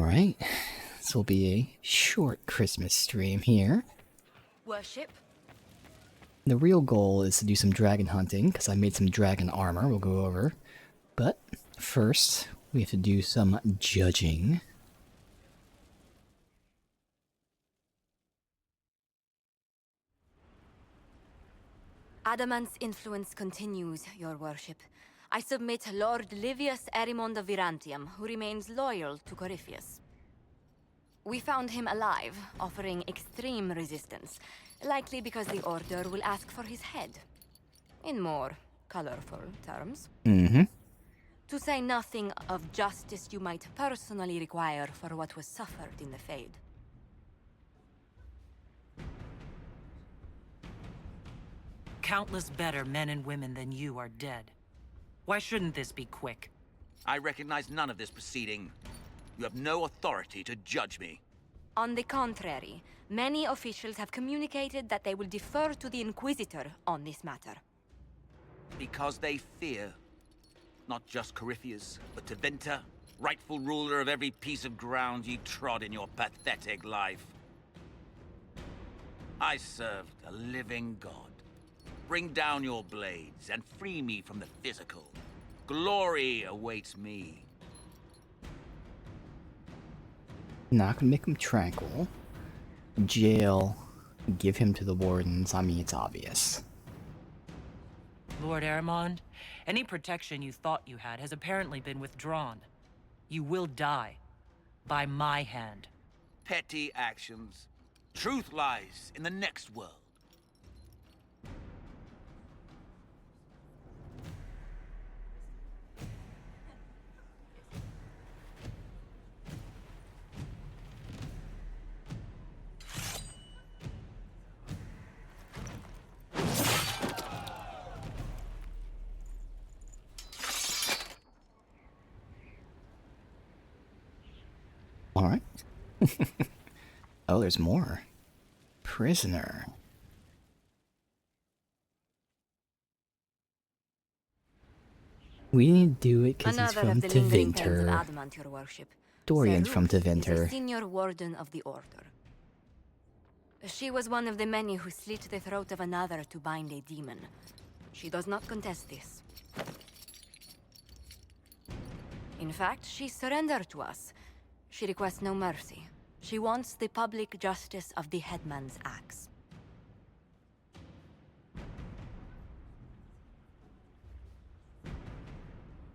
Alright, this will be a short Christmas stream here. Worship? The real goal is to do some dragon hunting, because I made some dragon armor we'll go over. But first, we have to do some judging. Adamant's influence continues, your worship. I submit Lord Livius Erimond of Virantium, who remains loyal to Corypheus. We found him alive, offering extreme resistance, likely because the Order will ask for his head. In more colorful terms. To say nothing of justice you might personally require for what was suffered in the Fade. Countless better men and women than you are dead. Why shouldn't this be quick? I recognize none of this proceeding. You have no authority to judge me. On the contrary, many officials have communicated that they will defer to the Inquisitor on this matter. Because they fear. Not just Corypheus, but Tevinter, rightful ruler of every piece of ground you trod in your pathetic life. I served a living god. Bring down your blades and free me from the physical. Glory awaits me. Not gonna make him tranquil. Jail. Give him to the wardens. I mean, it's obvious. Lord Erimond, any protection you thought you had has apparently been withdrawn. You will die. By my hand. Petty actions. Truth lies in the next world. Alright. Oh, there's more. Prisoner. We didn't do it because he's Another from of the lingering pains of Tevinter. Adamant, your worship. Dorian's from Serux is Tevinter. the senior warden of the Order. She was one of the many who slit the throat of another to bind a demon. She does not contest this. In fact, she surrendered to us. She requests no mercy. She wants the public justice of the headman's axe.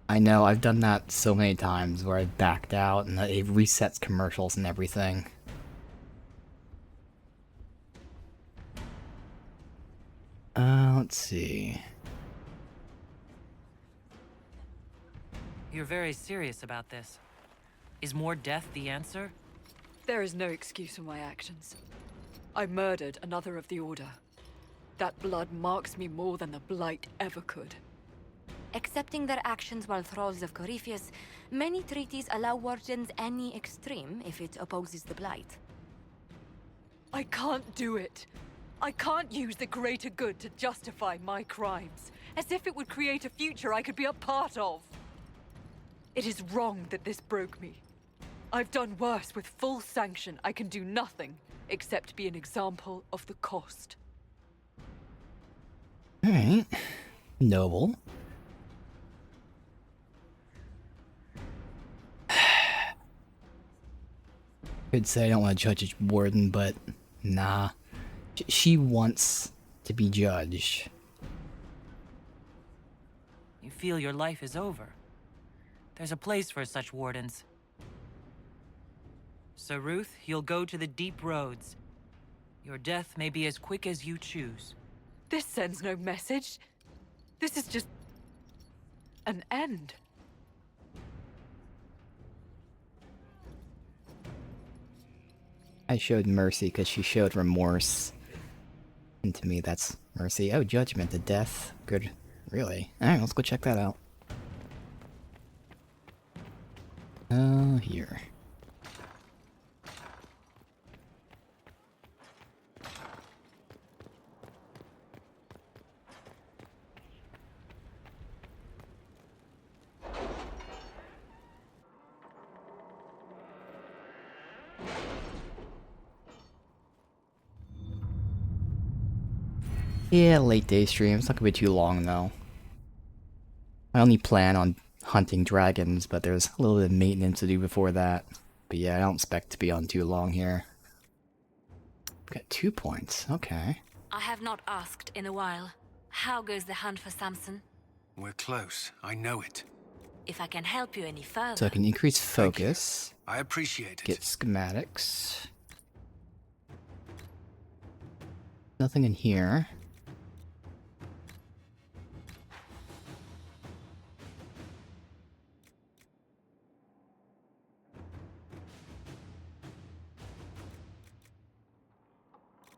I know, I've done that so many times where I've backed out and it resets commercials and everything. Let's see. You're very serious about this. Is more death the answer? There is no excuse for my actions. I murdered another of the Order. That blood marks me more than the Blight ever could. Accepting their actions while thralls of Corypheus, many treaties allow wardens any extreme if it opposes the Blight. I can't do it. I can't use the greater good to justify my crimes, as if it would create a future I could be a part of. It is wrong that this broke me. I've done worse. With full sanction, I can do nothing except be an example of the cost. Alright. Noble. Could say I don't want to judge a warden, but nah. She wants to be judged. You feel your life is over. There's a place for such wardens. So Ruth, you'll go to the deep roads. Your death may be as quick as you choose. This sends no message. This is just an end. I showed mercy because she showed remorse. And to me, that's mercy. Oh, judgment, the death. Good. Really? Alright, let's go check that out. Here. Yeah, late day stream. It's not gonna be too long though. I only plan on hunting dragons, but there's a little bit of maintenance to do before that. But yeah, I don't expect to be on too long here. Got 2 points. Okay. I have not asked in a while. How goes the hunt for Samson? We're close. I know it. If I can help you any further. So I can increase Thank you. focus, I appreciate it. get schematics. Nothing in here.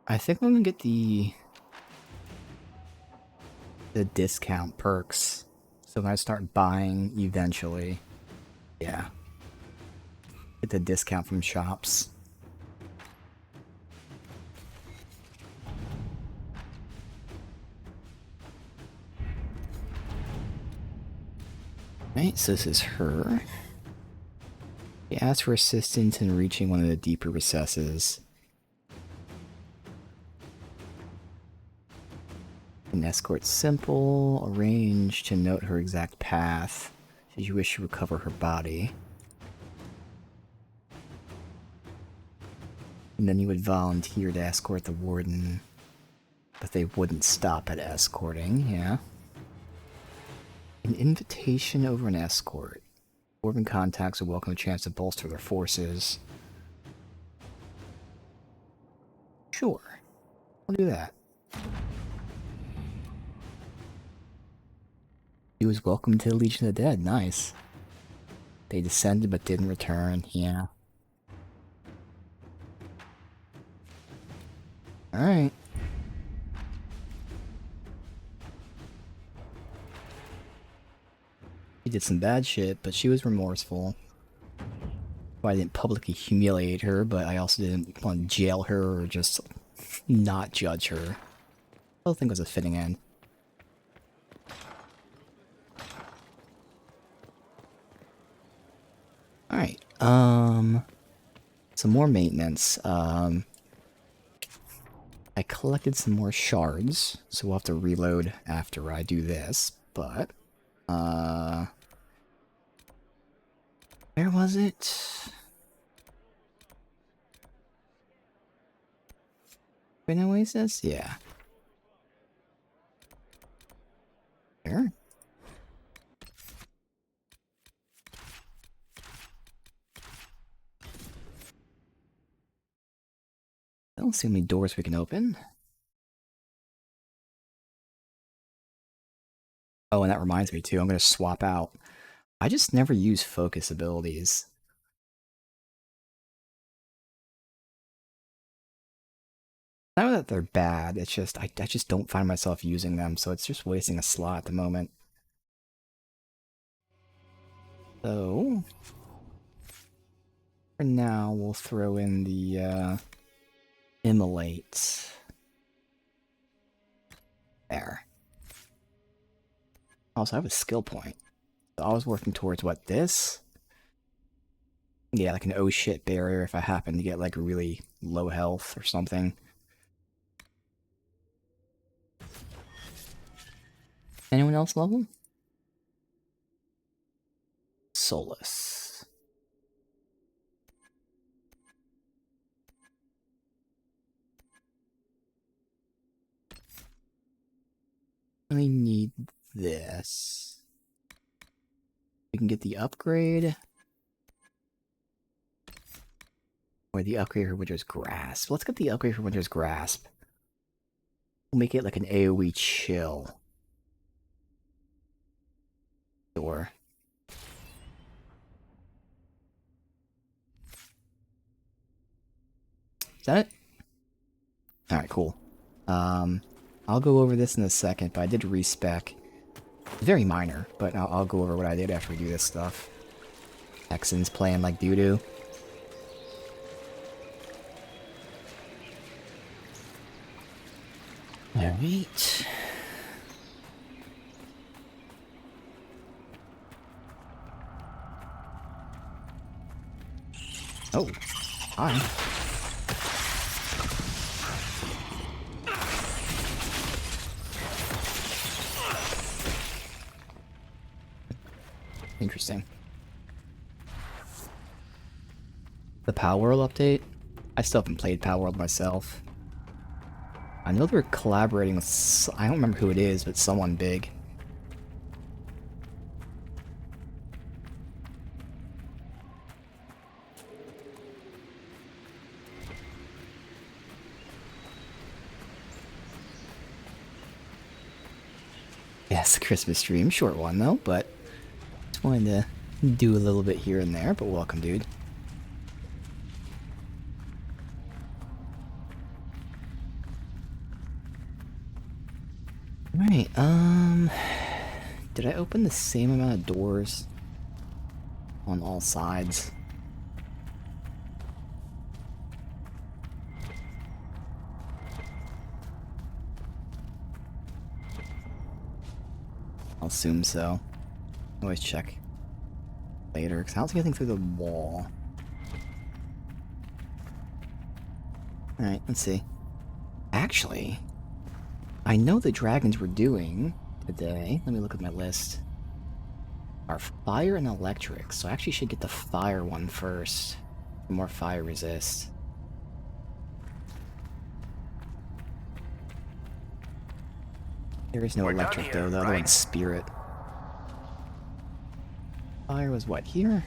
I think I'm gonna get the discount perks. So when I start buying eventually. Yeah. Get the discount from shops. Right, so this is her. She asks for assistance in reaching one of the deeper recesses. An escort simple, arrange to note her exact path, should you wish to recover her body. And then you would volunteer to escort the warden, but they wouldn't stop at escorting, yeah. An invitation over an escort. Dwarven contacts will welcome a chance to bolster their forces. Sure, I'll do that. He was welcomed to the Legion of the Dead. Nice. They descended but didn't return. Yeah. Alright. She did some bad shit, but she was remorseful. Well, I didn't publicly humiliate her, but I also didn't want to jail her or just not judge her. The whole thing was a fitting end. Alright, some more maintenance. I collected some more shards, so we'll have to reload after I do this, but, where was it? Twin Oasis? Yeah. There? I don't see any doors we can open. Oh, and that reminds me too, I'm gonna swap out. I just never use focus abilities. Not that they're bad, it's just, I just don't find myself using them, so it's just wasting a slot at the moment. So, for now, we'll throw in the, Immolate. There. Also, I have a skill point. So I was working towards, what, this? Yeah, like an oh shit barrier if I happen to get, like, really low health or something. Anyone else level? Solus. I need this. We can get the upgrade. Or the upgrade for Winter's Grasp. Let's get the upgrade for Winter's Grasp. We'll make it like an AoE chill. Sure. Is that it? Alright, cool. I'll go over this in a second, but I did respec. Very minor, but I'll go over what I did after we do this stuff. Texans playing like doo-doo. Alright. Oh. Hi. Interesting. The Power World update? I still haven't played Power World myself. I know they're collaborating with... I don't remember who it is, but someone big. Yes, Christmas stream. Short one, though, but... just wanted to do a little bit here and there, but welcome, dude. Right, did I open the same amount of doors on all sides? I'll assume so. Always check later, because I don't see anything through the wall. Alright, let's see. Actually, I know the dragons we're doing today. Let me look at my list. Are fire and electric, so I actually should get the fire one first. More fire resist. There is no electric though, the other one's spirit. Fire was what, here?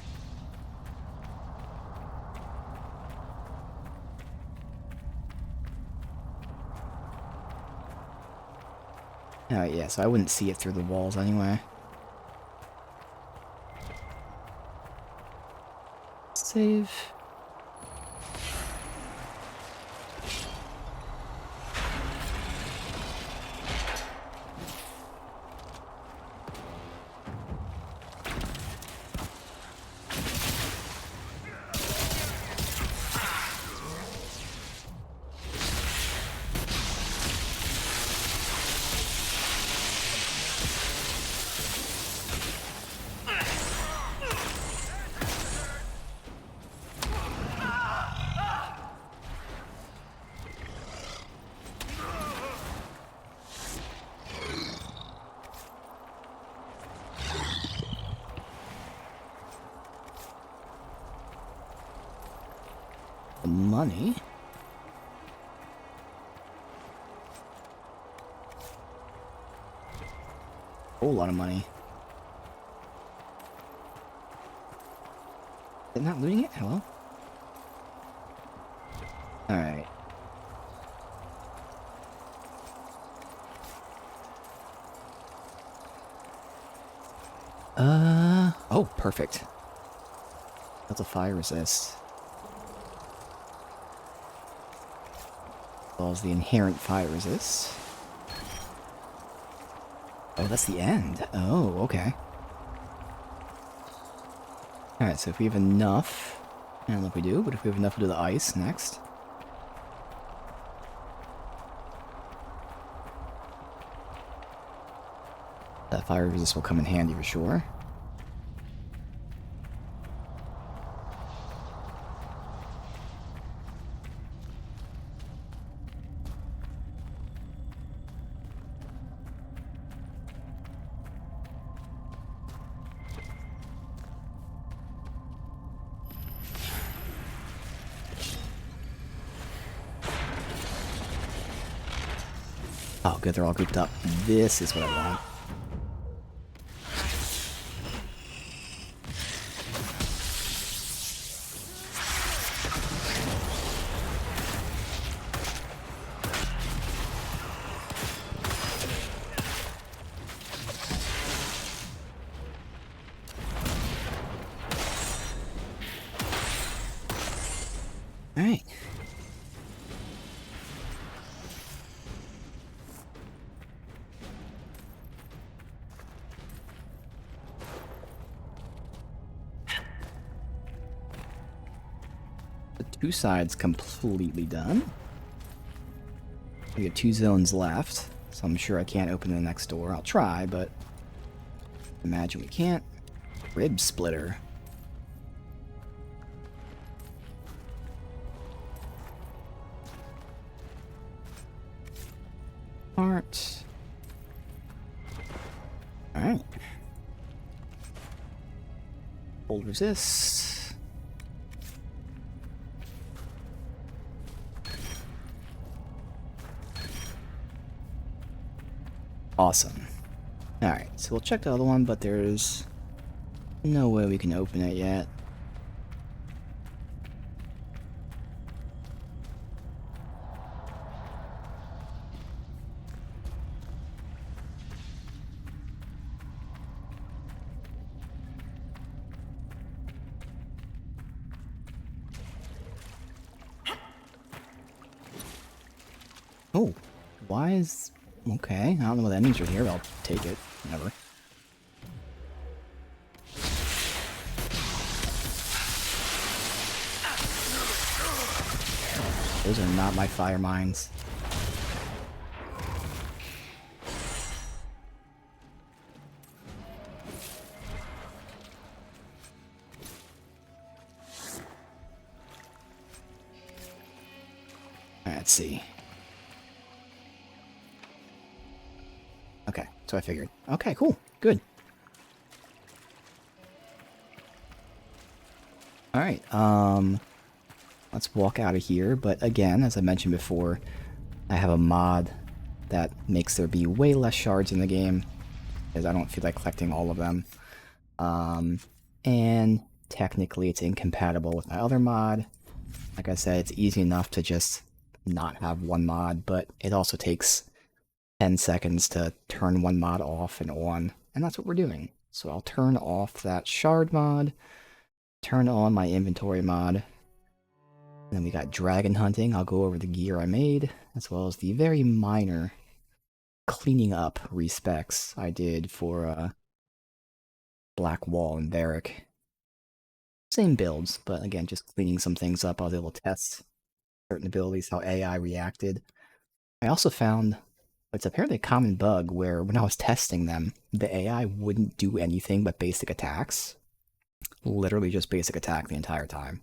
Alright, yeah, so I wouldn't see it through the walls anyway. Save. The money. Whole lot of money. They're not looting it? Hello? Alright. Oh, perfect. That's a fire resist. As well as the inherent fire resist. Oh, that's the end. Oh, okay. Alright, so if we have enough... I don't know if we do, but if we have enough, we'll do the ice next. That fire resist will come in handy for sure. Oh, good, they're all grouped up. This is what I want. Alright. The two sides completely done. We have 2 zones left, so I'm sure I can't open the next door. I'll try, but imagine we can't. Rib splitter. Smart. Alright. Hold resist. Awesome. Alright, so we'll check the other one, but there's no way we can open it yet. Oh, why is... Okay, I don't know what that means right here, but I'll take it. Whatever. Those are not my fire mines. Let's see. Okay, so I figured. Okay, cool. Good. Alright, let's walk out of here, but again, as I mentioned before, I have a mod that makes there be way less shards in the game, because I don't feel like collecting all of them. And technically it's incompatible with my other mod. Like I said, it's easy enough to just not have one mod, but it also takes 10 seconds to turn one mod off and on, and that's what we're doing. So I'll turn off that shard mod, turn on my inventory mod, and then we got dragon hunting. I'll go over the gear I made, as well as the very minor cleaning up respecs I did for Black Wall and Varric. Same builds, but again, just cleaning some things up. I was able to test certain abilities, how AI reacted. I also found it's apparently a common bug where when I was testing them, the AI wouldn't do anything but basic attacks. Literally just basic attack the entire time.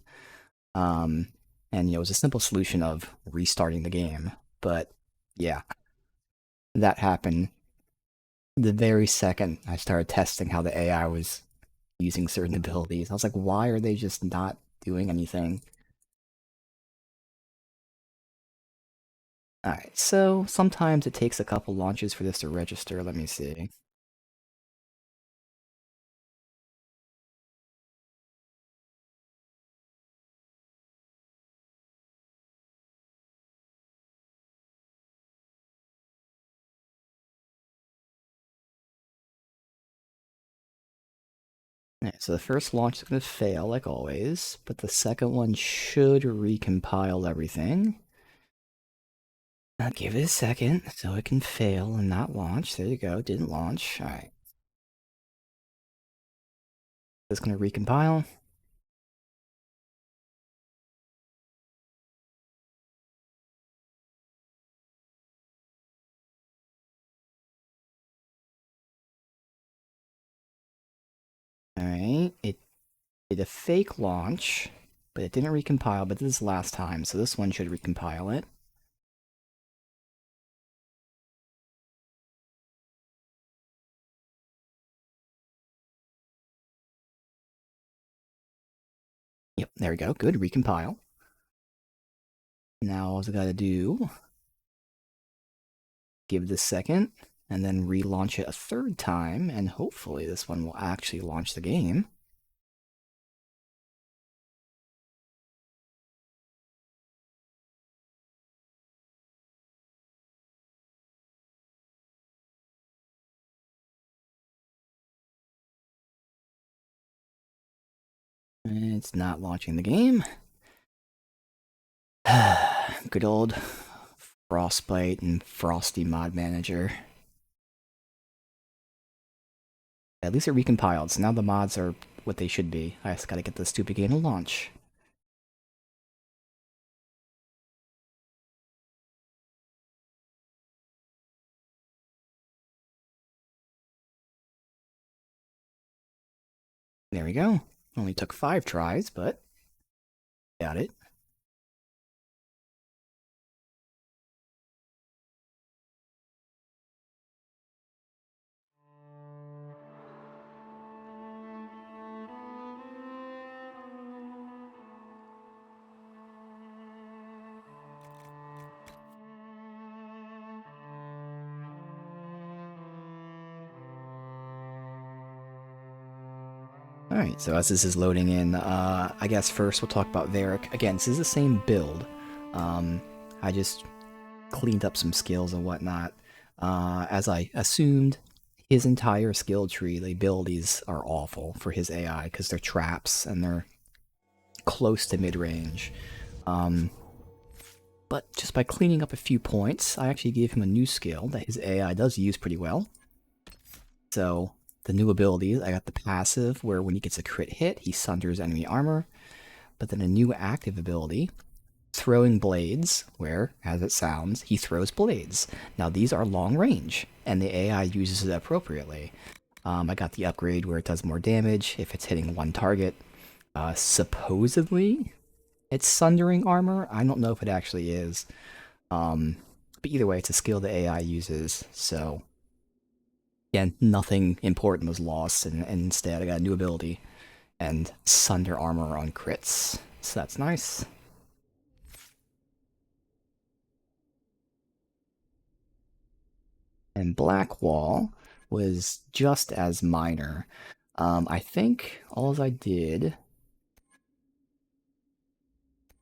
And it was a simple solution of restarting the game. But yeah, that happened the very second I started testing how the AI was using certain abilities. I was like, why are they just not doing anything? Alright, so sometimes it takes a couple launches for this to register. Let me see. Alright, so the first launch is going to fail, like always, but the second one should recompile everything. I'll give it a second so it can fail and not launch. There you go, didn't launch. Alright. It's going to recompile. Alright, it did a fake launch, but it didn't recompile, but this is last time, so this one should recompile it. Yep, there we go, good, recompile. Now all I gotta do, give it a second, and then relaunch it a third time, and hopefully this one will actually launch the game. It's not launching the game. Good old Frostbite and Frosty Mod Manager. At least it recompiled, so now the mods are what they should be. I just gotta get the stupid game to launch. There we go. Only took 5 tries, but got it. Alright, so as this is loading in, I guess first we'll talk about Varric. Again, this is the same build. I just cleaned up some skills and whatnot. As I assumed, his entire skill tree, the abilities are awful for his AI, because they're traps, and they're close to mid-range. But just by cleaning up a few points, I actually gave him a new skill that his AI does use pretty well. So, the new abilities, I got the passive, where when he gets a crit hit, he sunders enemy armor. But then a new active ability, throwing blades, where, as it sounds, he throws blades. Now these are long range, and the AI uses it appropriately. I got the upgrade where it does more damage if it's hitting one target. Supposedly, it's sundering armor. I don't know if it actually is. But either way, it's a skill the AI uses, so... Again, nothing important was lost, and instead I got a new ability, and sunder armor on crits. So that's nice. And Blackwall was just as minor. I think all I did...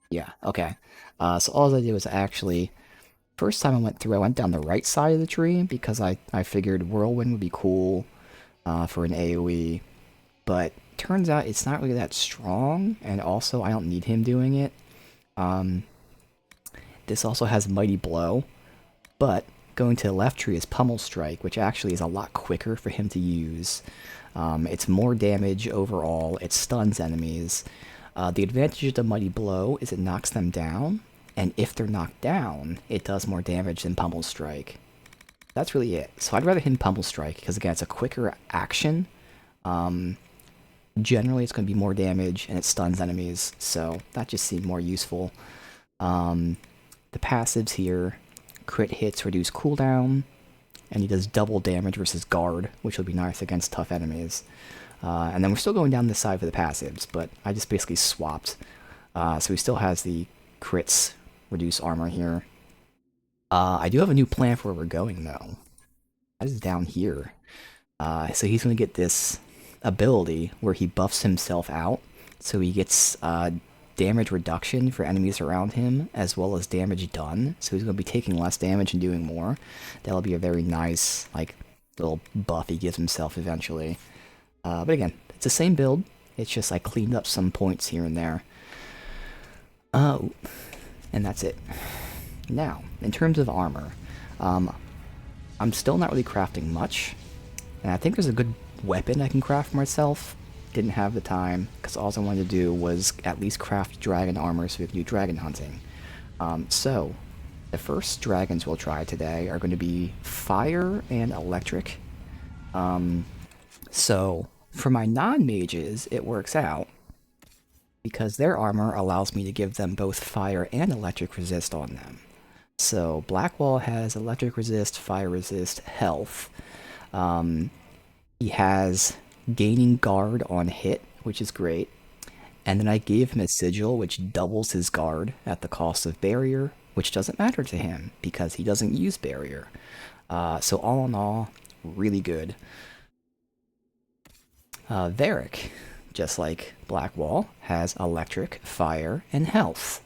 Yeah, okay. So all I did was actually... First time I went through, I went down the right side of the tree, because I figured Whirlwind would be cool for an AoE. But turns out it's not really that strong, and also I don't need him doing it. This also has Mighty Blow, but going to the left tree is Pummel Strike, which actually is a lot quicker for him to use. It's more damage overall, it stuns enemies. The advantage of the Mighty Blow is it knocks them down, and if they're knocked down, it does more damage than Pummel Strike. That's really it. So I'd rather hit Pummel Strike, because again, it's a quicker action. Generally, it's going to be more damage, and it stuns enemies, so that just seemed more useful. The passives here, crit hits reduce cooldown, and he does double damage versus guard, which will be nice against tough enemies. And then we're still going down this side for the passives, but I just basically swapped. So he still has the crits reduce armor here. I do have a new plan for where we're going, though. That is down here. So he's going to get this ability where he buffs himself out, so he gets damage reduction for enemies around him, as well as damage done. So he's going to be taking less damage and doing more. That'll be a very nice, like, little buff he gives himself eventually. But again, it's the same build. It's just I cleaned up some points here and there. Oh, and that's it. Now, in terms of armor, I'm still not really crafting much, and I think there's a good weapon I can craft for myself. Didn't have the time, because all I wanted to do was at least craft dragon armor so we can do dragon hunting. So, the first dragons we'll try today are going to be fire and electric. So, for my non-mages, it works out, because their armor allows me to give them both fire and electric resist on them. So Blackwall has electric resist, fire resist, health. He has gaining guard on hit, which is great. And then I gave him a sigil, which doubles his guard at the cost of barrier, which doesn't matter to him, because he doesn't use barrier. So all in all, really good. Varric, just like Blackwall, has electric, fire, and health.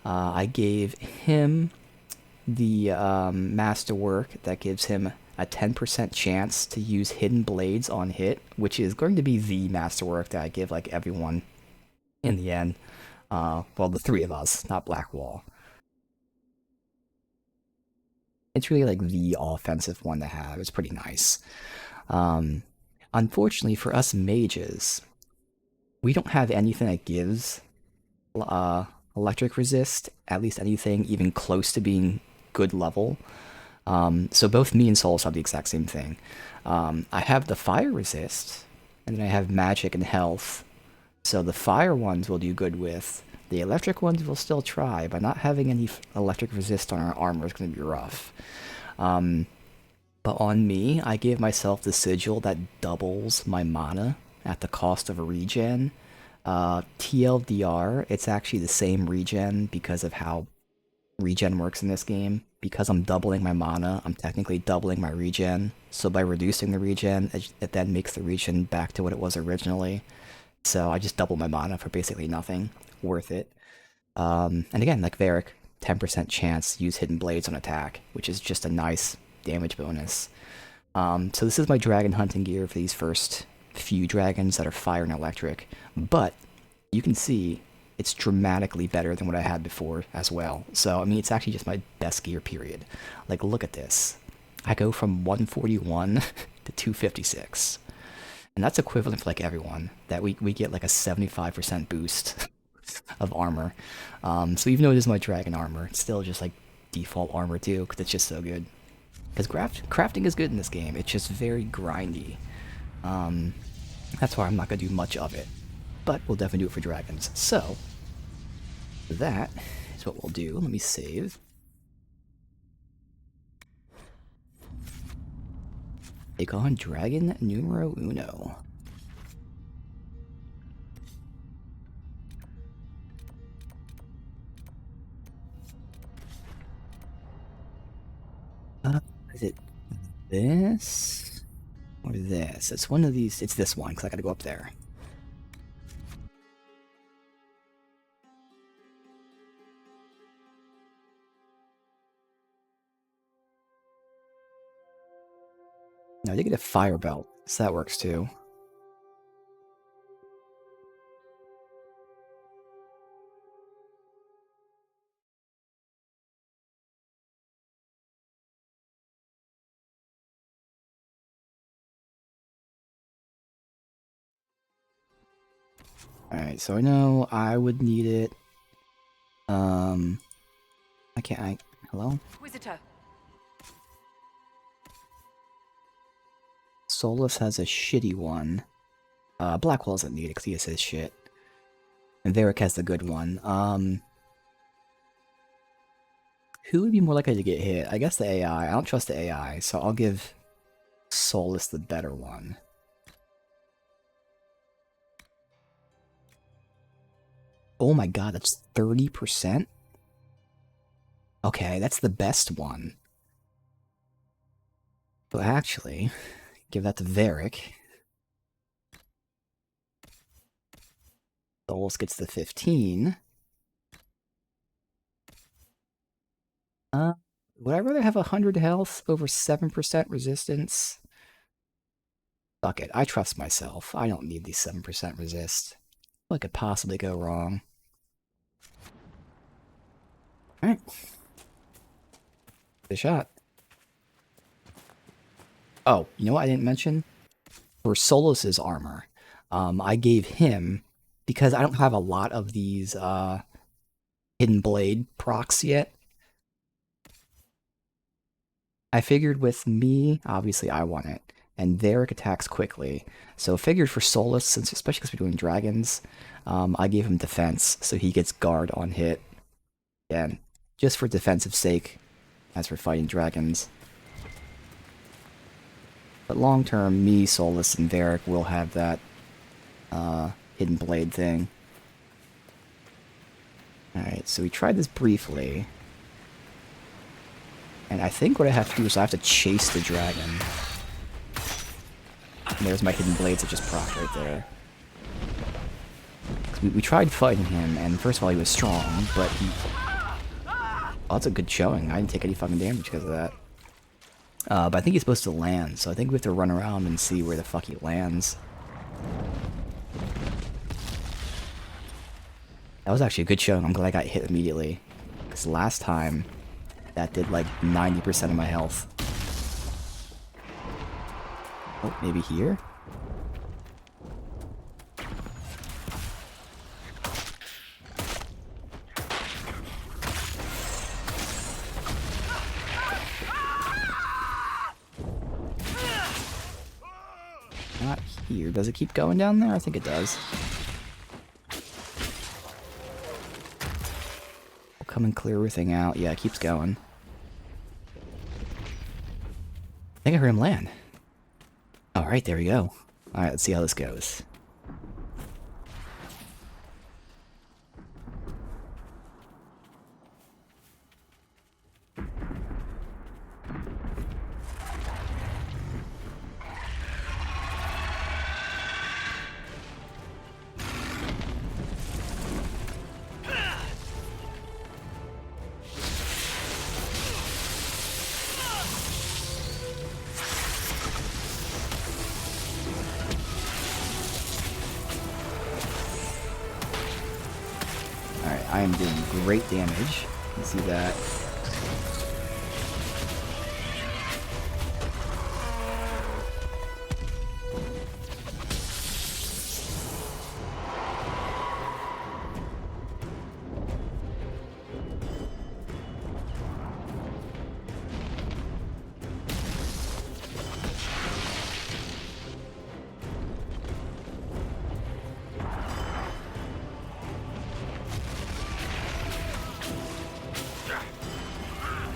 I gave him the masterwork that gives him a 10% chance to use hidden blades on hit, which is going to be the masterwork that I give like everyone in the end. Well, the three of us, not Blackwall. It's really like the offensive one to have. It's pretty nice. Unfortunately for us mages, we don't have anything that gives electric resist, at least anything even close to being good level. So both me and Souls have the exact same thing. I have the fire resist, and then I have magic and health. So the fire ones will do good with. The electric ones will still try, but not having any electric resist on our armor is going to be rough. But on me, I gave myself the sigil that doubles my mana at the cost of a regen. TLDR, it's actually the same regen because of how regen works in this game. Because I'm doubling my mana, I'm technically doubling my regen. So by reducing the regen, it then makes the regen back to what it was originally. So I just doubled my mana for basically nothing. Worth it. And again, like Varric, 10% chance to use Hidden Blades on attack, which is just a nice damage bonus. So this is my dragon hunting gear for these first few dragons that are fire and electric. But you can see it's dramatically better than what I had before as well. So, I mean, it's actually just my best gear, period. Like, look at this. I go from 141 to 256. And that's equivalent for, like, everyone. That we get, like, a 75% boost of armor. So even though it is my dragon armor, it's still just, like, default armor, too, because it's just so good. Because crafting is good in this game. It's just very grindy. That's why I'm not going to do much of it. But we'll definitely do it for dragons. So, that is what we'll do. Let me save. Take on Dragon Numero Uno. Is it this? Or this? It's one of these. It's this one, because I gotta go up there. No, I did get a fire belt, so that works too. Alright, so I know I would need it. Hello? Inquisitor. Solus has a shitty one. Blackwell doesn't need it because he has his shit. And Varric has the good one. Who would be more likely to get hit? I guess the AI. I don't trust the AI, so I'll give Solus the better one. Oh my god, that's 30%? Okay, that's the best one. So actually, give that to Varric. Solus gets the 15. Would I rather have 100 health over 7% resistance? Fuck it, I trust myself. I don't need these 7% resist. What could possibly go wrong? Alright. Good shot. Oh, you know what I didn't mention? For Solus's armor, I gave him, because I don't have a lot of these Hidden Blade procs yet, I figured with me, obviously I want it, and Varric attacks quickly. So I figured for Solus, since especially because we're doing dragons, I gave him defense, so he gets guard on hit. Again, just for defensive sake, as for fighting dragons. But long term, me, Solus, and Varric will have that Hidden Blade thing. Alright, so we tried this briefly. And I think what I have to do is I have to chase the dragon. And there's my Hidden Blades that just proc right there. We tried fighting him, and first of all he was strong, but he... Oh, that's a good showing. I didn't take any fucking damage because of that. But I think he's supposed to land, so I think we have to run around and see where the fuck he lands. That was actually a good showing. I'm glad I got hit immediately. Because last time, that did like 90% of my health. Oh, maybe here? Not here. Does it keep going down there? I think it does. We'll come and clear everything out. Yeah, it keeps going. I think I heard him land. Alright, there we go. Alright, let's see how this goes. am doing great damage. You can see that.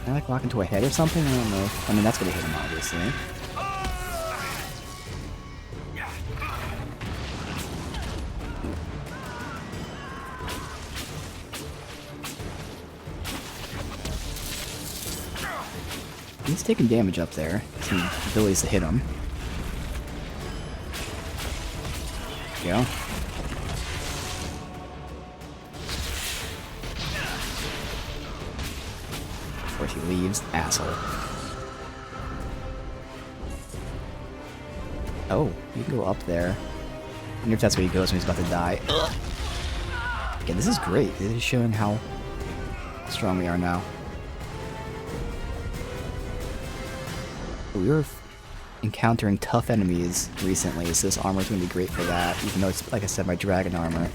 Can I like lock into a head or something? I don't know. I mean, that's gonna hit him, obviously. He's taking damage up there. Some abilities to hit him. There you go. Of course he leaves. Asshole. Oh, you can go up there. I wonder if that's where he goes when he's about to die. Ugh. Yeah, this is great. This is showing how strong we are now. We were encountering tough enemies recently, so this armor is going to be great for that, even though it's, like I said, my dragon armor.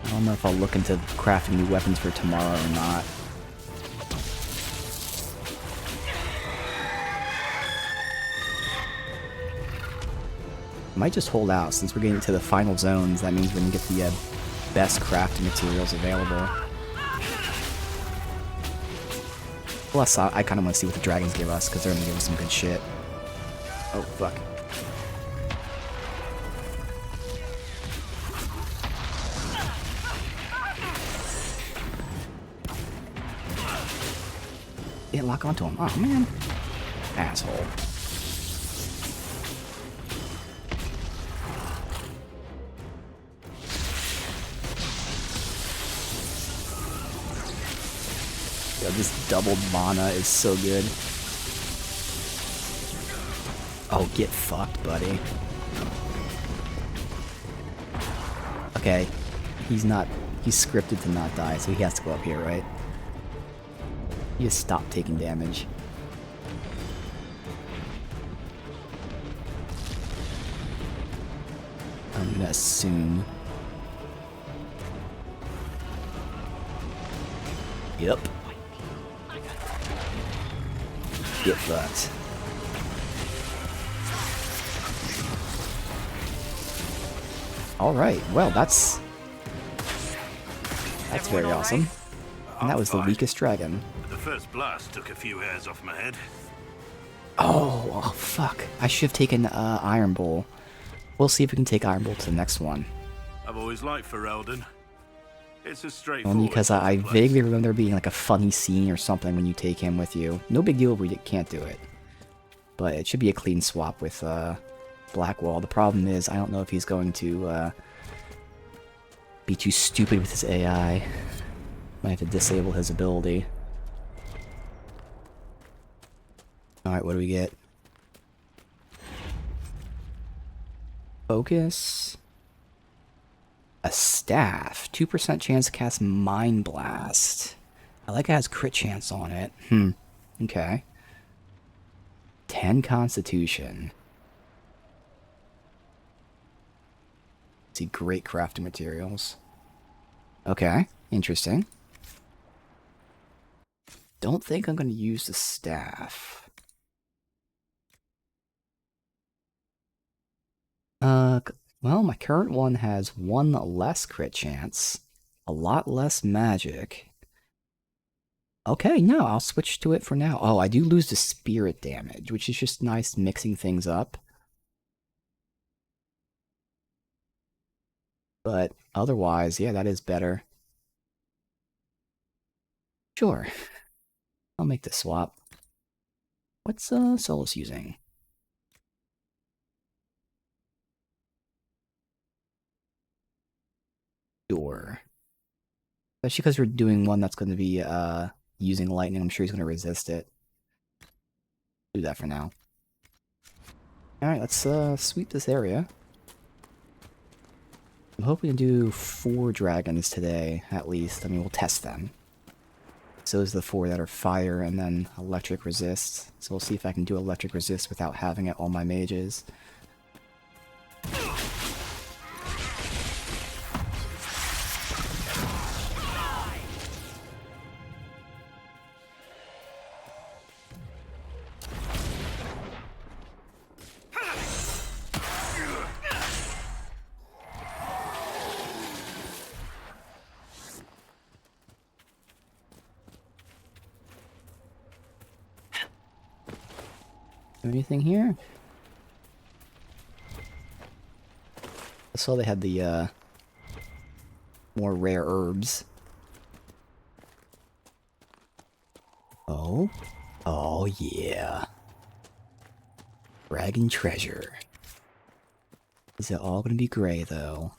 I don't know if I'll look into crafting new weapons for tomorrow or not. I might just hold out, since we're getting to the final zones. That means we're going to get the best crafting materials available. Plus, I kind of want to see what the dragons give us, because they're going to give us some good shit. Oh, fuck. Didn't lock onto him. Oh, man. Asshole. Yo, this doubled mana is so good. Oh, get fucked, buddy. Okay. He's scripted to not die, so he has to go up here, right? You just stop taking damage. I'm gonna assume. Yep. Get fucked. Alright, well, that's very awesome. And that was the weakest dragon. The first blast took a few hairs off my head. Oh, fuck. I should have taken Iron Bull. We'll see if we can take Iron Bull to the next one. I've always liked Ferelden. It's a straightforward. Only because I vaguely remember there being like a funny scene or something when you take him with you. No big deal if we can't do it. But it should be a clean swap with Blackwall. The problem is, I don't know if he's going to be too stupid with his AI. Might have to disable his ability. Alright, what do we get? Focus. A staff. 2% chance to cast Mind Blast. I like it has crit chance on it. Okay. 10 Constitution. See, great crafting materials. Okay, interesting. Don't think I'm going to use the staff. Well, my current one has 1 less crit chance, a lot less magic. Okay, no, I'll switch to it for now. Oh, I do lose the spirit damage, which is just nice mixing things up. But otherwise, yeah, that is better. Sure. I'll make the swap. What's Solus using? Door. Especially because we're doing one that's going to be using lightning. I'm sure he's going to resist it. Do that for now. Alright, let's sweep this area. I'm hoping to do 4 dragons today, at least. I mean, we'll test them. So those are the 4 that are fire and then electric resist. So we'll see if I can do electric resist without having it on my mages. Anything here? I saw they had the more rare herbs. Oh? Oh yeah. Dragon treasure. Is it all gonna be gray though?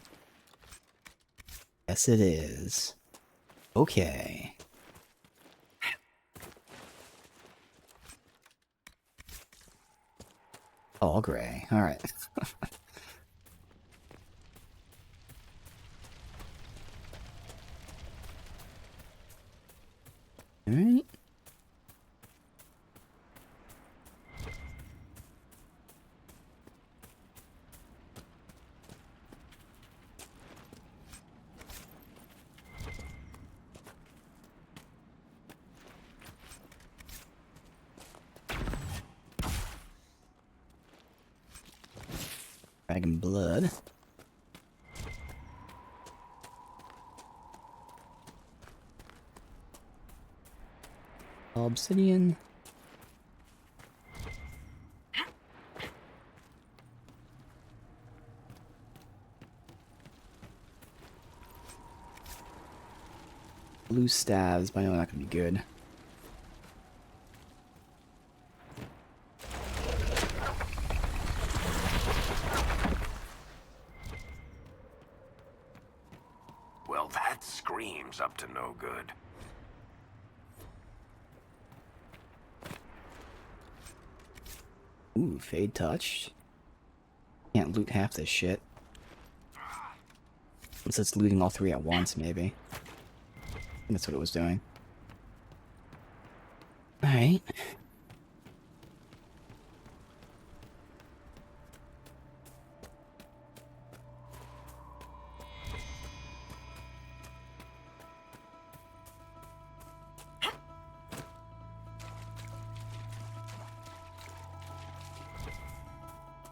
Yes it is. Okay. All gray. Alright. Alright. Dragon blood. Obsidian. Blue staves, but I know not gonna be good. Well, that screams up to no good. Ooh, fade touch. Can't loot half this shit. Unless it's looting all 3 at once, maybe. I think that's what it was doing. Alright.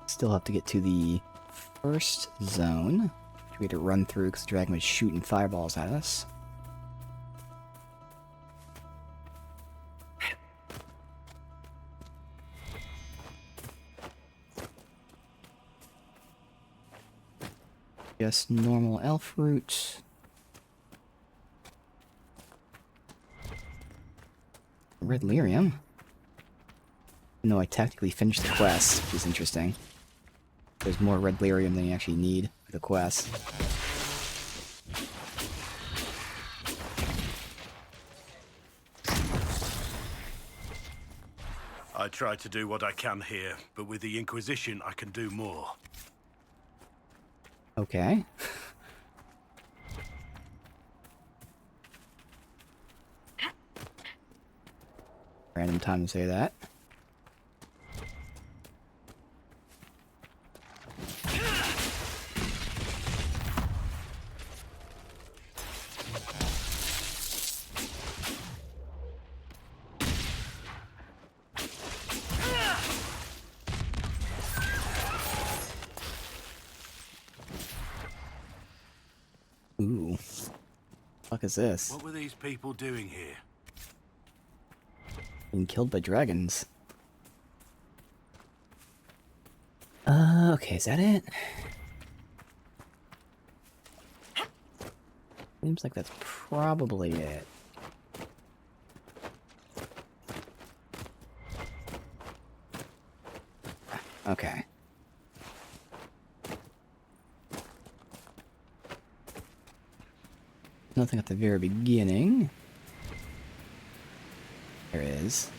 Still have to get to the first zone. We had to run through because the dragon was shooting fireballs at us. Just normal elf root. Red lyrium. No, I technically finished the quest, which is interesting. There's more red lyrium than you actually need for the quest. I try to do what I can here, but with the Inquisition I can do more. Okay. Random time to say that. Ooh. Fuck is this? What were these people doing here? Being killed by dragons. Okay, is that it? Seems like that's probably it. Okay. Nothing at the very beginning. There is.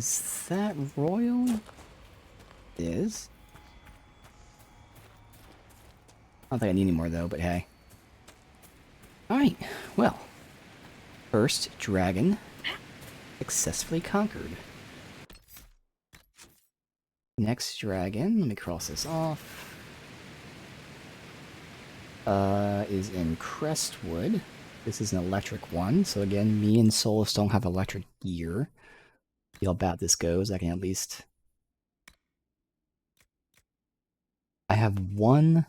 Is that royal? It is. I don't think I need any more though, but hey. Alright, well. First dragon successfully conquered. Next dragon, let me cross this off. Is in Crestwood. This is an electric one, so again, me and Solus don't have electric gear. See how bad this goes, I can at least... I have one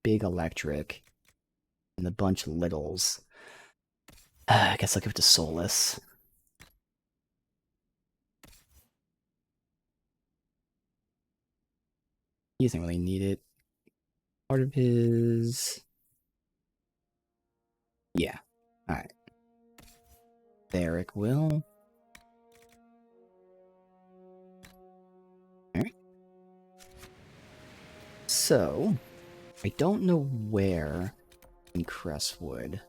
big electric and a bunch of littles. I guess I'll give it to Solus. He doesn't really need it. Part of his... Yeah. Alright. Derek will. Alright. So, I don't know where in Crestwood.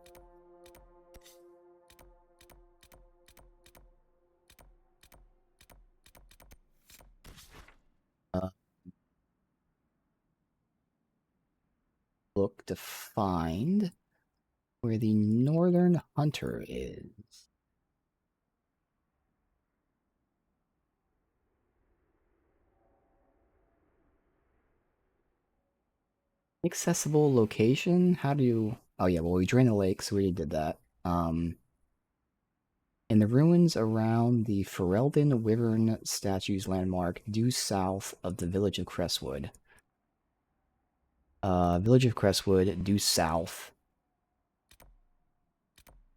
Look to find where the Northern Hunter is. Accessible location? How do you... Oh yeah, well we drained the lake, so we already did that. In the ruins around the Ferelden Wyvern statue's landmark, due south of the village of Crestwood. Village of Crestwood, due south.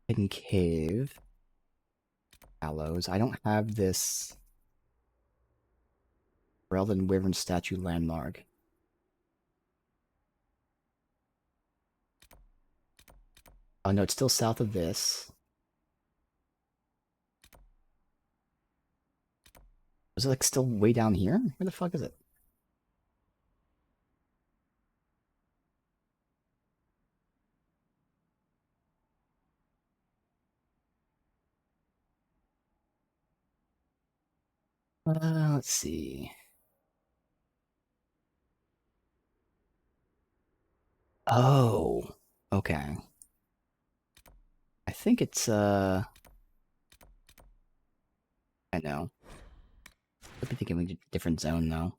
Hidden Cave. Gallows. I don't have this Ferelden Wyvern statue landmark. Oh no, it's still south of this. Is it like still way down here? Where the fuck is it? Let's see. Oh, okay. I think it's, I know. I'd be thinking of a different zone, though.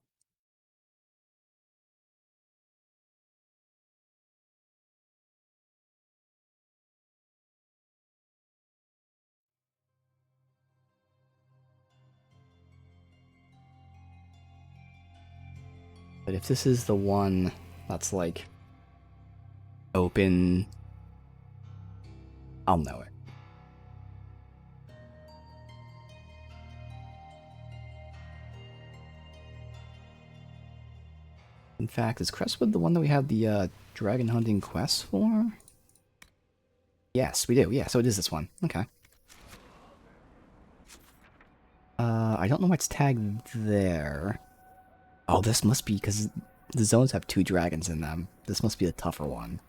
But if this is the one that's, like, open, I'll know it. In fact, is Crestwood the one that we have the dragon hunting quest for? Yes, we do. Yeah, so it is this one. Okay. I don't know why it's tagged there. Oh, this must be because the zones have 2 dragons in them. This must be the tougher one.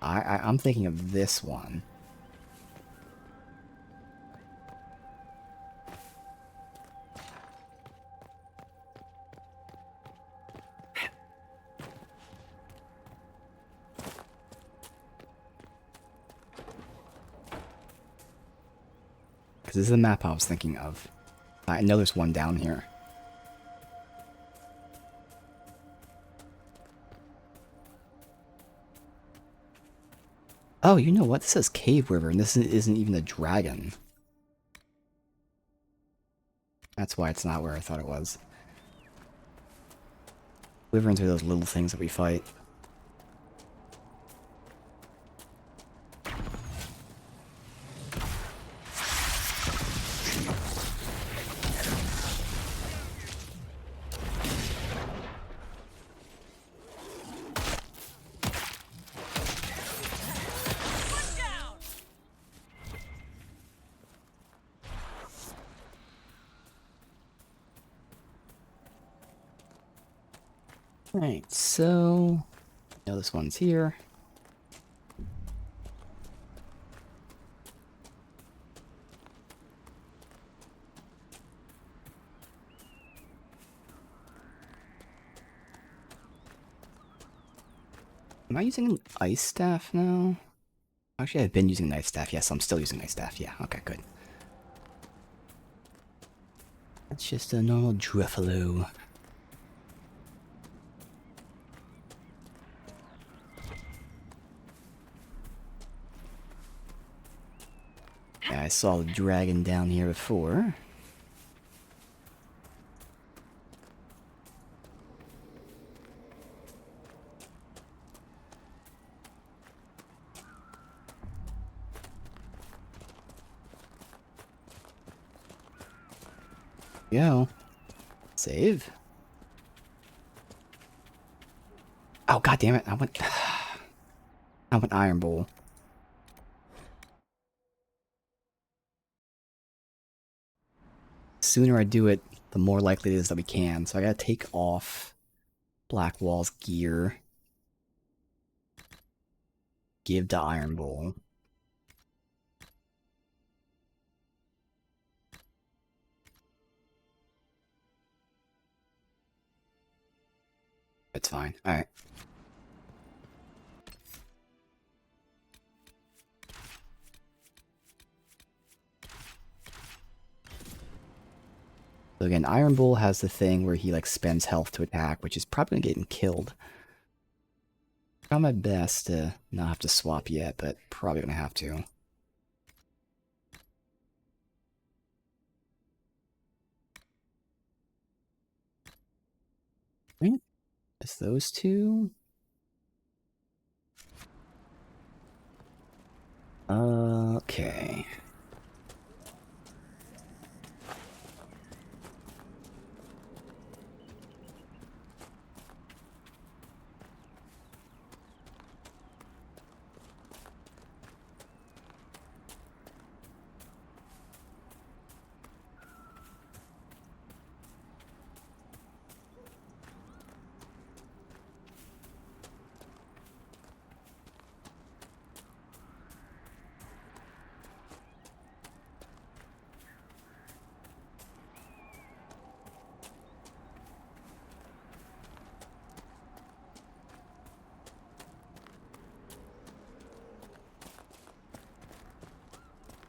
I'm thinking of this one. Because this is the map I was thinking of. I know there's one down here. Oh, you know what? This says Cave River, and this isn't even a dragon. That's why it's not where I thought it was. Wyverns are those little things that we fight. Alright, so... I know this one's here. Am I using an ice staff now? Actually, I've been using an ice staff. Yes, I'm still using an ice staff. Yeah, okay, good. That's just a normal Druffalo. Yeah, I saw the dragon down here before. Go. Save. Oh, god damn it. I went Iron Bowl. The sooner I do it, the more likely it is that we can. So I gotta take off Blackwall's gear. Give to Iron Bowl. It's fine. Alright. So again, Iron Bull has the thing where he like spends health to attack, which is probably gonna get him killed. Try my best to not have to swap yet, but probably gonna have to. Right? It's those two. Okay.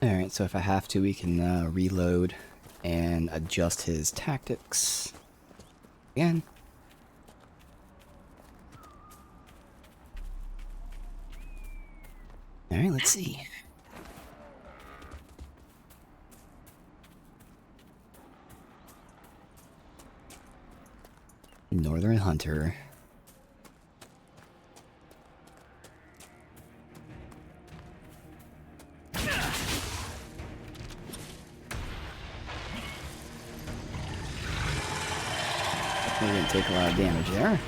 Alright, so if I have to, we can reload and adjust his tactics. Again. Alright, let's see. Northern Hunter. We didn't take a lot of damage there.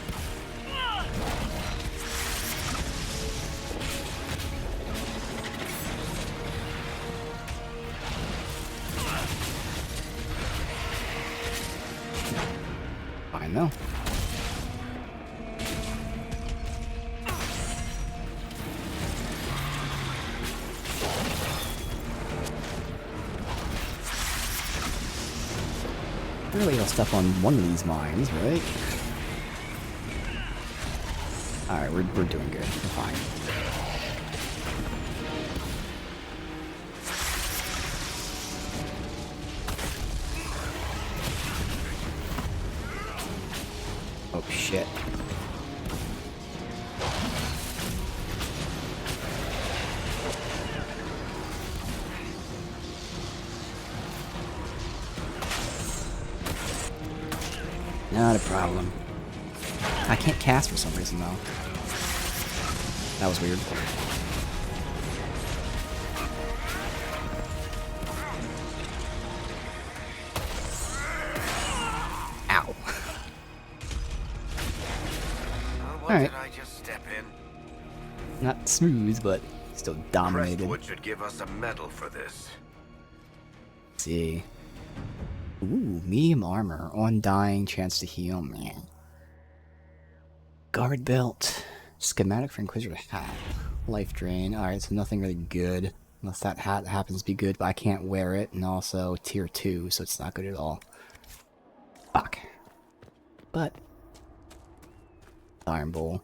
Fine though. Really got stuff on one of these mines, right? Alright, we're doing good. We're fine. Oh shit. Not a problem. I can't cast for some reason, though. That was weird. Ow. What Alright. did I just step in? Not smooth, but still dominated. Crestwood should give us a medal for this. Let's see. Ooh, medium armor. Undying, chance to heal, man. Guard belt. Schematic for Inquisitor hat. Life drain. Alright, so nothing really good. Unless that hat happens to be good, but I can't wear it. And also tier 2, so it's not good at all. Fuck. But Iron Bowl.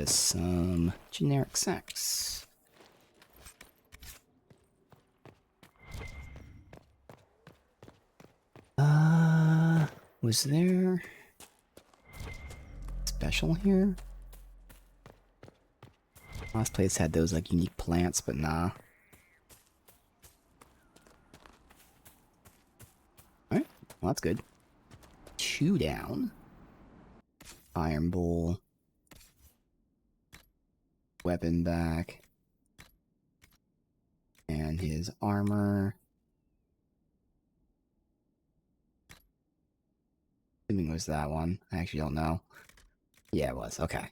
Just some generic sex. Was there special here? Last place had those like unique plants, but nah. Alright, well that's good. 2 down. Iron bowl. Weapon back. And his armor. Assuming it was that one. I actually don't know. Yeah, it was. Okay.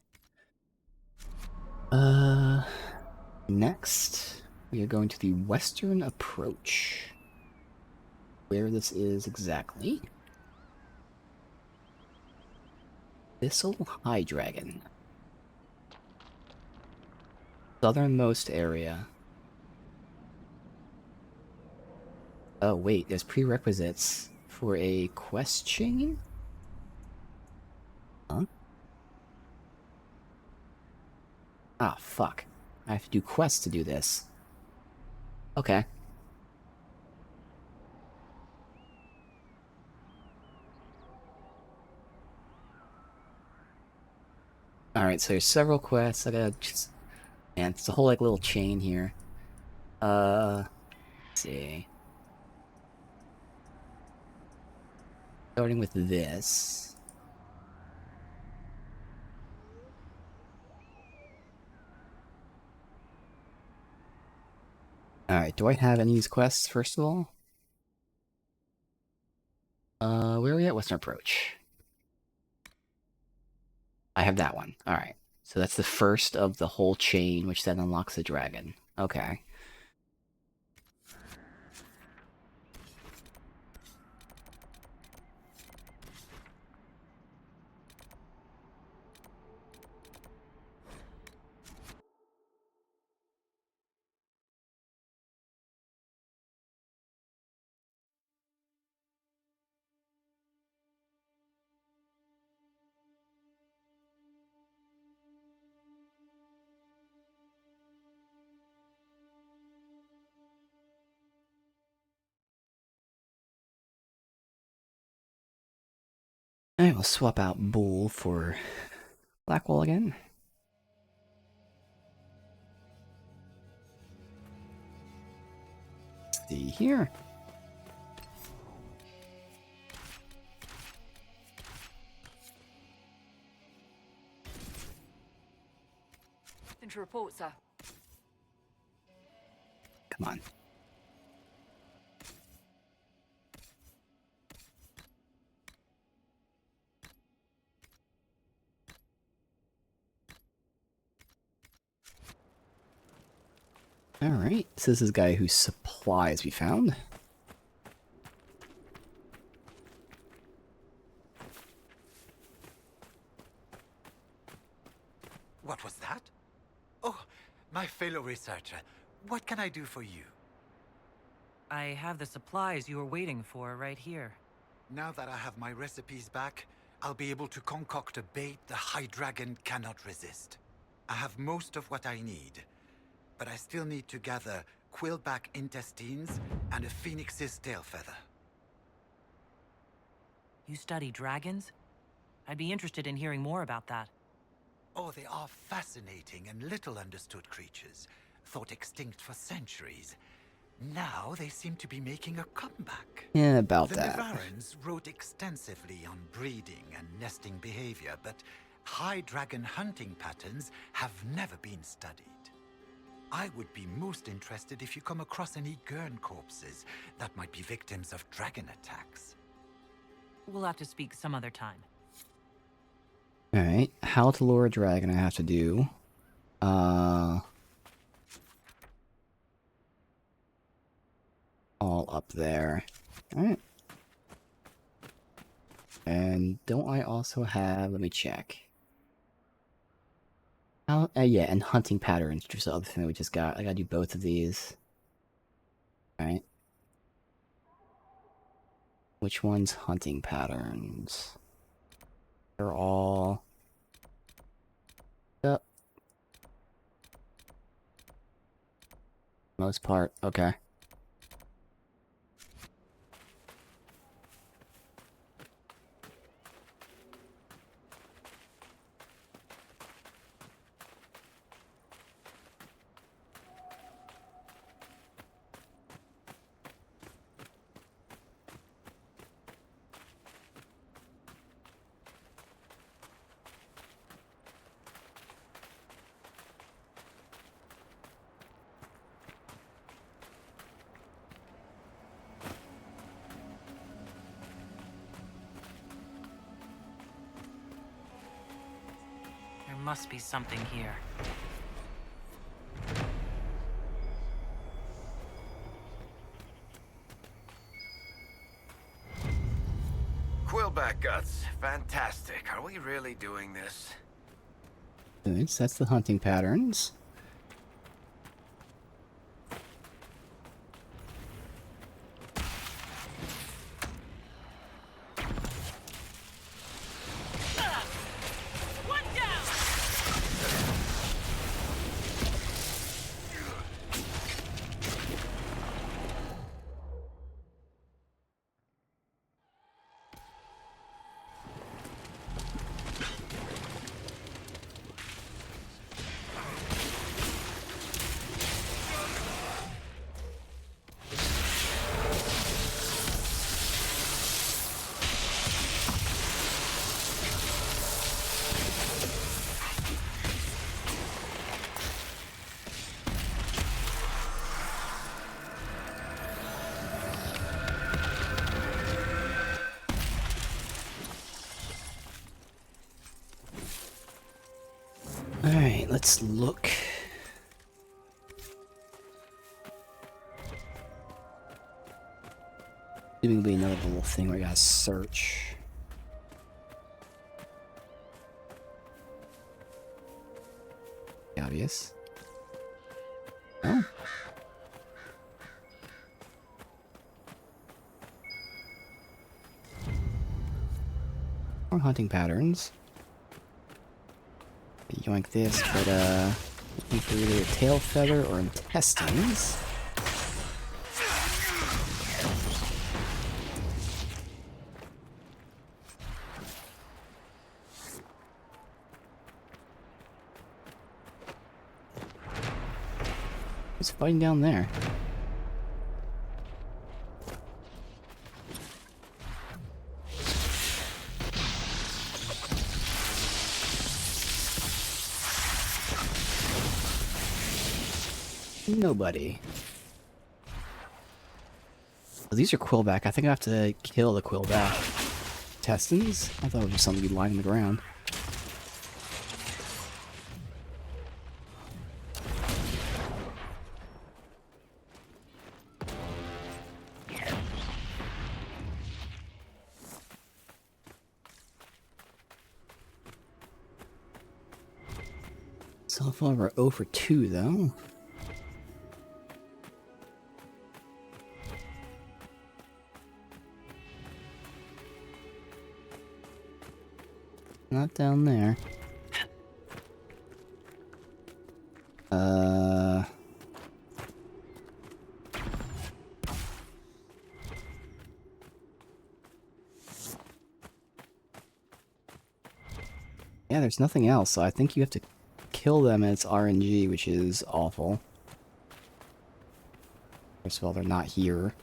Next, we are going to the western approach. Where this is exactly. Thistle High Dragon. Southernmost area. Oh wait, there's prerequisites for a quest chain? Huh? Ah, fuck. I have to do quests to do this. Okay. Alright, so there's several quests. I gotta just... Man, it's a whole, like, little chain here. Let's see. Starting with this. Alright, do I have any of these quests, first of all? Where are we at? Western Approach. I have that one. Alright. So that's the first of the whole chain, which then unlocks the dragon. Okay. Alright, we'll swap out Bull for Blackwall again. Let's see here. Nothing to report, sir. Come on. Alright, so this is a guy whose supplies we found. What was that? Oh, my fellow researcher. What can I do for you? I have the supplies you were waiting for right here. Now that I have my recipes back, I'll be able to concoct a bait the High Dragon cannot resist. I have most of what I need, but I still need to gather quillback intestines and a phoenix's tail feather. You study dragons? I'd be interested in hearing more about that. Oh, they are fascinating and little understood creatures, thought extinct for centuries. Now they seem to be making a comeback. Yeah, about The that. Nevarrans wrote extensively on breeding and nesting behavior, but high dragon hunting patterns have never been studied. I would be most interested if you come across any Gurn corpses that might be victims of dragon attacks. We'll have to speak some other time. Alright, how to lure a dragon I have to do. All up there. Alright. And don't I also have... Let me check. Yeah, and hunting patterns, which is the other thing that we just got. I gotta do both of these. Alright. Which one's hunting patterns? They're all... Most part, okay. There must be something here. Quillback guts. Fantastic. Are we really doing this? Good, so that's the hunting patterns. One down! Alright, let's look. Seemingly another little thing where you gotta search. Obvious. Oh. More hunting patterns. Yoink this, but looking for either a tail feather or intestines. What's fighting down there? Nobody. Oh, these are quillback. I think I have to kill the quillback. Intestines? I thought it was just something you'd lie on the ground. So far we're 0 for 2 though. Not down there. Yeah, there's nothing else, so I think you have to kill them as RNG, which is awful. First of all, they're not here.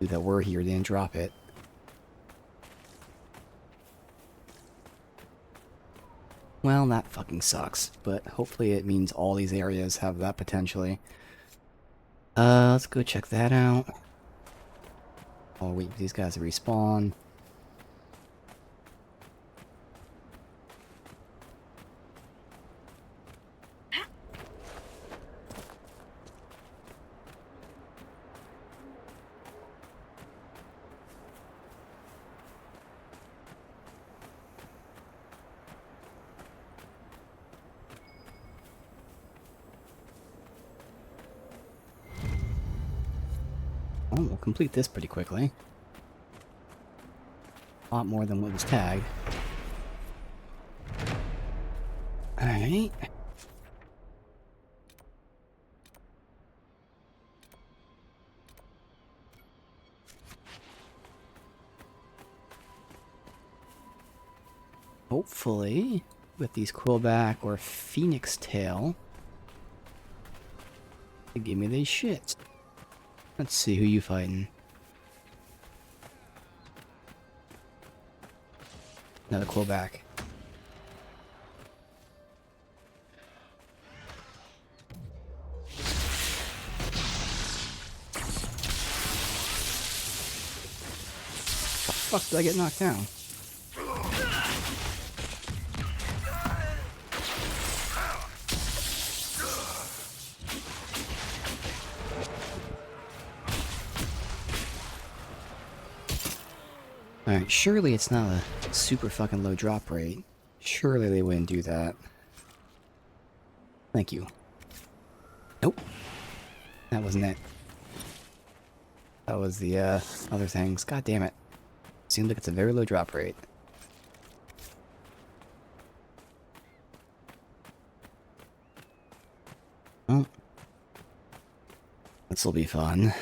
That were here, they didn't drop it. Well, that fucking sucks, but hopefully it means all these areas have that potentially. Let's go check that out. I'll wait for these guys to respawn. Oh, we'll complete this pretty quickly. A lot more than what was tagged. Alright. hopefully, with these Quillback or Phoenix Tail, they give me this shit. Let's see who you fighting. Another Quillback. Fuck, did I get knocked down? Alright, surely it's not a super fucking low drop rate. Surely they wouldn't do that. Thank you. Nope. That wasn't it. That was the other things. God damn it. Seems like it's a very low drop rate. Oh. This'll be fun.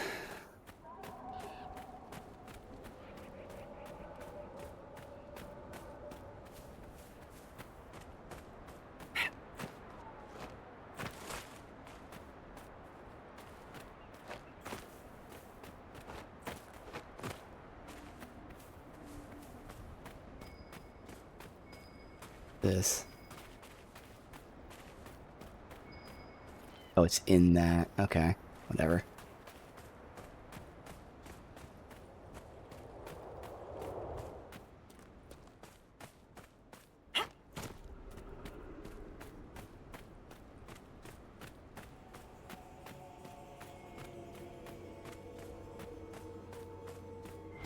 This. Oh, it's in that. Okay, whatever.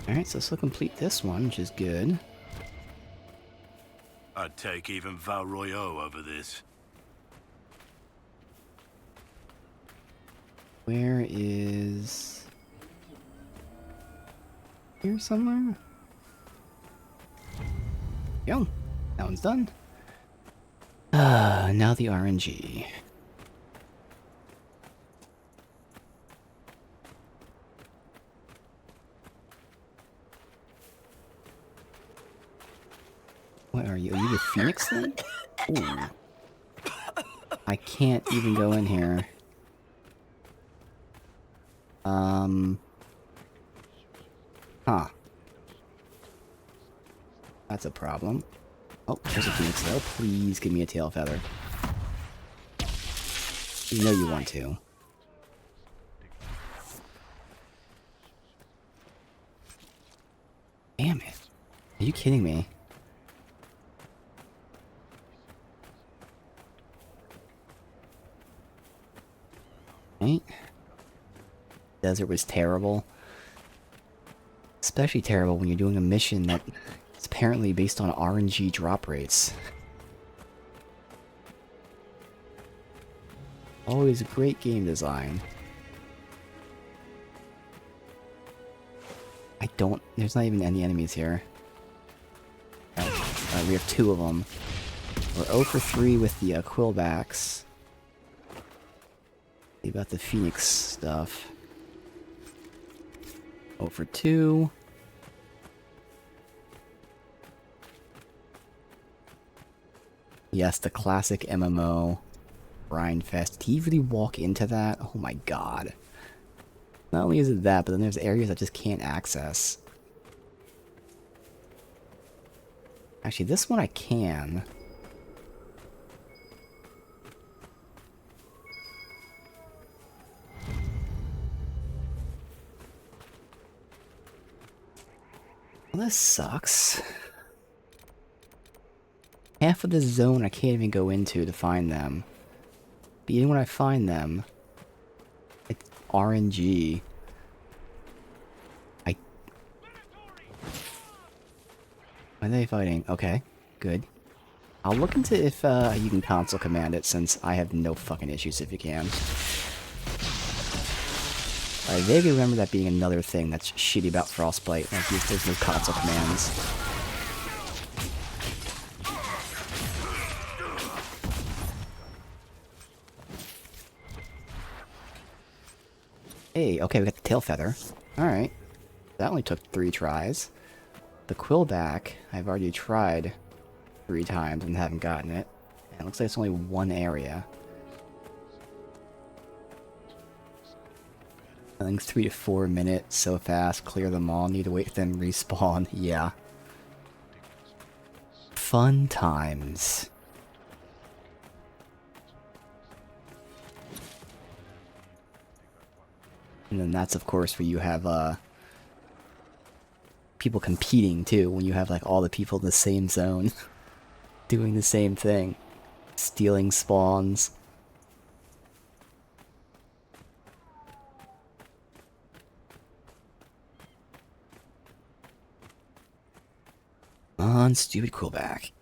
Alright, so this will complete this one, which is good. I'd take even Val Royaux over this. Where is... Here somewhere? Go. That one's done. Now the RNG. What are you? Are you the Phoenix then? Ooh. I can't even go in here. Huh. That's a problem. Oh, there's a Phoenix though. Please give me a tail feather. You know you want to. Damn it. Are you kidding me? Right? Desert was terrible. Especially terrible when you're doing a mission that is apparently based on RNG drop rates. Always great game design. There's not even any enemies here. We have 2 of them. We're 0 for 3 with the Quillbacks. See about the Phoenix stuff. 0 for 2. Yes, the classic MMO grind fest. Did he really walk into that? Oh my god. Not only is it that, but then there's areas I just can't access. Actually, this one I can. Well, this sucks. Half of the zone I can't even go into to find them. But even when I find them, it's RNG. Why are they fighting? Okay, good. I'll look into if you can console command it, since I have no fucking issues if you can. I vaguely remember that being another thing that's shitty about Frostbite, like there's no console commands. Hey, okay, we got the tail feather. Alright. That only took 3 tries. The Quillback, I've already tried 3 times and haven't gotten it. And it looks like it's only one area. I think 3 to 4 minutes, so fast, clear them all, need to wait for them to respawn, yeah. Fun times. And then that's of course where you have people competing too, when you have like all the people in the same zone doing the same thing. Stealing spawns. On stupid Quillback.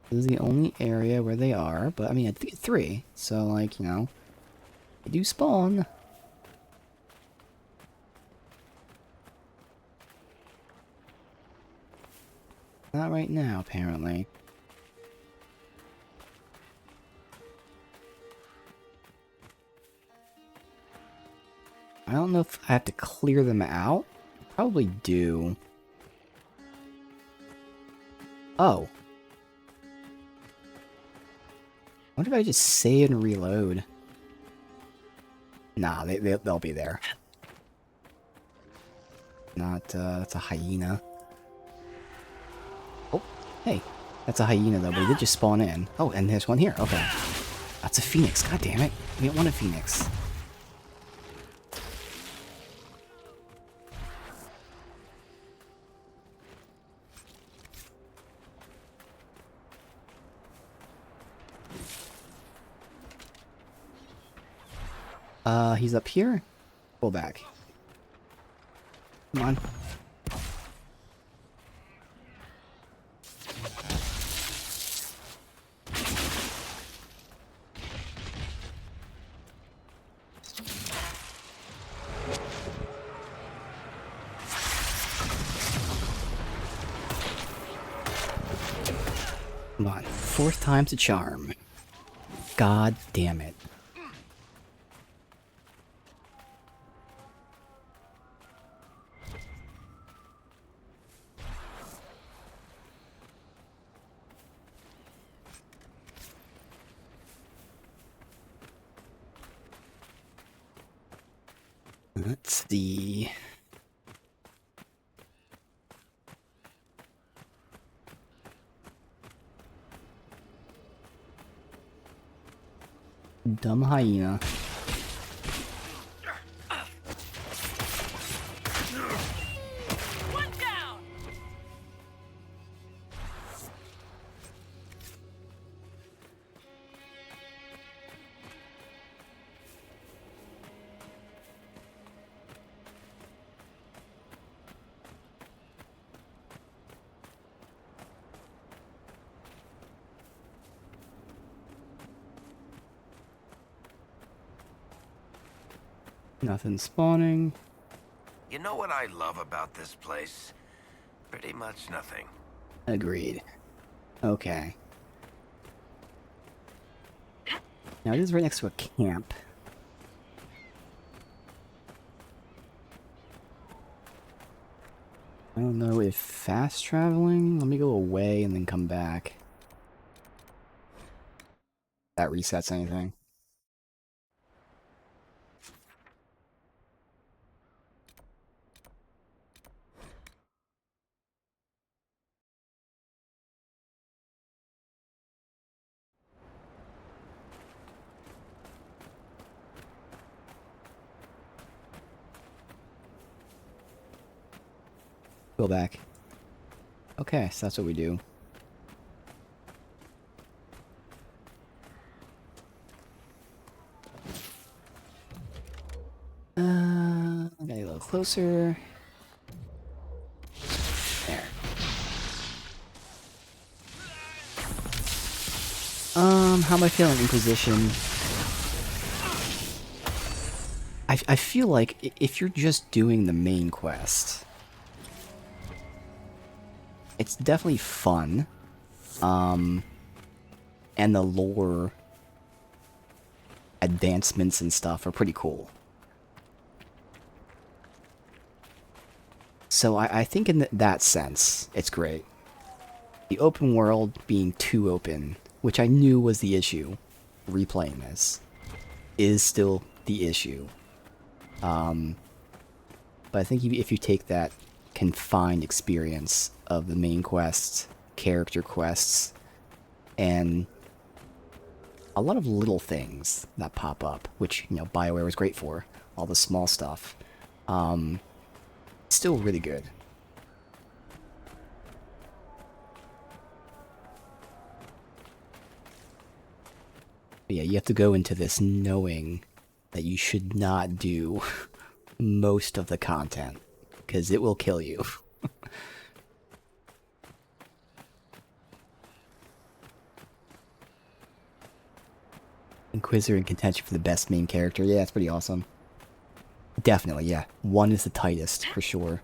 This is the only area where they are, but I mean, I think 3, so like, you know, they do spawn. Not right now, apparently. I don't know if I have to clear them out. Probably do. Oh. What if I just save and reload? Nah, they'll be there. Not, that's a hyena. Oh, hey. That's a hyena though, but he did just spawn in. Oh, and there's one here. Okay. That's a phoenix. God damn it. We didn't want a phoenix. He's up here. Pull back. Come on. Come on. 4th time's a charm. God damn it. Let's see. Dumb hyena. One down! Nothing spawning. You know what I love about this place? Pretty much nothing. Agreed. Okay. Now it is right next to a camp. I don't know if fast traveling. Let me go away and then come back. That resets anything. Go back. Okay, so that's what we do. Okay, a little closer. There. How am I feeling, Inquisition? I feel like if you're just doing the main quest, It's definitely fun. And the lore advancements and stuff are pretty cool. So I think in that sense, it's great. The open world being too open, which I knew was the issue, replaying this, is still the issue. But I think if you take that confined experience of the main quests, character quests, and a lot of little things that pop up, which, you know, BioWare was great for, all the small stuff, still really good. But yeah, you have to go into this knowing that you should not do most of the content, because it will kill you. Inquisitor in contention for the best main character. Yeah, it's pretty awesome. Definitely, yeah. One is the tightest, for sure.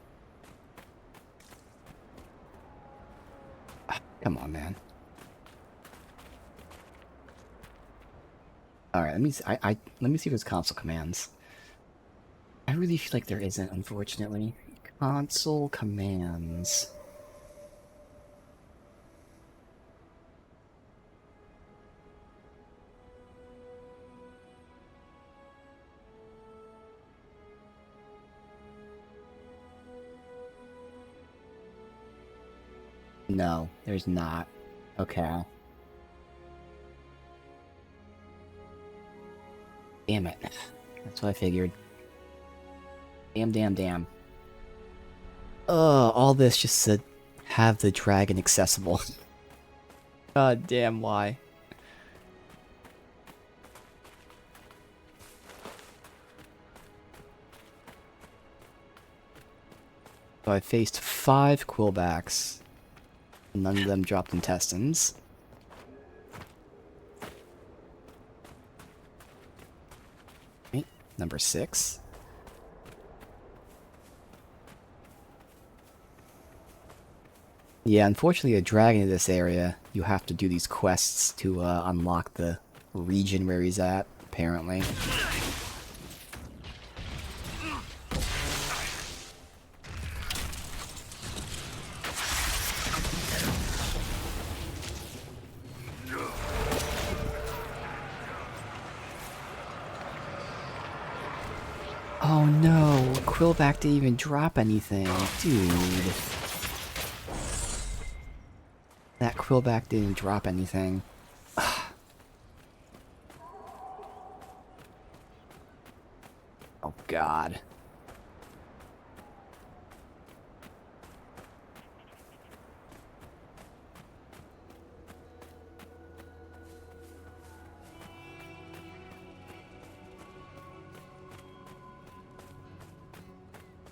Come on, man. Alright, let me see, let me see if there's console commands. I really feel like there isn't, unfortunately. Console commands. No, there's not. Okay. Damn it. That's what I figured. Damn. All this just to have the dragon accessible. God damn, why? So I faced 5 quillbacks. None of them dropped intestines. Okay, number 6. Yeah, unfortunately, a dragon in this area, you have to do these quests to unlock the region where he's at, apparently. Oh no, Quillback didn't even drop anything, dude. That Quillback didn't drop anything. Oh god.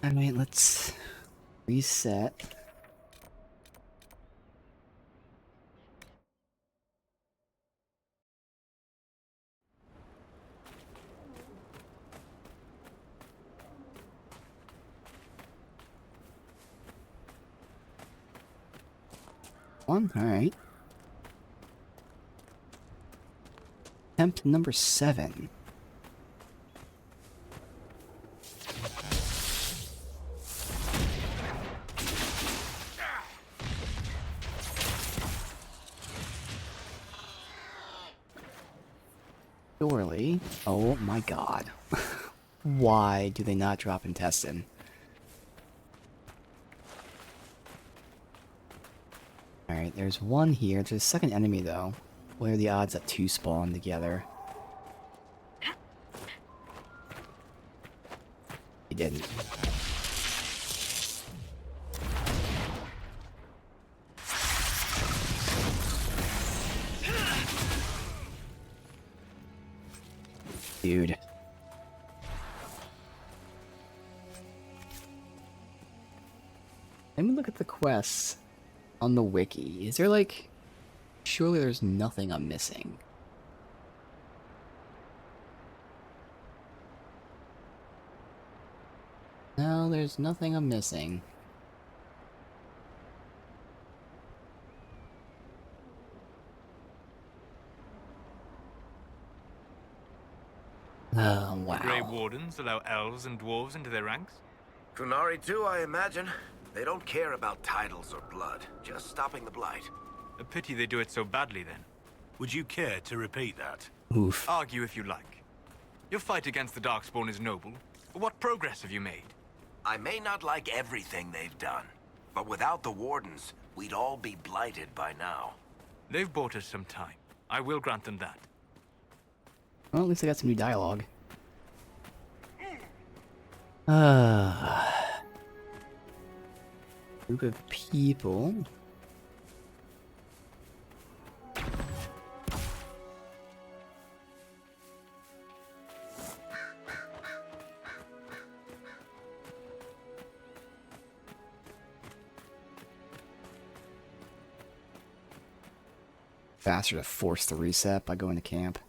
Alright, let's reset. Alright. Attempt number 7. Surely. Oh my god. Why do they not drop intestine? Alright, there's one here. There's a second enemy, though. What are the odds that 2 spawn together? He didn't. Dude. Let me look at the quests on the wiki. Is there like... Surely there's nothing I'm missing. No, there's nothing I'm missing. wardens allow elves and dwarves into their ranks? Kunari too, I imagine. They don't care about titles or blood, just stopping the blight. A pity they do it so badly, then. Would you care to repeat that? Oof. Argue if you like. Your fight against the Darkspawn is noble, but what progress have you made? I may not like everything they've done, but without the wardens, we'd all be blighted by now. They've bought us some time. I will grant them that. Well, at least I got some new dialogue. Group of people. Faster to force the reset by going to camp.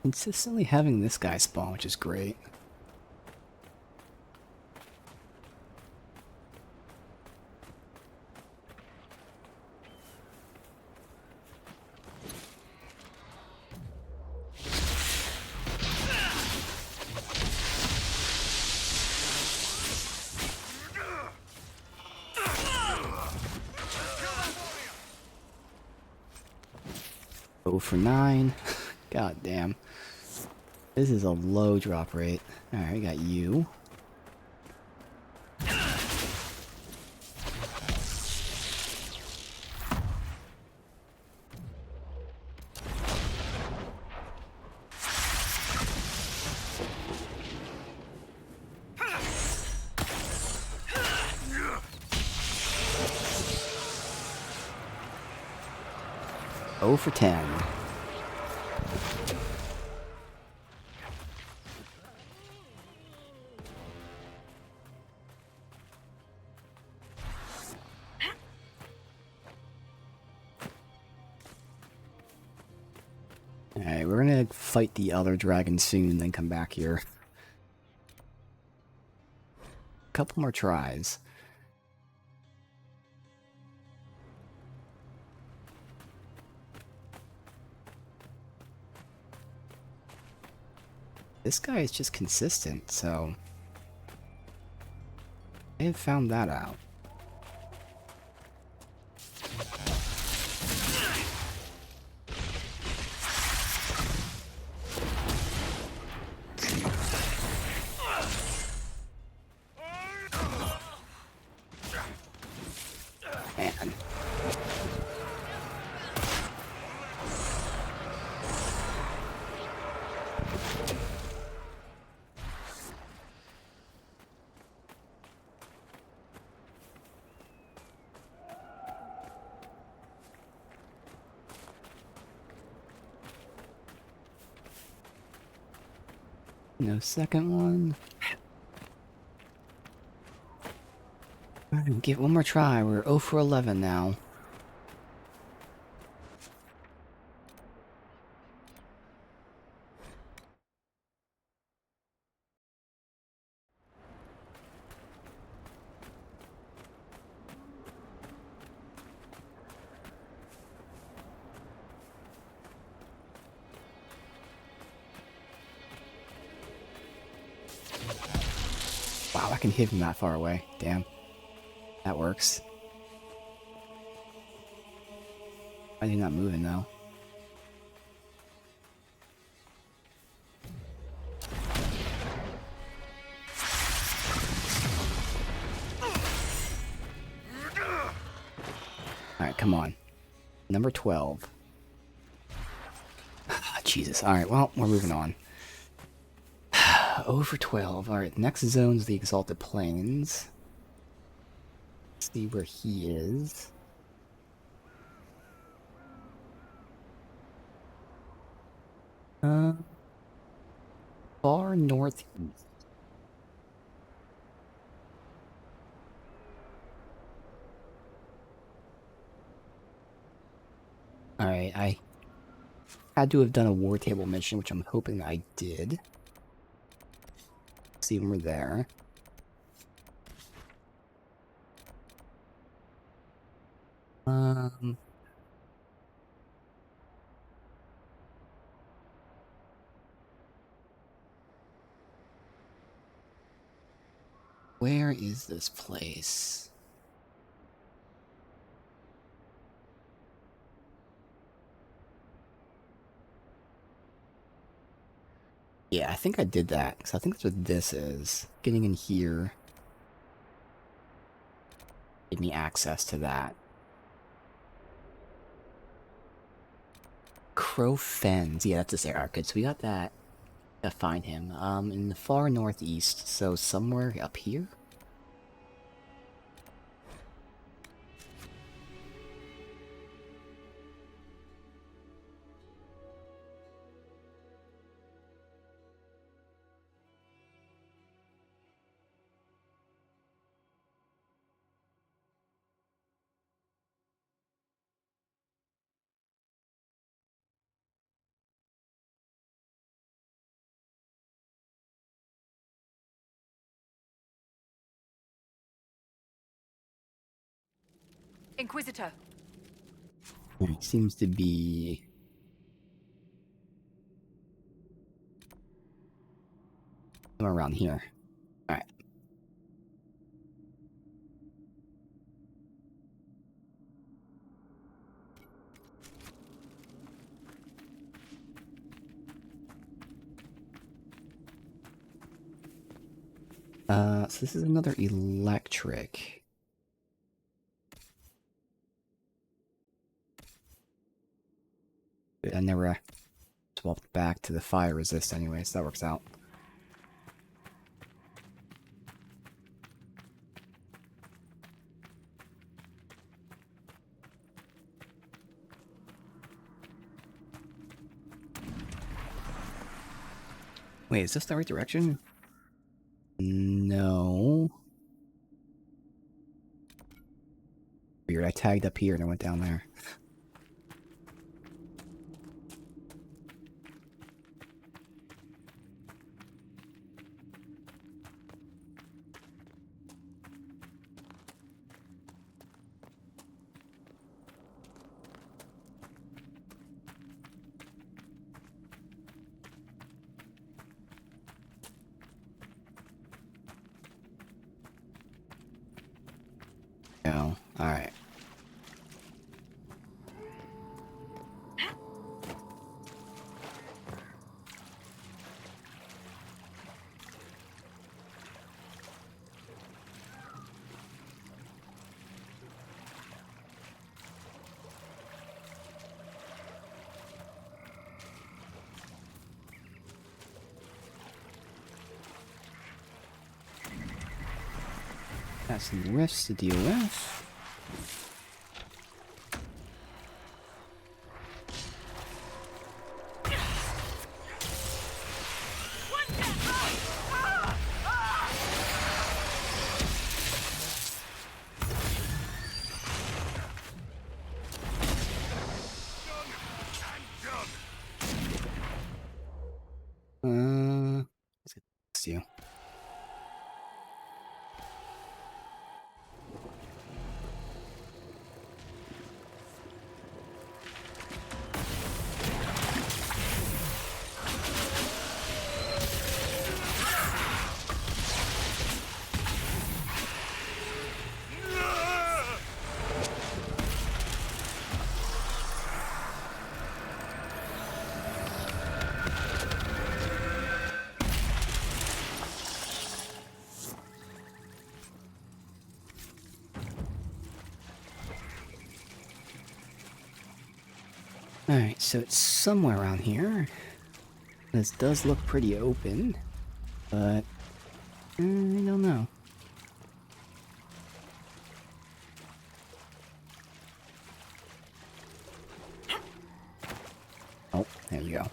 Consistently having this guy spawn, which is great. Oh for 9. God damn. This is a low drop rate. Alright, we got you. Oh for 10. Alright, we're gonna fight the other dragon soon and then come back here. A couple more tries. This guy is just consistent, so I have found that out. Man. No second one. Alright, give it one more try. We're 0 for 11 now. Wow, I can hit him that far away. Damn. That works. Why is he not moving though? Alright, come on. Number 12. Jesus. Alright, well, we're moving on. 0 for 12. Alright, next zone's the Exalted Plains. Let's see where he is. Far northeast. Alright, I had to have done a war table mission, which I'm hoping I did. See when we're there. Um, where is this place? Yeah, I think I did that, because I think that's what this is. Getting in here gave me access to that. Crow Fens. Yeah, that's this area. Good, so we got that. Gotta find him. In the far northeast, so somewhere up here? Inquisitor, It seems to be... somewhere around here. Alright. So this is another electric. I never swapped back to the fire resist anyway, so that works out. Wait, is this the right direction? No. Weird, I tagged up here and I went down there. No. Alright. Got some rifts to deal with. Let's see. Alright, so it's somewhere around here. This does look pretty open, but I don't know. Oh, there you go.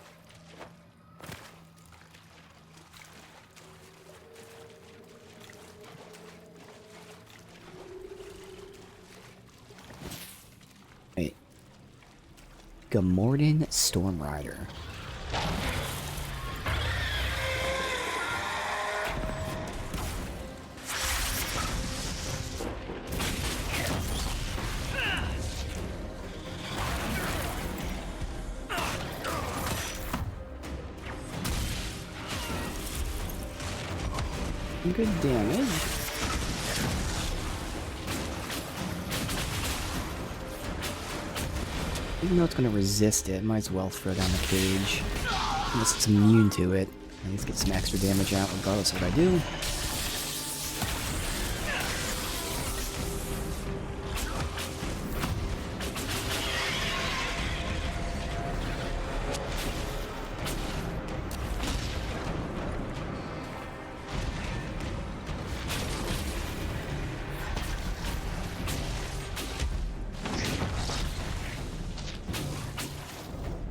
Wait. Gamorden Stormrider. good damage. Even though it's gonna resist it, might as well throw down the cage. Unless it's immune to it. At least get some extra damage out regardless of what I do.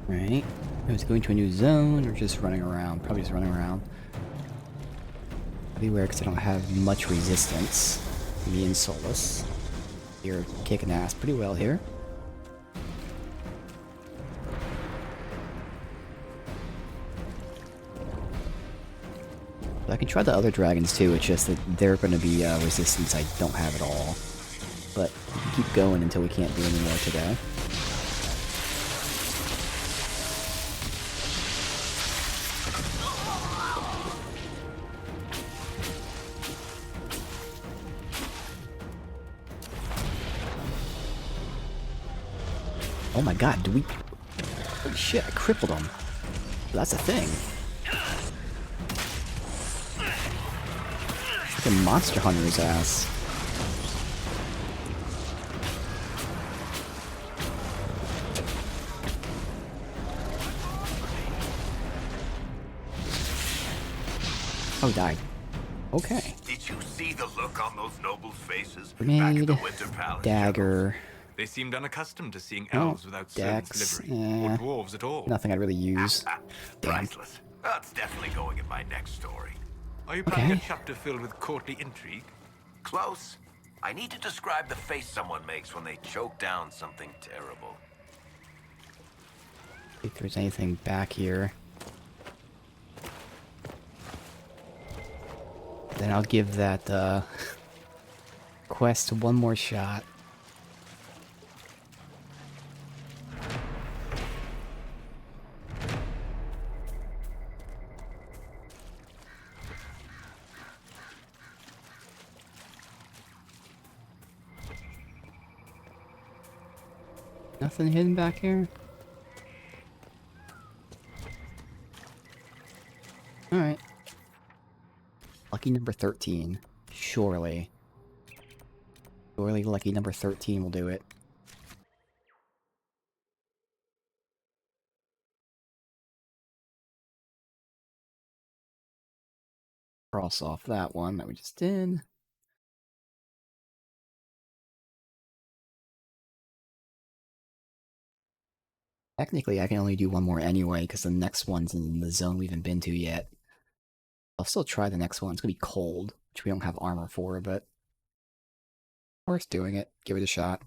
Right. Is it going to a new zone or just running around? Probably just running around. Beware because I don't have much resistance. Me and Solus. You're kicking ass pretty well here. But I can try the other dragons too, it's just that they're going to be resistance I don't have at all. But we can keep going until we can't do any more today. Oh my god, do we... Holy shit, I crippled him. That's a thing. It's like a monster hunter's ass. Oh, died. Okay. Did you see the look on those nobles' faces Grenade, back at the Winter Palace? dagger. They seemed unaccustomed to seeing Oh, elves without servant's dex, livery, or dwarves at all. Nothing I'd really use. Damn. Priceless. That's definitely going in my next story. Are you planning Okay. a chapter filled with courtly intrigue? Close. I need to describe the face someone makes when they choke down something terrible. If there's anything back here. Then I'll give that quest one more shot. Nothing hidden back here? Alright. Lucky number 13. Surely. Surely lucky number 13 will do it. Cross off that one that we just did. Technically, I can only do one more anyway, because the next one's in the zone we haven't been to yet. I'll still try the next one. It's gonna be cold, which we don't have armor for, but... worth doing it. Give it a shot.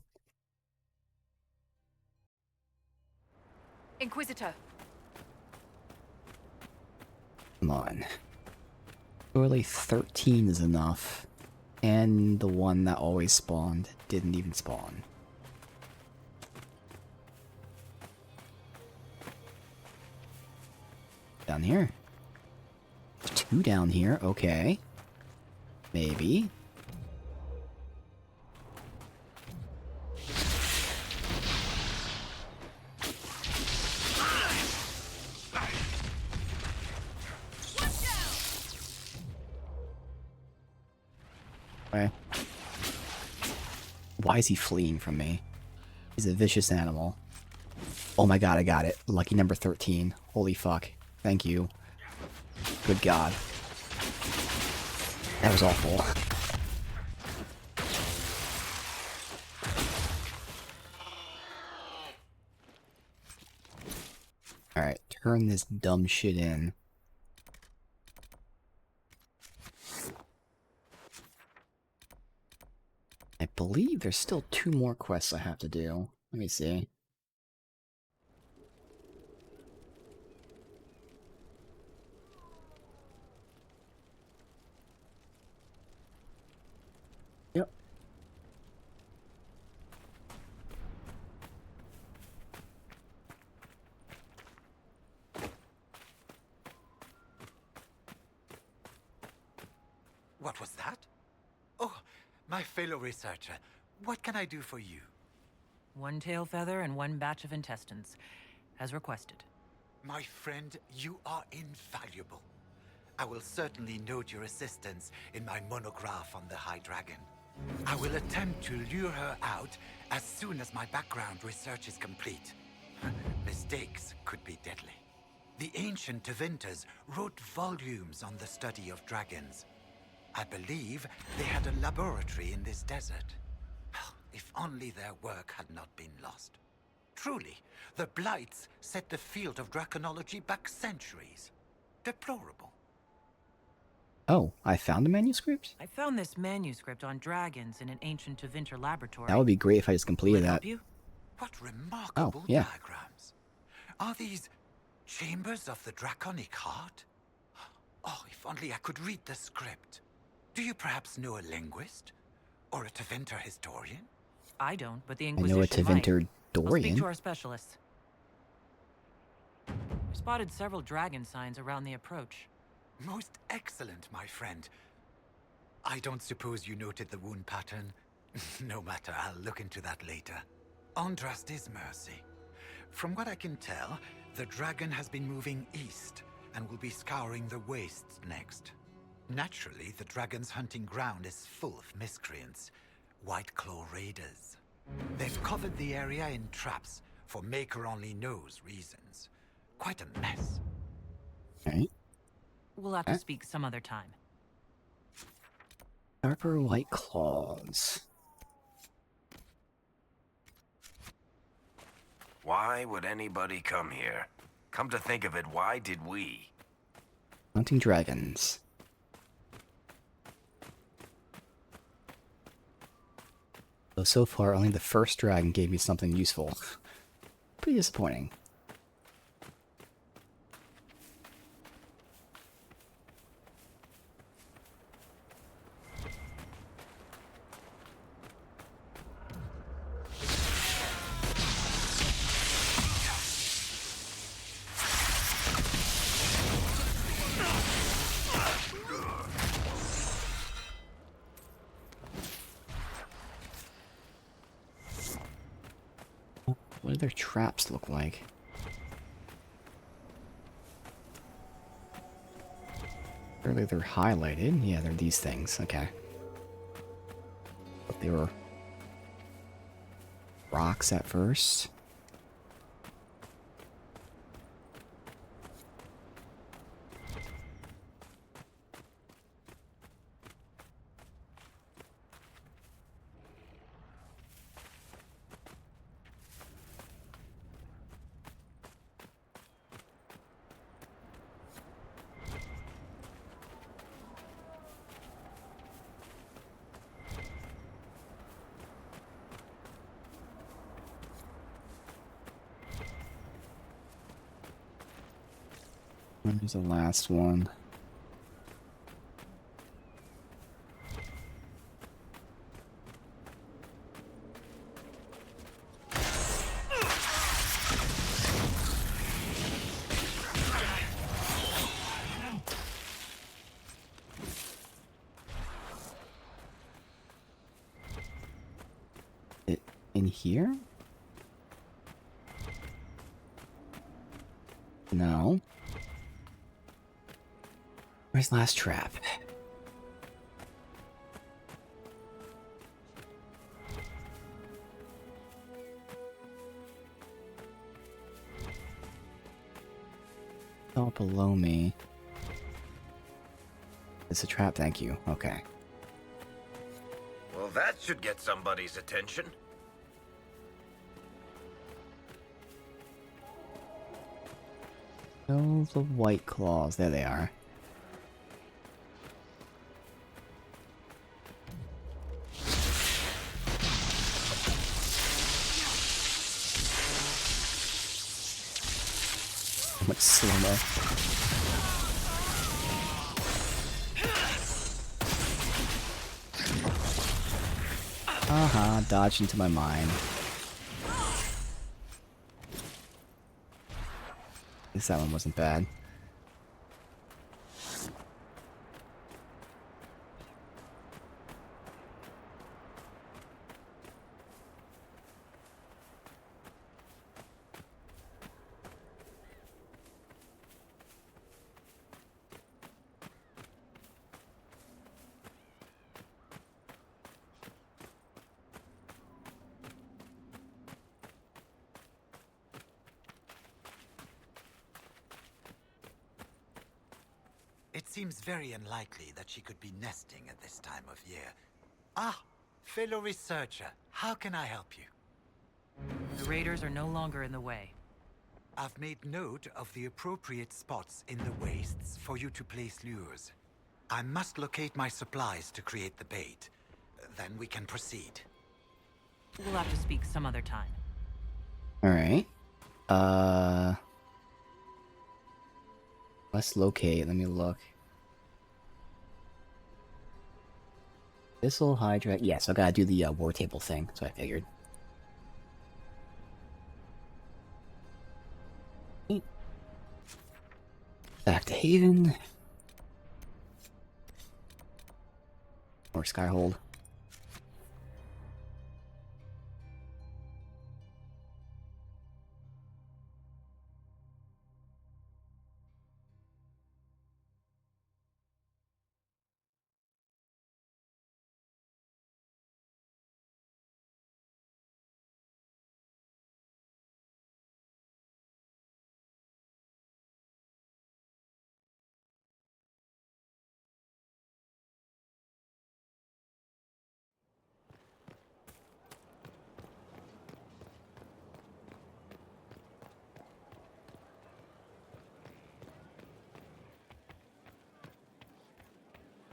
Inquisitor. Come on. Surely 13 is enough. And the one that always spawned didn't even spawn. Down here. Two down here, okay. Maybe. Okay. Why is he fleeing from me? He's a vicious animal. Oh my god, I got it. Lucky number 13. Holy fuck. Thank you. Good god. That was awful. Alright, turn this dumb shit in. I believe there's still 2 more quests I have to do. Let me see. Yep. What What was that? Oh, my fellow researcher. What can I do for you? One tail feather and one batch of intestines, as requested. My friend, you are invaluable. I will certainly note your assistance in my monograph on the High Dragon. I will attempt to lure her out as soon as my background research is complete. Mistakes could be deadly. The ancient Tevinters wrote volumes on the study of dragons. I believe they had a laboratory in this desert. If only their work had not been lost. Truly, the Blights set the field of draconology back centuries. Deplorable. Oh, I found a manuscript? I found this manuscript on dragons in an ancient Tevinter laboratory. That would be great if I just Will completed it that. help you? What remarkable yeah. diagrams. Are these chambers of the draconic heart? Oh, if only I could read the script. Do you perhaps know a linguist? Or a Tevinter historian? I don't, but the I Inquisition know a might. Tevinter I'll speak Dorian. to our specialists. I spotted several dragon signs around the approach. Most excellent, my friend. I don't suppose you noted the wound pattern? No matter, I'll look into that later. Andraste's mercy. From what I can tell, the dragon has been moving east and will be scouring the wastes next. Naturally, the dragon's hunting ground is full of miscreants, White Claw raiders. They've covered the area in traps for Maker-only-knows reasons. Quite a mess. Right. We'll have to speak some other time. Sharper white claws. Why would anybody come here? Come to think of it, why did we? Hunting dragons. So far, only the first dragon gave me something useful. Pretty disappointing. What do their traps look like? Clearly they're highlighted. Yeah, they're these things. Okay. But they were rocks at first. Here's the last one. It in here? No. Where's the last trap? Oh, below me. It's a trap, thank you. Okay. Well, that should get somebody's attention. Oh, the white claws. There they are. Much slow-mo. Dodged into my mind. At least that one wasn't bad. seems very unlikely that she could be nesting at this time of year. Ah, fellow researcher, how can I help you? The raiders are no longer in the way. I've made note of the appropriate spots in the wastes for you to place lures. I must locate my supplies to create the bait. Then we can proceed. We'll have to speak some other time. Alright. Let's locate. Let me look. This'll Hydra. Yes, I gotta do the war table thing, so I figured. Back to Haven. Or Skyhold.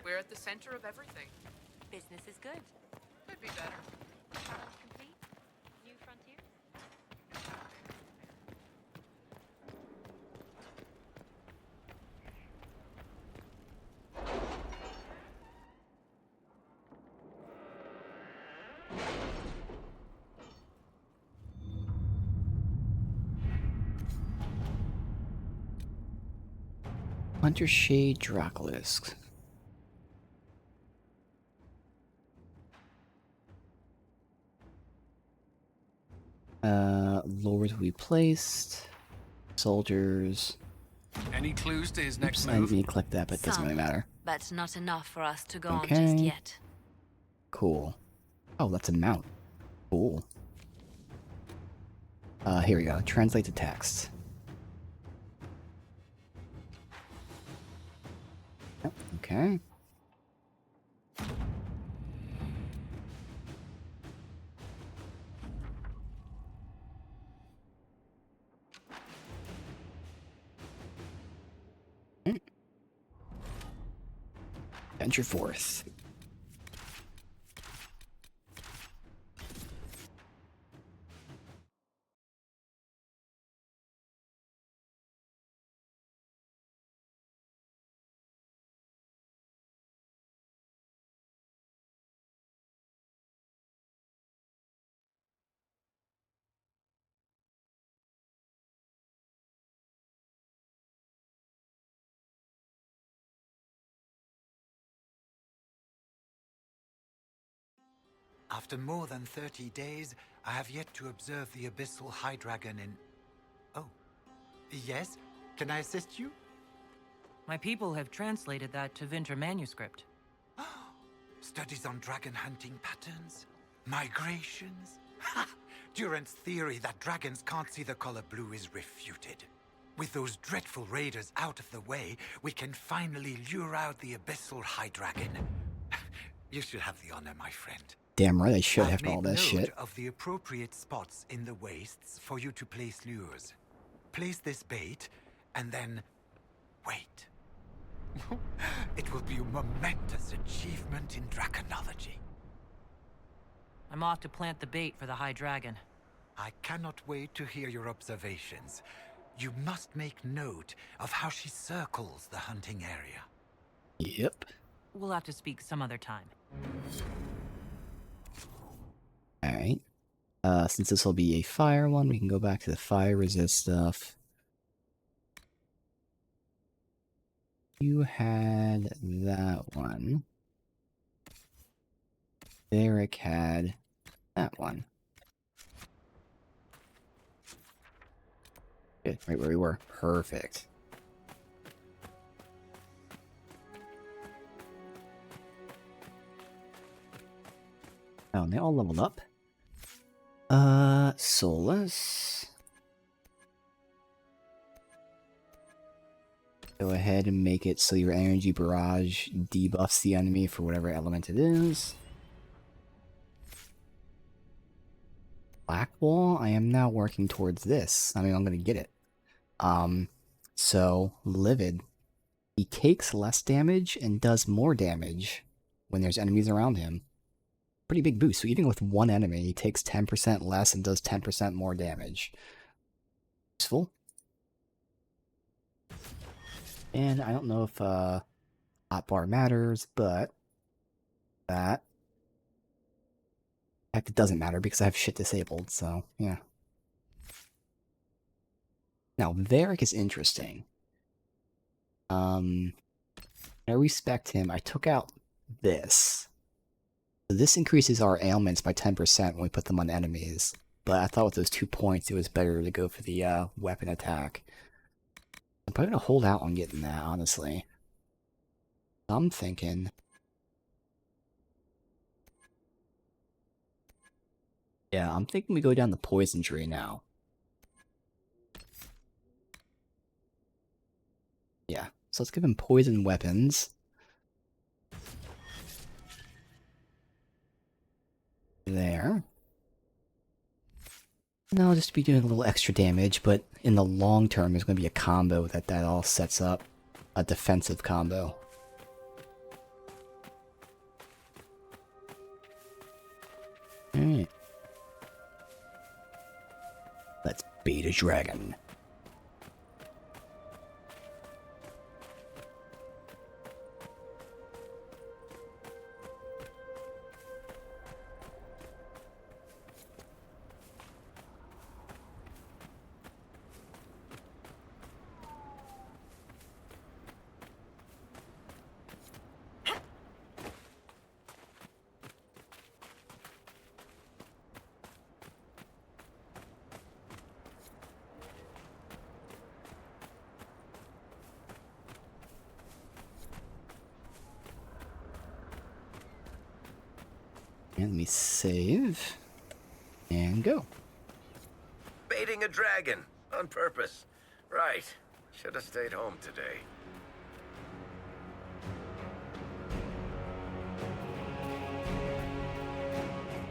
We're at the center of everything. Business is good. Could be better. Complete? New frontier? Hunter Shade Dracolisk. Lords will be placed. Soldiers. Any clues to his Oops, next I move? didn't collect that, but it doesn't really matter. But not enough for us to go on Okay. just yet. Cool. Oh, that's a mount. Cool. Here we go. Translate the text. Yep, okay. Venture forth. After more than 30 days, I have yet to observe the abyssal high dragon in... Oh. Yes? Can I assist you? My people have translated that to Vinter manuscript. Studies on dragon hunting patterns? Migrations? Ha! Durant's theory that dragons can't see the color blue is refuted. With those dreadful raiders out of the way, we can finally lure out the abyssal high dragon. You should have the honor, my friend. Damn right I should I've have all made this note shit. of the appropriate spots in the wastes for you to place lures. Place this bait, and then wait. It will be a momentous achievement in draconology. I'm off to plant the bait for the High Dragon. I cannot wait to hear your observations. You must make note of how she circles the hunting area. Yep. We'll have to speak some other time. Alright. Since this will be a fire one, we can go back to the fire resist stuff. You had that one. Derek had that one. Good, right where we were. Perfect. Oh, and they all leveled up. Solus. Go ahead and make it so your energy barrage debuffs the enemy for whatever element it is. Black wall, I am now working towards this. I mean, I'm gonna get it. So Livid, he takes less damage and does more damage when there's enemies around him. Pretty big boost. So even with one enemy, he takes 10% less and does 10% more damage. Useful. And I don't know if hotbar matters, but that. In fact, it doesn't matter because I have shit disabled, so yeah. Now, Varric is interesting. I respect him. I took out this. So this increases our ailments by 10% when we put them on enemies. But I thought with those 2 points, it was better to go for the weapon attack. I'm probably going to hold out on getting that, honestly. I'm thinking... Yeah, I'm thinking we go down the poison tree now. Yeah, so let's give him poison weapons. There. No, just to be doing a little extra damage, but in the long term, there's going to be a combo that all sets up. A defensive combo. Alright. Let's beat a dragon. And let me save. And go. Baiting a dragon. On purpose. Right. Should have stayed home today.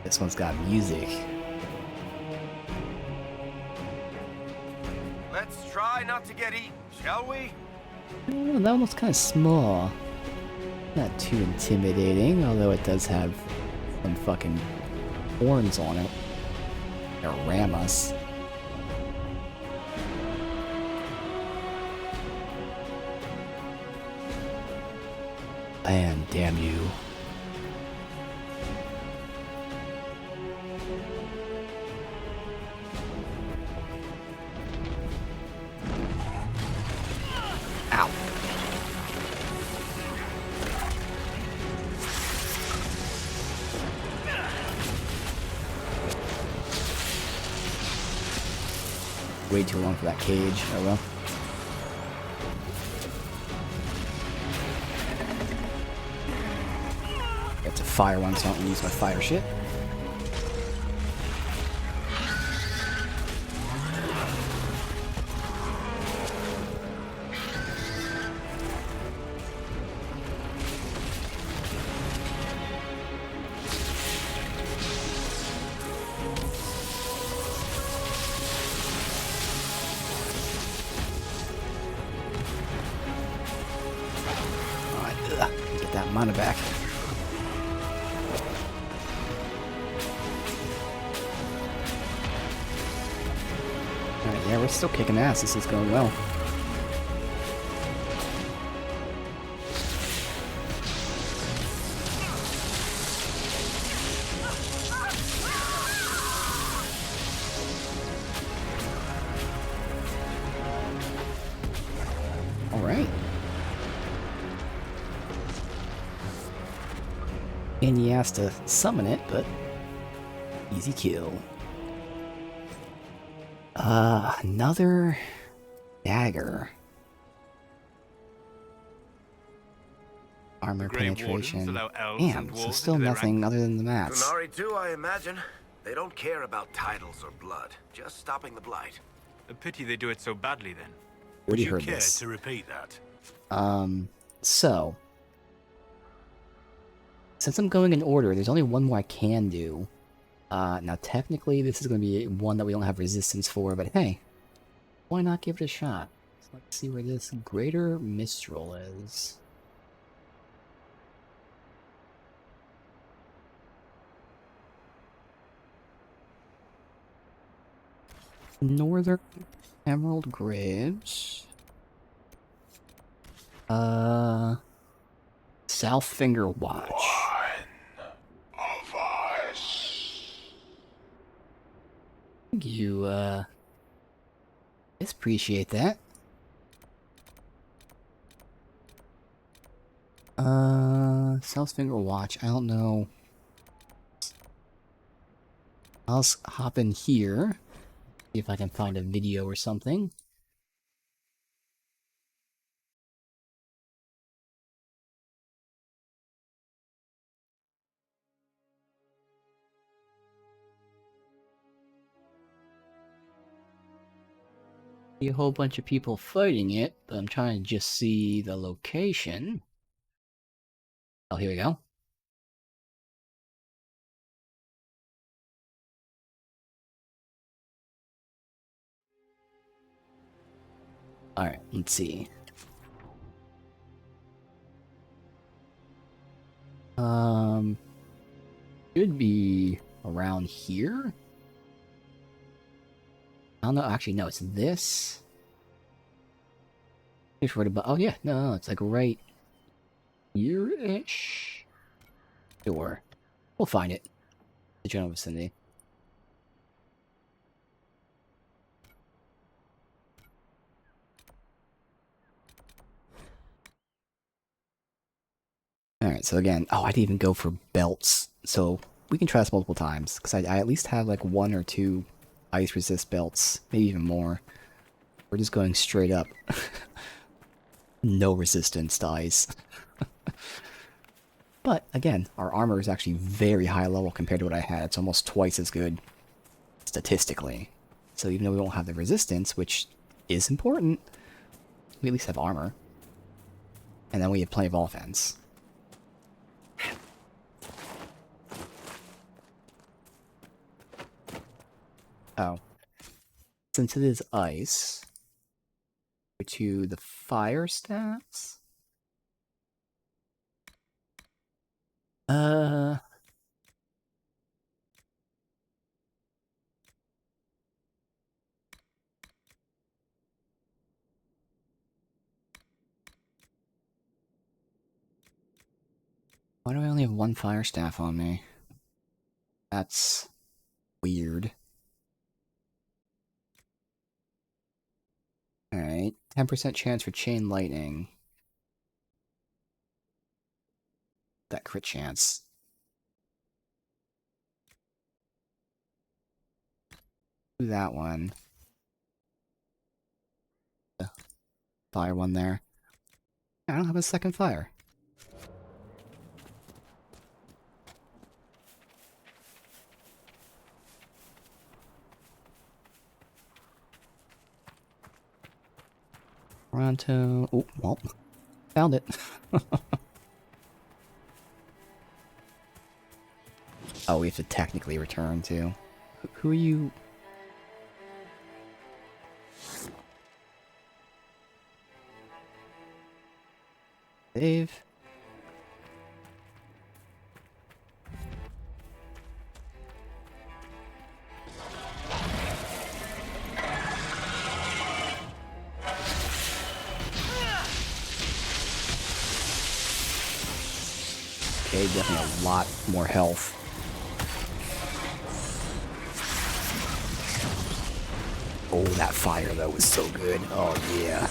This one's got music. Let's try not to get eaten, shall we? Oh, that one looks kind of small. Not too intimidating, although it does have some fucking horns on it. They'll ram us. And damn you. Ow. Way too long for that cage. Oh well. Got to fire one, so I don't use my fire shit. Get that mana back. Alright, yeah, we're still kicking ass. This is going well. Alright. And he has to summon it, but easy kill. Another dagger. Armor penetration. Damn, so still nothing other than the mats. Qunari too, I imagine. They don't care about titles or blood, just stopping the blight. A pity they do it so badly then. Already Would you heard care this. to repeat that? So since I'm going in order, there's only one more I can do. Now technically this is going to be one that we don't have resistance for, but hey, why not give it a shot? So let's see where this Greater Mistral is. Northern Emerald Graves. South Finger Watch. Of us. You, appreciate that. South Finger Watch, I don't know. I'll hop in here. See if I can find a video or something. See a whole bunch of people fighting it, but I'm trying to just see the location. Oh, here we go. Alright, let's see. Should be around here? I don't know, actually, no, it's this. It's right about, oh yeah, no, it's like right here-ish? Sure. We'll find it. The general vicinity. Alright, so again, oh, I didn't even go for belts, so we can try this multiple times, because I at least have like 1 or 2 ice resist belts, maybe even more. We're just going straight up. No resistance to ice. But again, our armor is actually very high level compared to what I had. It's almost twice as good statistically. So even though we won't have the resistance, which is important, we at least have armor. And then we have plenty of offense. Oh. Since it is ice, go to the fire stats. Why do I only have 1 fire staff on me? That's weird. Alright, 10% chance for chain lightning. That crit chance. Do that one. The fire one there. I don't have a second fire. Toronto. Oh, well, found it. Oh, we have to technically return too. Who are you? Dave? Okay, definitely a lot more health. Oh, that fire though was so good. Oh yeah.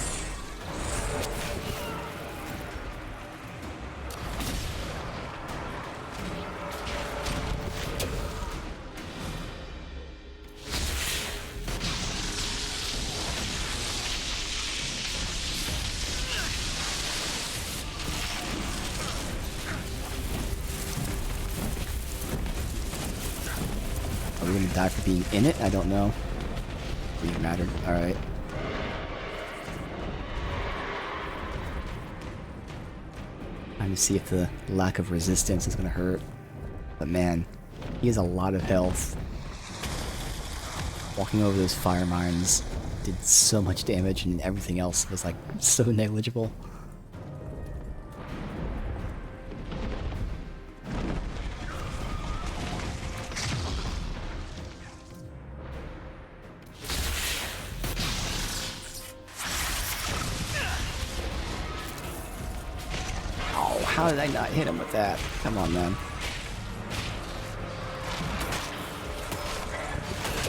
Are we gonna die for being in it? I don't know. It mattered. Alright. Trying to see if the lack of resistance is gonna hurt. But man, he has a lot of health. Walking over those fire mines did so much damage, and everything else was like so negligible. Oh, how did I not hit him with that? Come on, man.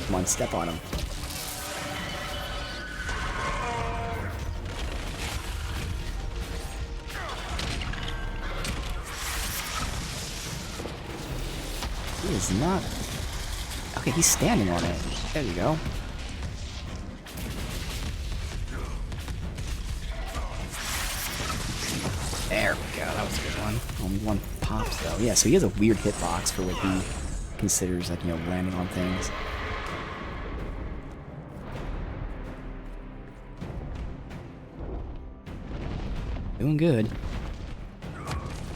Come on, step on him. He is not... Okay, he's standing on it. There you go. There we go, that was a good one. Only one pops though. Yeah, so he has a weird hitbox for what he considers like, you know, landing on things. Doing good.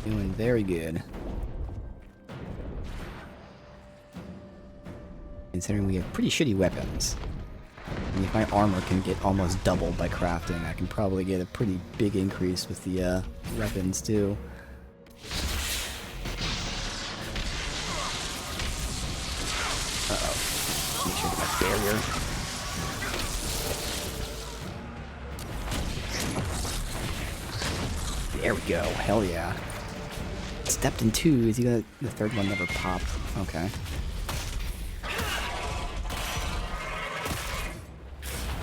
Doing very good. Considering we have pretty shitty weapons. And if my armor can get almost doubled by crafting, I can probably get a pretty big increase with the weapons too. Uh-oh. Make sure I get my barrier. There we go. Hell yeah. Stepped in two. Is he gonna... The third one never popped. Okay.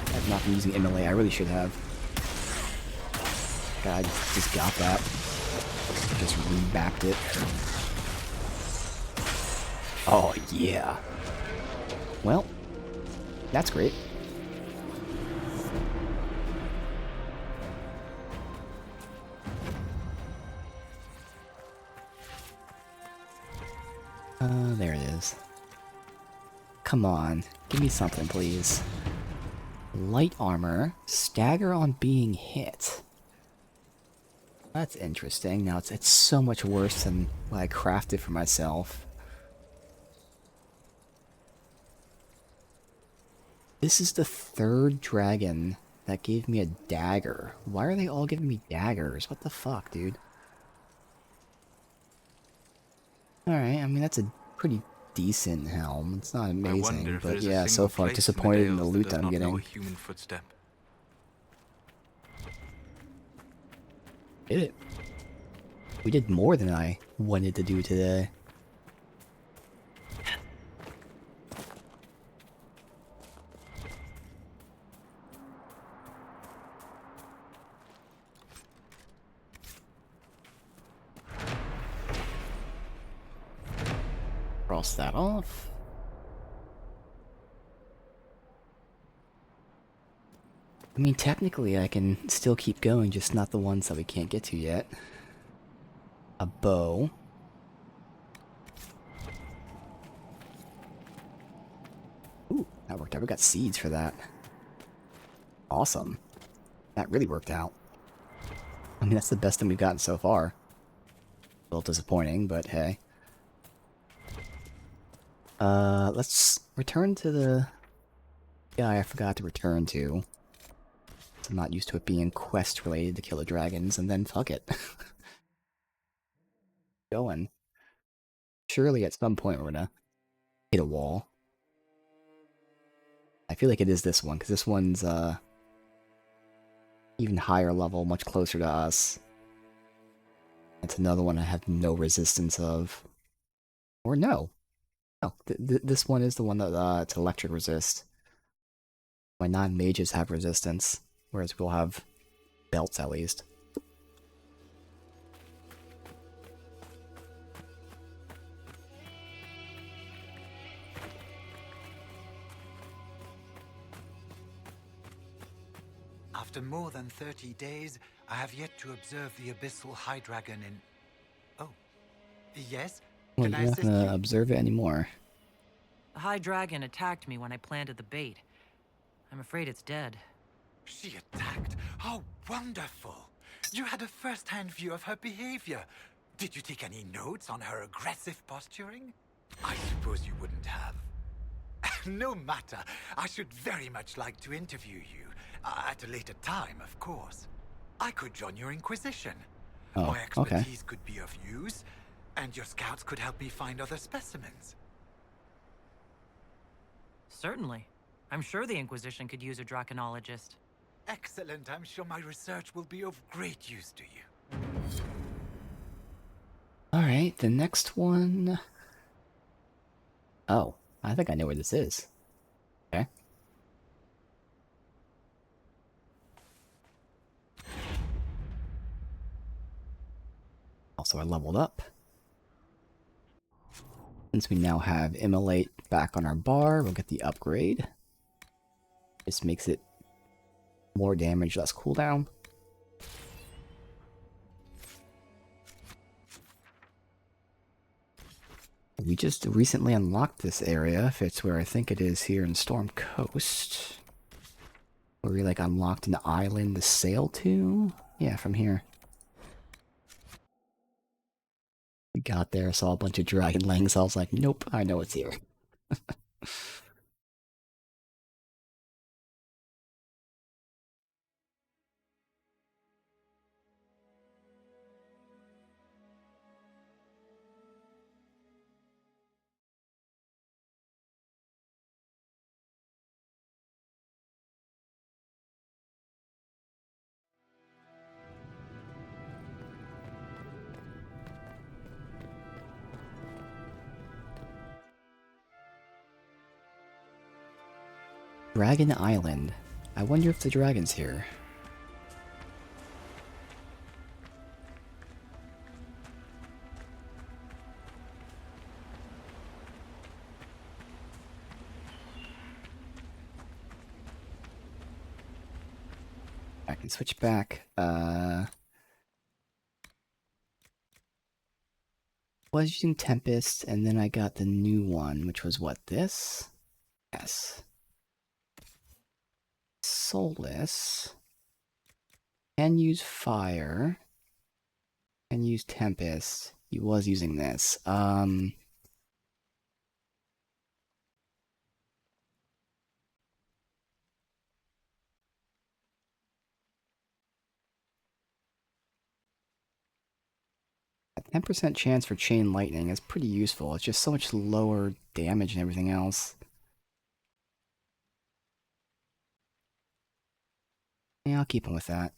I've not been using MLA. I really should have. God, I just got that. Just re-backed it. Oh, yeah. Well, that's great. There it is. Come on, give me something, please. Light armor, stagger on being hit. That's interesting. Now it's so much worse than what I crafted for myself. This is the third dragon that gave me a dagger. Why are they all giving me daggers? What the fuck, dude? Alright, I mean that's a pretty decent helm. It's not amazing, but yeah, so far disappointed in the loot that I'm getting. Did it? We did more than I wanted to do today. Cross that off. I mean, technically I can still keep going, just not the ones that we can't get to yet. A bow. Ooh, that worked out. We got seeds for that. Awesome. That really worked out. I mean, that's the best thing we've gotten so far. A little disappointing, but hey. Let's return to the guy I forgot to return to. I'm not used to it being quest related to kill the dragons, and then fuck it. Going. Surely at some point we're gonna hit a wall. I feel like it is this one, because this one's even higher level, much closer to us. It's another one I have no resistance of. Or no. No, this one is the one that it's electric resist. My non-mages have resistance, whereas we'll have belts at least. After more than 30 days, I have yet to observe the abyssal high dragon in... Oh. Yes? Well, Can I you're not assist gonna you? observe it anymore. The High Dragon attacked me when I planted the bait. I'm afraid it's dead. She attacked? How wonderful! fast. You had a first-hand view of her behavior. Did you take any notes on her aggressive posturing? I suppose you wouldn't have. No matter. I should very much like to interview you. At a later time, of course. I could join your Inquisition. Oh, My okay. expertise could be of use, and your scouts could help me find other specimens. Certainly. I'm sure the Inquisition could use a draconologist. Excellent. I'm sure my research will be of great use to you. Alright, the next one... Oh, I think I know where this is. Okay. Also, I leveled up. Since we now have Immolate back on our bar, we'll get the upgrade. This makes it more damage, less cooldown. We just recently unlocked this area, if it's where I think it is here in Storm Coast. Where we like unlocked an island to sail to? Yeah, from here. We got there, saw a bunch of dragonlings, I was like, nope, I know it's here. Dragon Island. I wonder if the dragon's here. I can switch back. Was using Tempest, and then I got the new one, which was what, this? Yes. Soulless. Can use fire. Can use Tempest. He was using this. A 10% chance for Chain Lightning is pretty useful. It's just so much lower damage and everything else. Yeah, I'll keep him with that.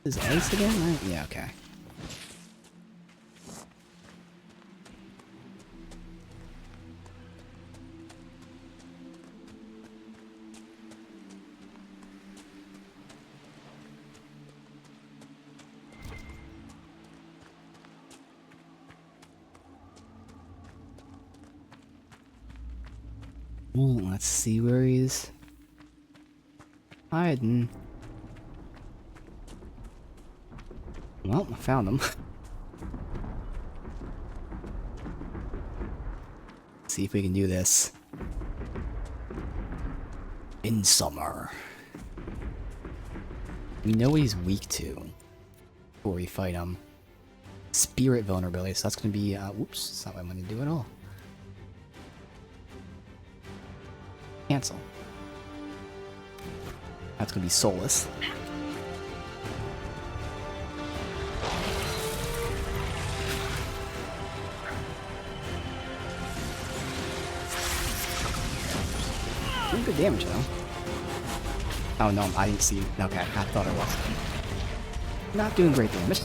Is ice again, right? Yeah, okay. Let's see where he's hiding. Well, I found him. See if we can do this. In summer. We know what he's weak to before we fight him. Spirit vulnerability, so that's gonna be, whoops, that's not what I'm gonna do at all. Cancel. That's gonna be soulless. Doing good damage though. Oh no, I didn't see. Okay, I thought I was. Not doing great damage.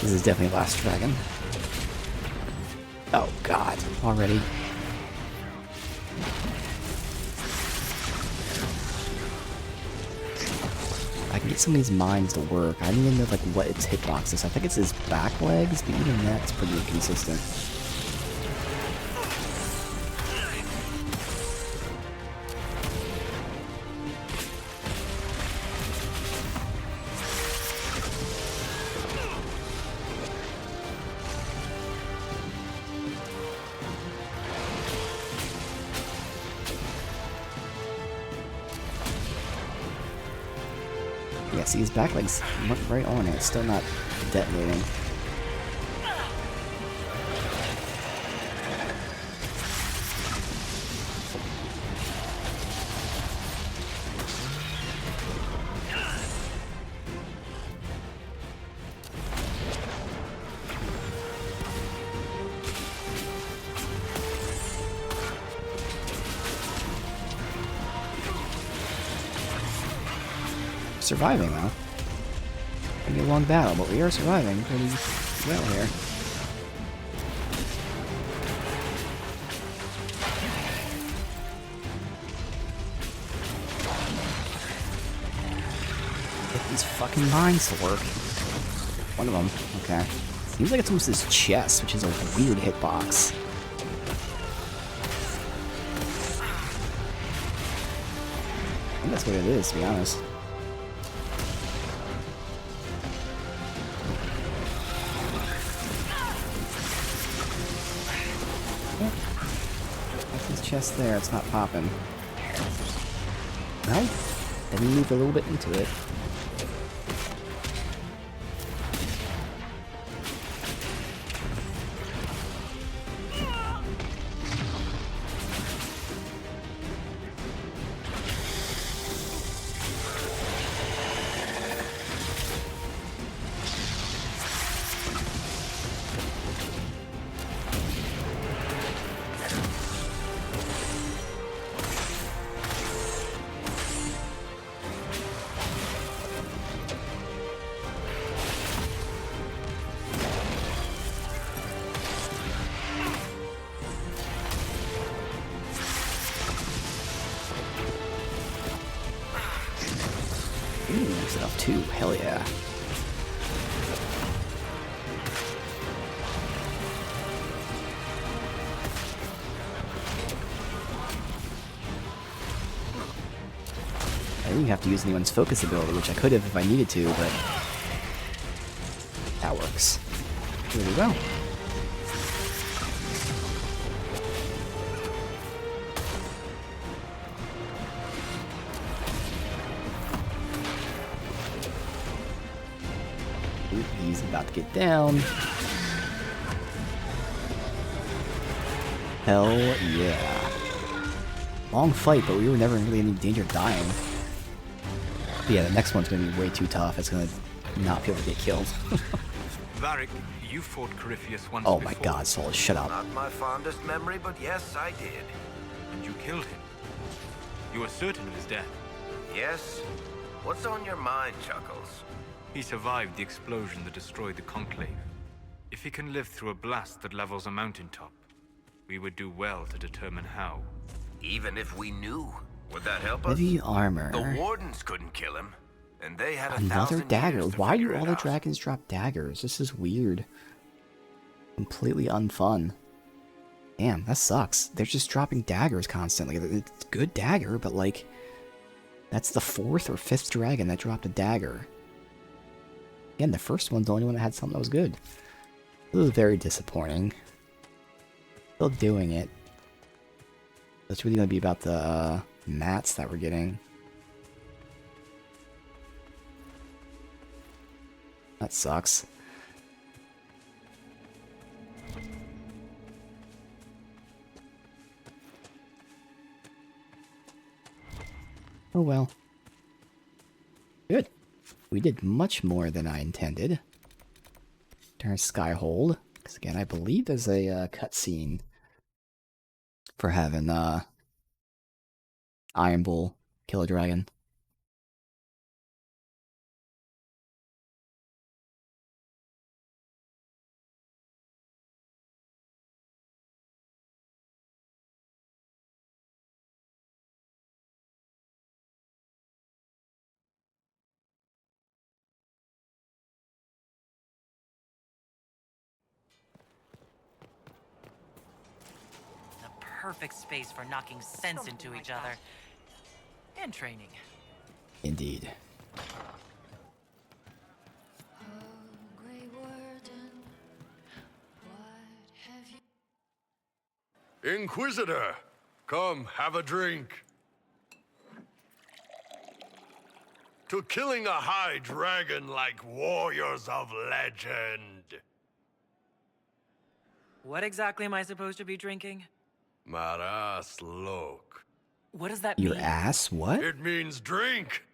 This is definitely last dragon. Oh god, already. some of these mines to work. I don't even know like what its hitbox is. I think it's his back legs, but even that's pretty inconsistent. Yeah, see his back legs went right on it. It's still not detonating. Surviving though. Gonna be a long battle, but we are surviving pretty well here. Get these fucking mines to work. One of them, okay. Seems like it's almost his chest, which is a weird hitbox. I think that's what it is, to be honest. That's his chest there, it's not popping. Well, then you move a little bit into it. Ooh, stuff too, hell yeah. I didn't have to use anyone's focus ability, which I could have if I needed to, but that works. Here we go. Ooh, he's about to get down. Hell yeah. Long fight, but we were never really in any danger of dying. But yeah, the next one's gonna be way too tough. It's gonna not be able to get killed. Varric, you fought Corypheus once Oh before. my god, Soul, shut up. Not my fondest memory, but yes, I did. And you killed him. You are certain of his death. Yes? What's on your mind, Chuckles? He survived the explosion that destroyed the Conclave. If he can live through a blast that levels a mountaintop, we would do well to determine how. Even if we knew, would that help us? Heavy armor. The Wardens couldn't kill him, and they had Another 1,000 dagger. years to Why do figure all it the out. dragons drop daggers? This is weird. Completely unfun. Damn, that sucks. They're just dropping daggers constantly. It's a good dagger, but like, that's the 4th or 5th dragon that dropped a dagger. Again, the first one's the only one that had something that was good. This is very disappointing. Still doing it. It's really going to be about the mats that we're getting. That sucks. Oh well. Good. We did much more than I intended. Turn Skyhold. Because again, I believe there's a cutscene for having Iron Bull kill a dragon. perfect space for knocking sense into each other. And training. Indeed. Inquisitor, come have a drink. To killing a high dragon like warriors of legend. What exactly am I supposed to be drinking? Maras look. What does that Your mean? ass? What? It means drink.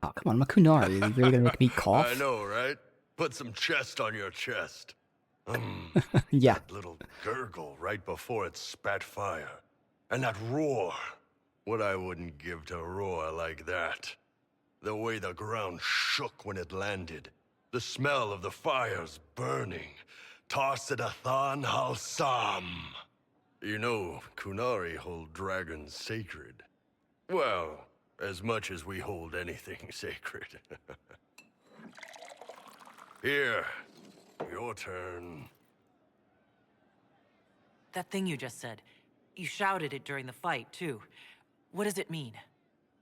Oh, come on, I'm a Kunari. Are you really gonna make me cough? I know, right? Put some chest on your chest. Yeah. That little gurgle right before it spat fire. And that roar. What I wouldn't give to roar like that. The way the ground shook when it landed. The smell of the fires burning. Tarsidathan Halsam. You know, Kunari hold dragons sacred. Well, as much as we hold anything sacred. Here, your turn. That thing you just said. You shouted it during the fight, too. What does it mean?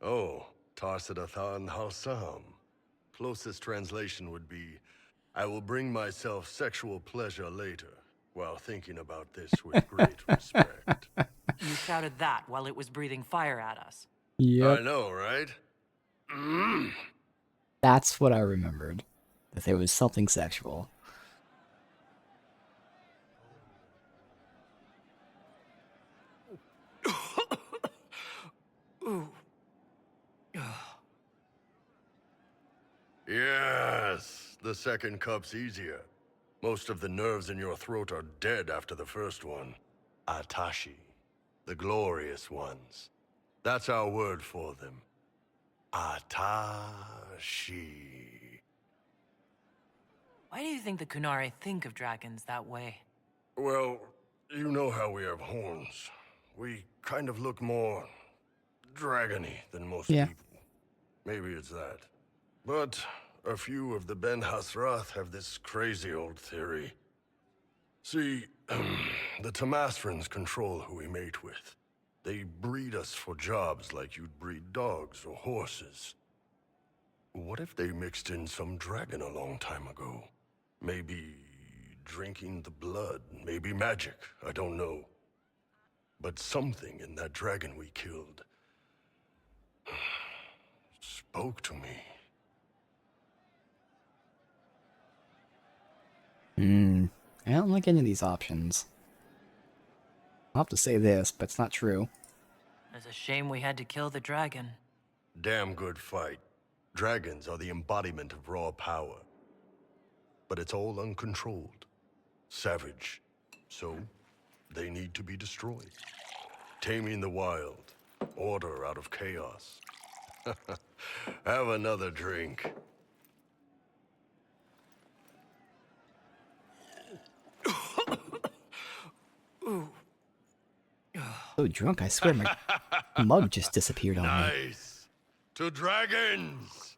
Oh, Tarsidathan Halsam. Closest translation would be, I will bring myself sexual pleasure later, while thinking about this with great respect. You shouted that while it was breathing fire at us. Yep. I know, right? That's what I remembered. That there was something sexual. Ooh. Yes, the second cup's easier. Most of the nerves in your throat are dead after the first one. Atashi, the glorious ones. That's our word for them. Atashi. Why do you think the Kunari think of dragons that way? Well, you know how we have horns. We kind of look more dragony than most people. Maybe it's that. But a few of the Ben Hasrath have this crazy old theory. See, the Tamasrans control who we mate with. They breed us for jobs like you'd breed dogs or horses. What if they mixed in some dragon a long time ago? Maybe drinking the blood, maybe magic, I don't know. But something in that dragon we killed spoke to me. I don't like any of these options. I'll have to say this, but it's not true. It's a shame we had to kill the dragon. Damn good fight. Dragons are the embodiment of raw power. But it's all uncontrolled. Savage. So, they need to be destroyed. Taming the wild. Order out of chaos. Have another drink. So drunk, I swear my mug just disappeared on me. Nice. To dragons.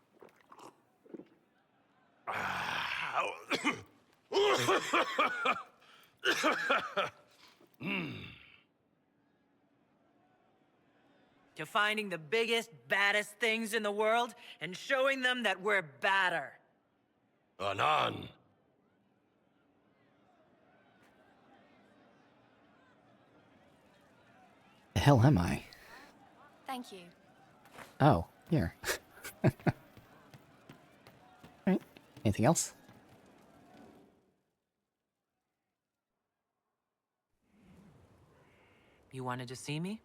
To finding the biggest, baddest things in the world and showing them that we're badder. Anan. The hell am I? Thank you. Oh, here. Alright. Anything else? You wanted to see me?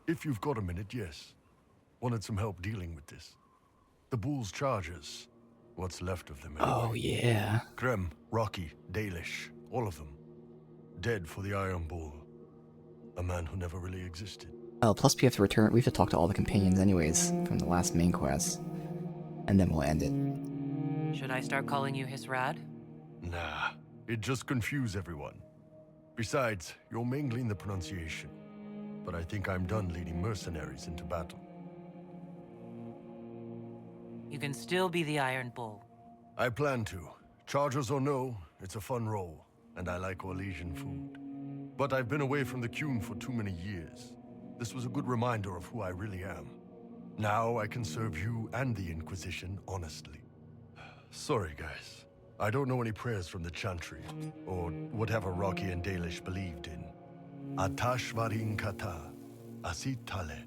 If you've got a minute, yes. Wanted some help dealing with this. The Bull's charges. What's left of them anyway. Oh, yeah. Krem, Rocky, Dalish, all of them. Dead for the Iron Bull. A man who never really existed. Oh, plus we have to return. We have to talk to all the companions anyways from the last main quest. And then we'll end it. Should I start calling you Hisrad? Nah, it just confuse everyone. Besides, you're mangling the pronunciation. But I think I'm done leading mercenaries into battle. You can still be the Iron Bull. I plan to. Chargers or no, it's a fun role, and I like Orlesian food. But I've been away from the Qun for too many years. This was a good reminder of who I really am. Now I can serve you and the Inquisition honestly. Sorry, guys. I don't know any prayers from the Chantry, or whatever Rocky and Dalish believed in. Atash varin kata, asit tale.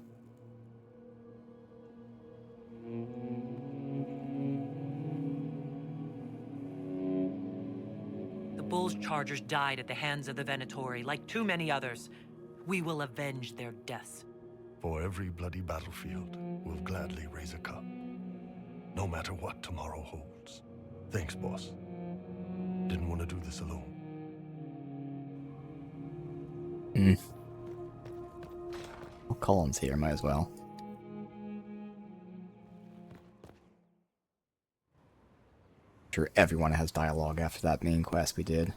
The Bull's chargers died at the hands of the Venatori, like too many others. We will avenge their deaths. For every bloody battlefield, we'll gladly raise a cup. No matter what tomorrow holds. Thanks, boss. Didn't want to do this alone. Well, Colin's here, might as well. Sure, everyone has dialogue after that main quest we did.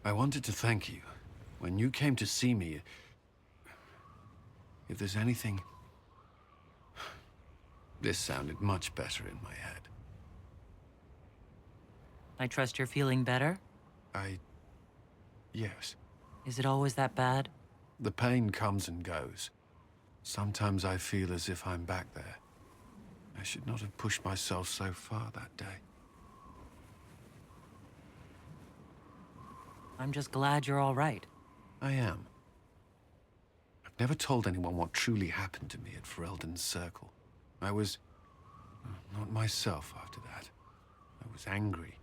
I wanted to thank you. When you came to see me, if there's anything... This sounded much better in my head. I trust you're feeling better? Yes. Is it always that bad? The pain comes and goes. Sometimes I feel as if I'm back there. I should not have pushed myself so far that day. I'm just glad you're all right. I am. I've never told anyone what truly happened to me at Ferelden's Circle. I was... not myself after that. I was angry.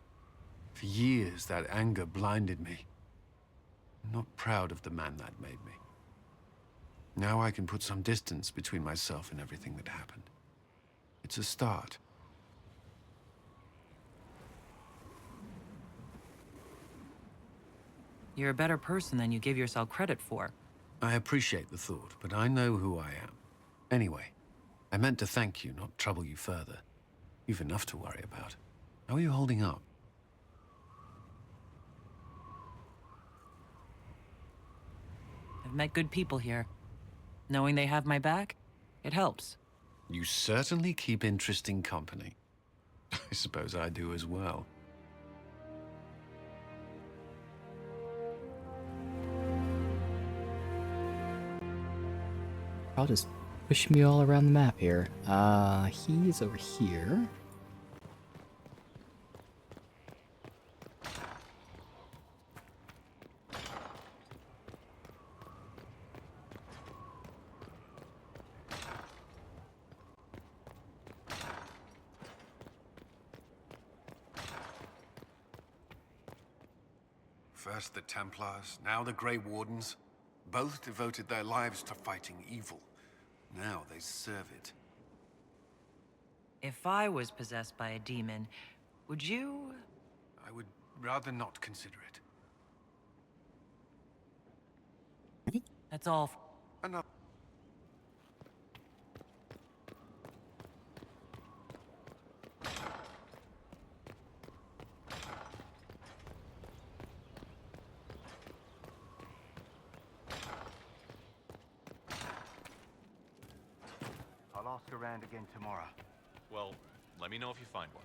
For years, that anger blinded me. I'm not proud of the man that made me. Now I can put some distance between myself and everything that happened. It's a start. You're a better person than you give yourself credit for. I appreciate the thought, but I know who I am. Anyway, I meant to thank you, not trouble you further. You've enough to worry about. How are you holding up? I've met good people here. Knowing they have my back, it helps. You certainly keep interesting company. I suppose I do as well. I'll just push me all around the map here. He's over here. First the Templars, now the Grey Wardens. Both devoted their lives to fighting evil. Now they serve it. If I was possessed by a demon, would you... I would rather not consider it. That's all. Enough. I'll ask around again tomorrow. Well, let me know if you find one.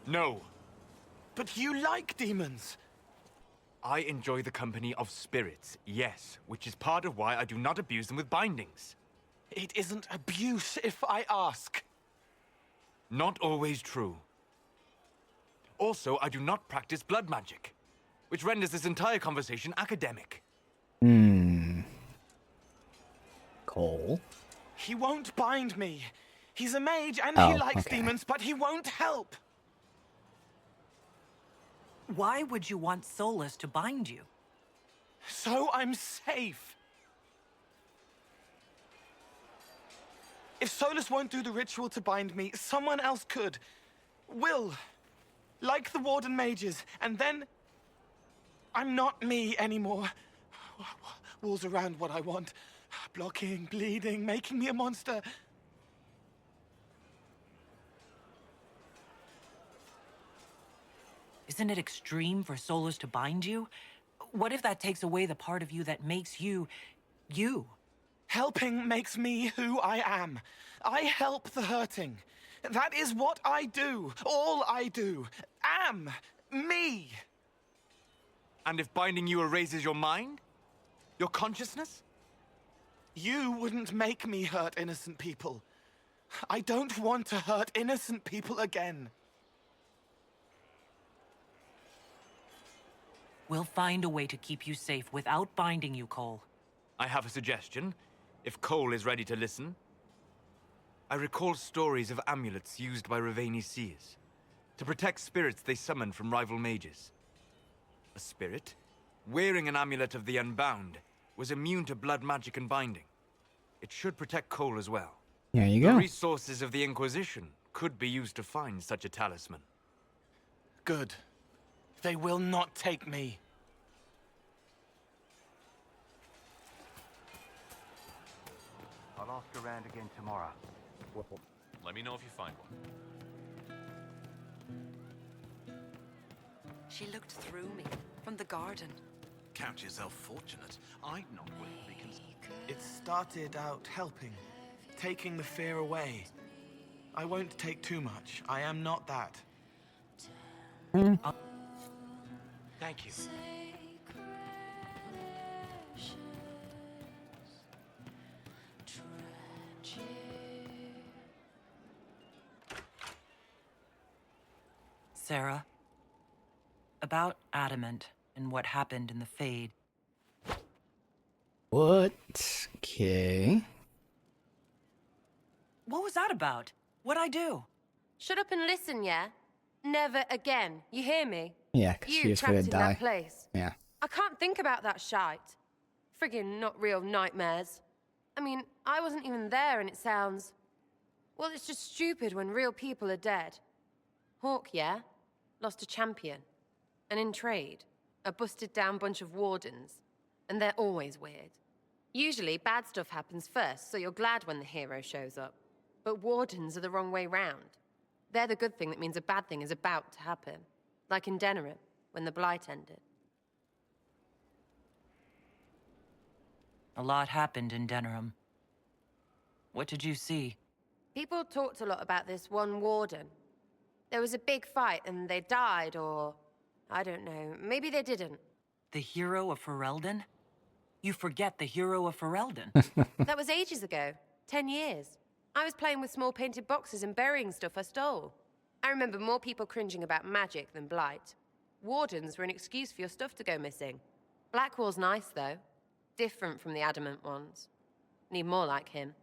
No. But you like demons! I enjoy the company of spirits, yes, which is part of why I do not abuse them with bindings. It isn't abuse if I ask. Not always true. Also, I do not practice blood magic, which renders this entire conversation academic. Cole? He won't bind me. He's a mage and Oh, he likes okay. demons, but he won't help. Why would you want Solus to bind you? So I'm safe. If Solus won't do the ritual to bind me, someone else could. Will. Like the Warden mages. And then... I'm not me anymore. walls around what I want. Blocking, bleeding, making me a monster. Isn't it extreme for souls to bind you? What if that takes away the part of you that makes you, you? Helping makes me who I am. I help the hurting. That is what I do. All I do. Am. Me. And if binding you erases your mind? Your consciousness? You wouldn't make me hurt innocent people. I don't want to hurt innocent people again. We'll find a way to keep you safe without binding you, Cole. I have a suggestion, if Cole is ready to listen. I recall stories of amulets used by Raveni seers to protect spirits they summoned from rival mages. A spirit, wearing an amulet of the Unbound, was immune to blood magic and binding. It should protect Cole as well. There you The go. resources of the Inquisition could be used to find such a talisman. Good. They will not take me. I'll ask around again tomorrow. Let me know if you find one. She looked through me from the garden. Count yourself fortunate. I'd not willingly It started out helping, taking the fear away. I won't take too much. I am not that. Thank you. Sarah, about Adamant and what happened in the Fade. What? Okay. What was that about? What'd I do? Shut up and listen, yeah? Never again. You hear me? Yeah, because she You was trapped gonna in die. that place. Yeah. I can't think about that shite. Friggin' not real nightmares. I mean, I wasn't even there and it sounds... Well, it's just stupid when real people are dead. Hawk, yeah? Lost a champion. And in trade, a busted down bunch of wardens. And they're always weird. Usually, bad stuff happens first, so you're glad when the hero shows up. But wardens are the wrong way round. They're the good thing that means a bad thing is about to happen. Like in Denerim, when the Blight ended. A lot happened in Denerim. What did you see? People talked a lot about this one warden. There was a big fight and they died, or... I don't know, maybe they didn't. The hero of Ferelden? You forget the hero of Ferelden. That was ages ago. 10 years. I was playing with small painted boxes and burying stuff I stole. I remember more people cringing about magic than Blight. Wardens were an excuse for your stuff to go missing. Blackwall's nice, though. Different from the adamant ones. Need more like him.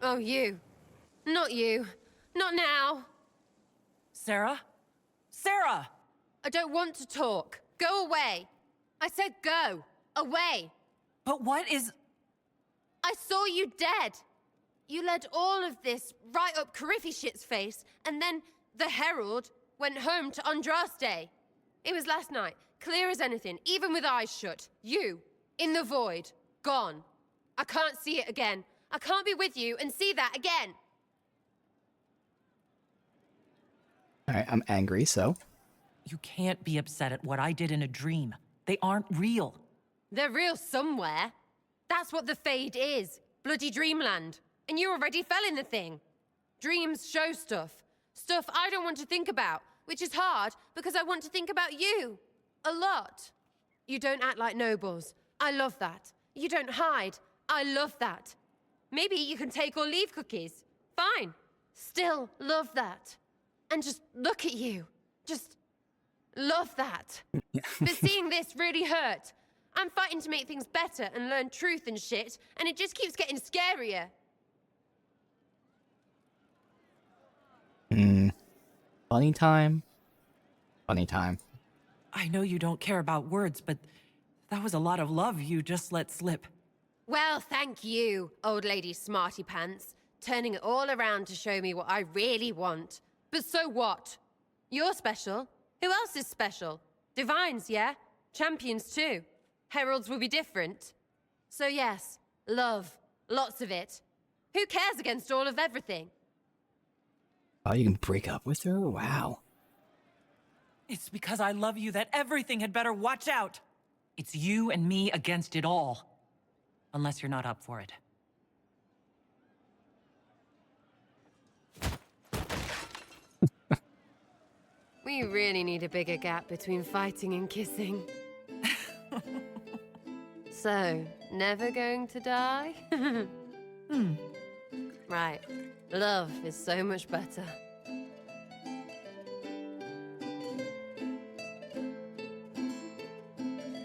Oh, you. Not you. Not now. Sarah? Sarah! I don't want to talk. Go away. I said go. Away. But what is... I saw you dead. You led all of this right up Coryphy-shit's face, and then the Herald went home to Andraste. It was last night, clear as anything, even with eyes shut. You, in the void, gone. I can't see it again. I can't be with you and see that again. Alright, I'm angry, so. You can't be upset at what I did in a dream. They aren't real. They're real somewhere. That's what the Fade is. Bloody dreamland. And you already fell in the thing. Dreams show stuff. Stuff I don't want to think about. Which is hard, because I want to think about you. A lot. You don't act like nobles. I love that. You don't hide. I love that. Maybe you can take or leave cookies. Fine. Still love that. And just look at you. Just love that. But seeing this really hurt. I'm fighting to make things better and learn truth and shit, and it just keeps getting scarier. Funny time. Funny time. I know you don't care about words, but that was a lot of love you just let slip. Well, thank you, old lady smarty pants. Turning it all around to show me what I really want. But so what? You're special. Who else is special? Divines, yeah? Champions too. Heralds will be different. So yes, love. Lots of it. Who cares against all of everything? Oh, you can break up with her? Wow. It's because I love you that everything had better watch out. It's you and me against it all. Unless you're not up for it. We really need a bigger gap between fighting and kissing. So, never going to die? Right. Love is so much better.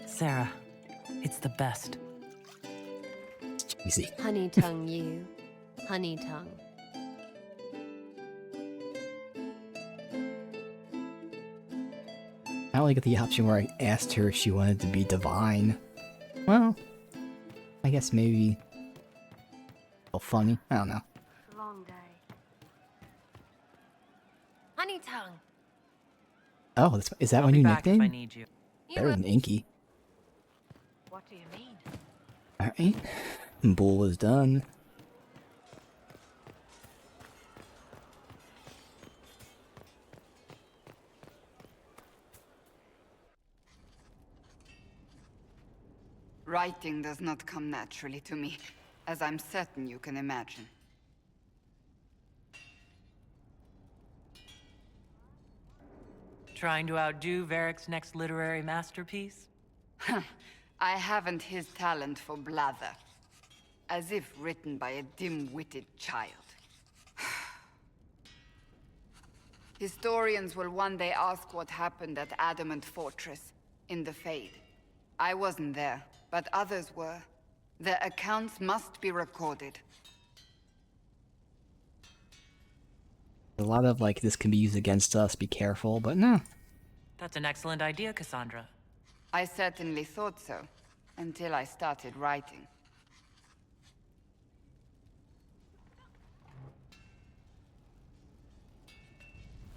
Sarah, it's the best. Easy. Honey tongue you. Honey tongue. I only got the option where I asked her if she wanted to be divine. Well, I guess maybe... Oh, funny. I don't know. Long day. Honey tongue. Oh, is that my I'll be new back if I nickname? need you. Better than Inky. What do you mean? Alright. Bull is done. Writing does not come naturally to me, as I'm certain you can imagine. Trying to outdo Varric's next literary masterpiece? I haven't his talent for blather. As if written by a dim-witted child. Historians will one day ask what happened at Adamant Fortress, in the Fade. I wasn't there, but others were. Their accounts must be recorded. A lot of, like, this can be used against us, be careful, but no. That's an excellent idea, Cassandra. I certainly thought so, until I started writing.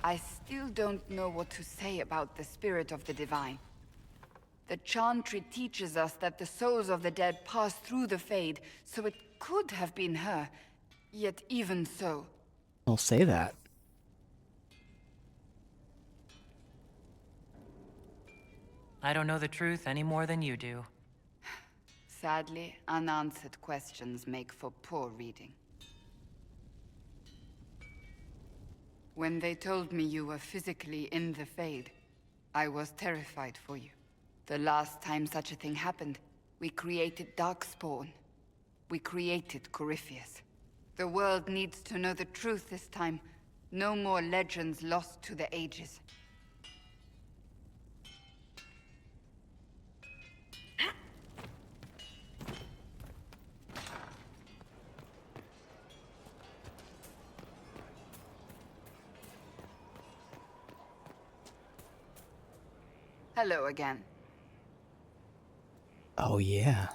I still don't know what to say about the spirit of the divine. The Chantry teaches us that the souls of the dead pass through the Fade, so it could have been her. Yet even so... I'll say that. I don't know the truth any more than you do. Sadly, unanswered questions make for poor reading. When they told me you were physically in the Fade, I was terrified for you. The last time such a thing happened, we created Darkspawn. We created Corypheus. The world needs to know the truth this time. No more legends lost to the ages. Hello again. Oh, yeah.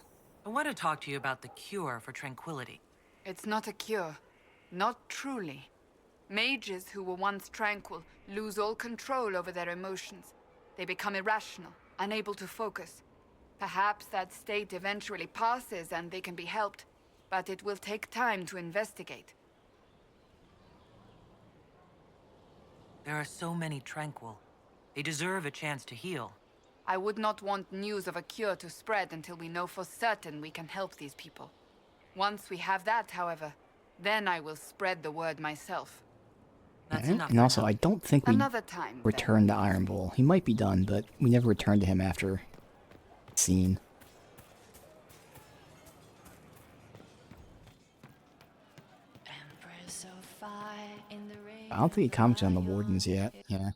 I want to talk to you about the cure for tranquility. It's not a cure. Not truly. Mages who were once tranquil lose all control over their emotions. They become irrational, unable to focus. Perhaps that state eventually passes and they can be helped, but it will take time to investigate. There are so many tranquil. They deserve a chance to heal. I would not want news of a cure to spread until we know for certain we can help these people. Once we have that, however, then I will spread the word myself. And also, I don't think we Another time, returned to Iron Bull. He might be done, but we never returned to him after scene. I don't think he commented on the Wardens yet. Yeah.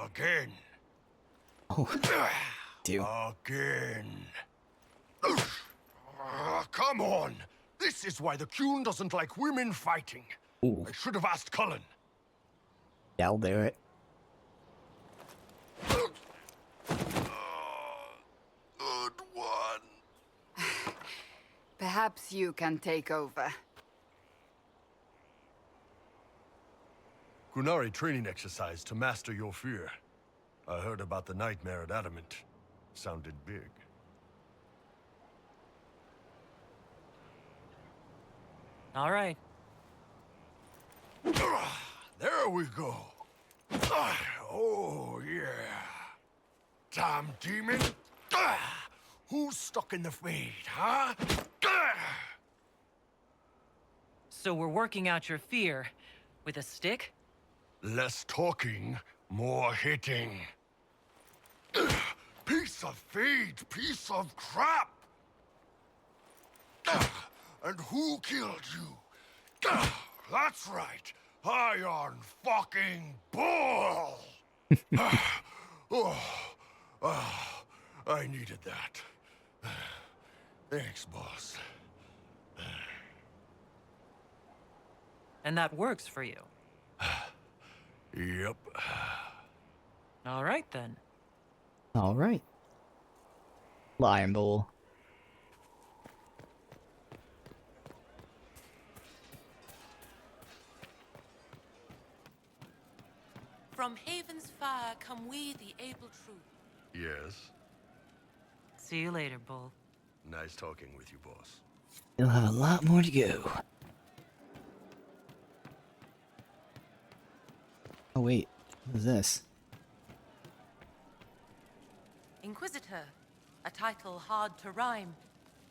Again. Oh, dude. Again. Come on! This is why the Qun doesn't like women fighting. Ooh. I should have asked Cullen. Yeah, I'll do it. Good one. Perhaps you can take over. Kunari training exercise to master your fear. I heard about the nightmare at Adamant. Sounded big. All right. There we go. Oh, yeah. Damn demon. Who's stuck in the fade, huh? So we're working out your fear with a stick? Less talking, more hitting. Piece of feed, piece of crap! And who killed you? That's right, Iron fucking Bull! I needed that. Thanks, boss. And that works for you? Yep. All right, then. All right. Lion Bull. From Haven's fire come we, the able true. Yes. See you later, Bull. Nice talking with you, boss. You'll have a lot more to go. Oh wait, what is this? Inquisitor. A title hard to rhyme.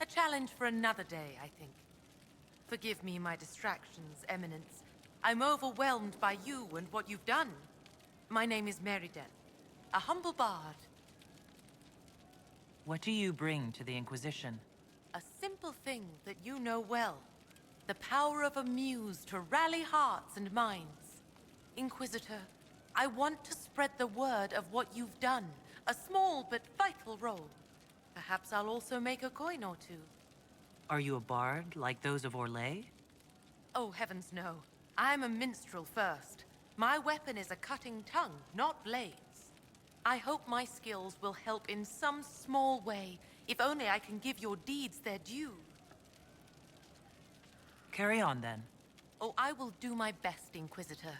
A challenge for another day, I think. Forgive me my distractions, Eminence. I'm overwhelmed by you and what you've done. My name is Meriden, a humble bard. What do you bring to the Inquisition? A simple thing that you know well. The power of a muse to rally hearts and minds. Inquisitor, I want to spread the word of what you've done. A small but vital role. Perhaps I'll also make a coin or two. Are you a bard like those of Orlais? Oh, heavens no. I'm a minstrel first. My weapon is a cutting tongue, not blades. I hope my skills will help in some small way, if only I can give your deeds their due. Carry on, then. Oh, I will do my best, Inquisitor.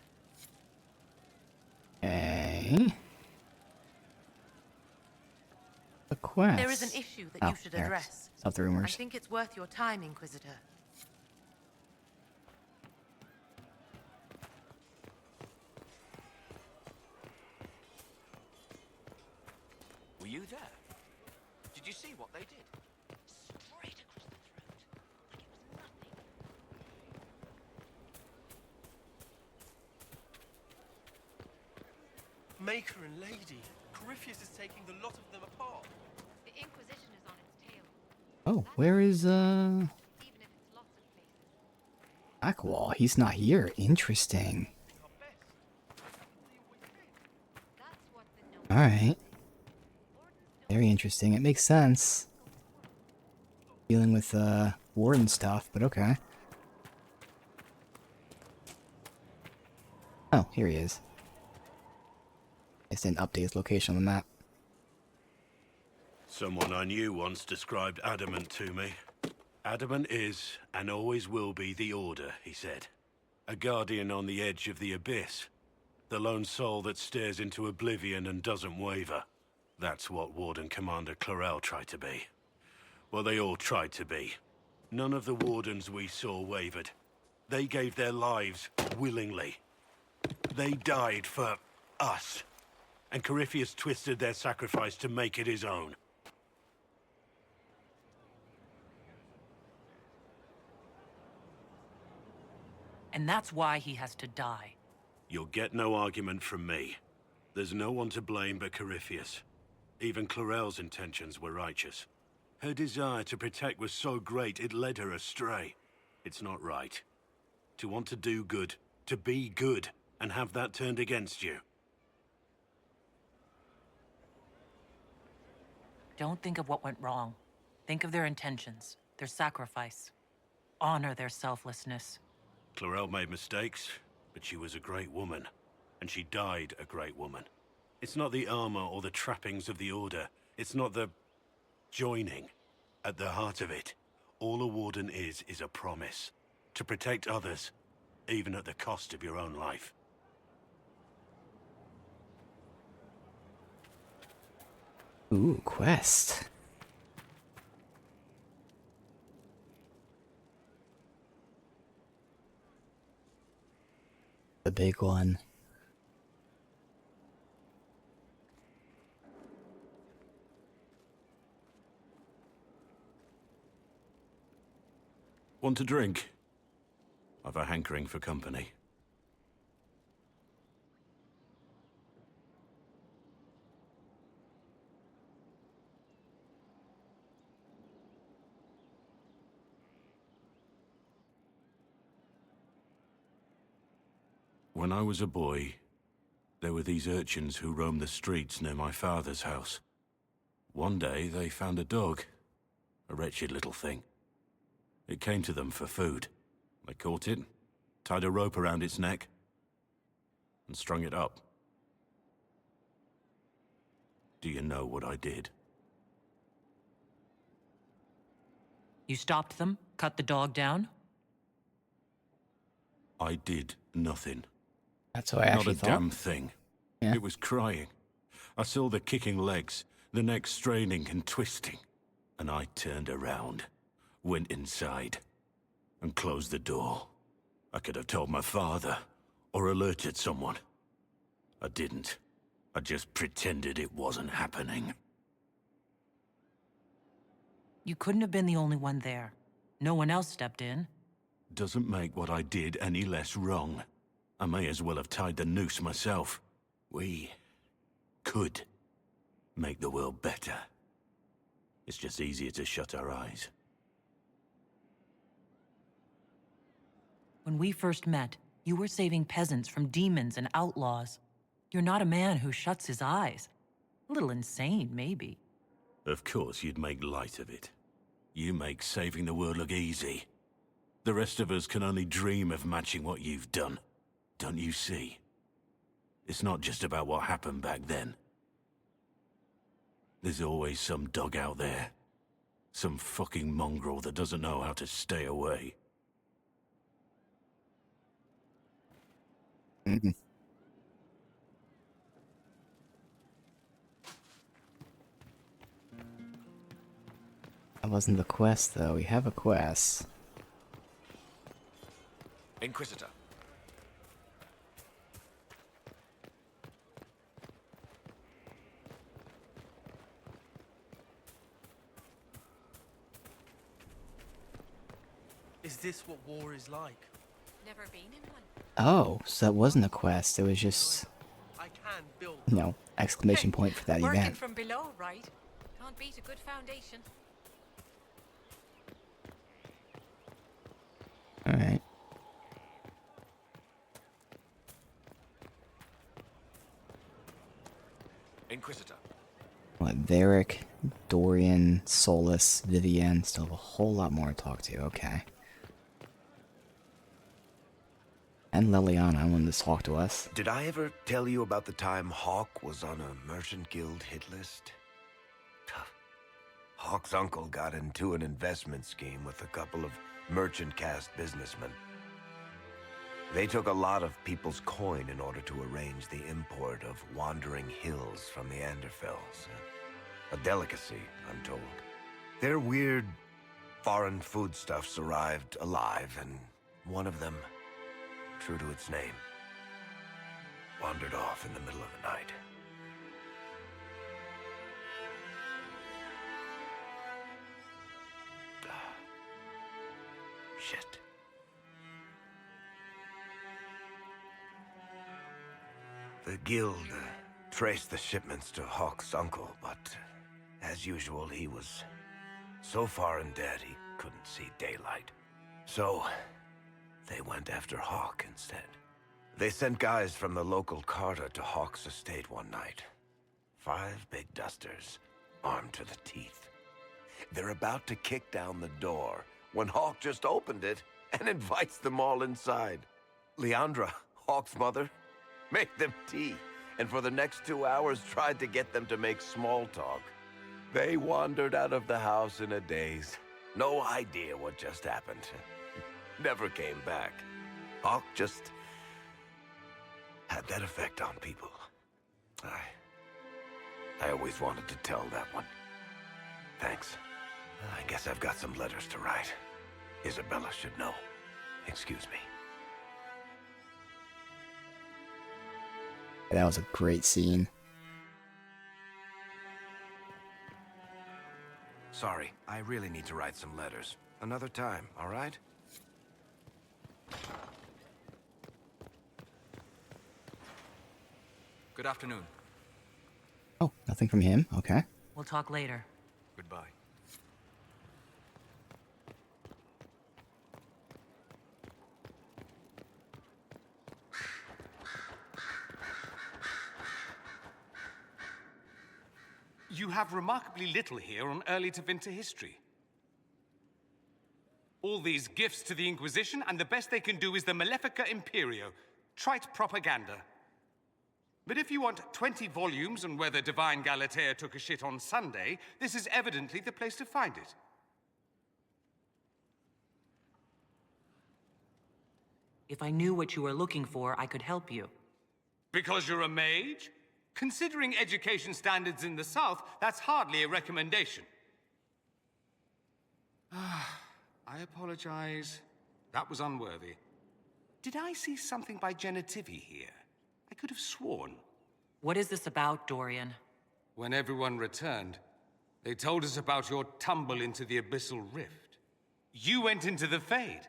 Okay. A quest. There is an issue that you should address. Stop the rumors. I think it's worth your time, Inquisitor. Were you there? Did you see what they did? Straight across the throat, like it was nothing. Maker and Lady, Corypheus is taking the lot of them apart. The Inquisition is on its tail. Oh, where is Aqua? He's not here. Interesting. Alright. Very interesting. It makes sense. Dealing with warden stuff, but okay. Oh, here he is. I just didn't update his location on the map. Someone I knew once described Adamant to me. Adamant is, and always will be, the Order, he said. A guardian on the edge of the abyss. The lone soul that stares into oblivion and doesn't waver. That's what Warden Commander Clarel tried to be. Well, they all tried to be. None of the Wardens we saw wavered. They gave their lives willingly. They died for us. And Corypheus twisted their sacrifice to make it his own. And that's why he has to die. You'll get no argument from me. There's no one to blame but Corypheus. Even Clarel's intentions were righteous. Her desire to protect was so great it led her astray. It's not right. To want to do good, to be good, and have that turned against you. Don't think of what went wrong. Think of their intentions, their sacrifice. Honor their selflessness. Clarel made mistakes, but she was a great woman. And she died a great woman. It's not the armor or the trappings of the Order. It's not the joining. At the heart of it, all a Warden is a promise. To protect others, even at the cost of your own life. Ooh, quest. The big one. Want a drink? I've a hankering for company. When I was a boy, there were these urchins who roamed the streets near my father's house. One day, they found a dog. A wretched little thing. It came to them for food. They caught it, tied a rope around its neck, and strung it up. Do you know what I did? You stopped them? Cut the dog down? I did nothing. That's what I actually thought. Not a damn thing. Yeah. It was crying. I saw the kicking legs, the neck straining and twisting. And I turned around, went inside, and closed the door. I could have told my father, or alerted someone. I didn't. I just pretended it wasn't happening. You couldn't have been the only one there. No one else stepped in. Doesn't make what I did any less wrong. I may as well have tied the noose myself. We could make the world better. It's just easier to shut our eyes. When we first met, you were saving peasants from demons and outlaws. You're not a man who shuts his eyes. A little insane, maybe. Of course you'd make light of it. You make saving the world look easy. The rest of us can only dream of matching what you've done. Don't you see? It's not just about what happened back then. There's always some dog out there. Some fucking mongrel that doesn't know how to stay away. Mm-mm. That wasn't the quest, though. We have a quest. Inquisitor. Is this what war is like? Never been in one. Oh, so that wasn't a quest. It was just, I can build. Exclamation point for that Working event. from below, right? Can't beat a good foundation. Alright. Inquisitor. What, Varric, Dorian, Solus, Vivienne, still have a whole lot more to talk to, okay. And Leliana wanted to talk to us. Did I ever tell you about the time Hawk was on a Merchant Guild hit list? Tough. Hawk's uncle got into an investment scheme with a couple of merchant caste businessmen. They took a lot of people's coin in order to arrange the import of wandering hills from the Anderfells. A delicacy, I'm told. Their weird foreign foodstuffs arrived alive, and one of them, true to its name, wandered off in the middle of the night. Shit. The guild traced the shipments to Hawk's uncle, but as usual, he was so far in debt he couldn't see daylight. So they went after Hawk instead. They sent guys from the local carter to Hawk's estate one night. 5 big dusters, armed to the teeth. They're about to kick down the door when Hawk just opened it and invites them all inside. Leandra, Hawk's mother, made them tea, and for the next 2 hours tried to get them to make small talk. They wandered out of the house in a daze. No idea what just happened. Never came back. Hawk just had that effect on people. I always wanted to tell that one. Thanks. I guess I've got some letters to write. Isabella should know. Excuse me. That was a great scene. Sorry, I really need to write some letters. Another time, all right? Good afternoon. Oh, nothing from him? Okay. We'll talk later. Goodbye. You have remarkably little here on early to Vinter history. All these gifts to the Inquisition, and the best they can do is the Malefica Imperio. Trite propaganda. But if you want 20 volumes on whether Divine Galatea took a shit on Sunday, this is evidently the place to find it. If I knew what you were looking for, I could help you. Because you're a mage? Considering education standards in the South, that's hardly a recommendation. I apologize. That was unworthy. Did I see something by Genitivi here? I could have sworn. What is this about, Dorian? When everyone returned, they told us about your tumble into the Abyssal Rift. You went into the Fade.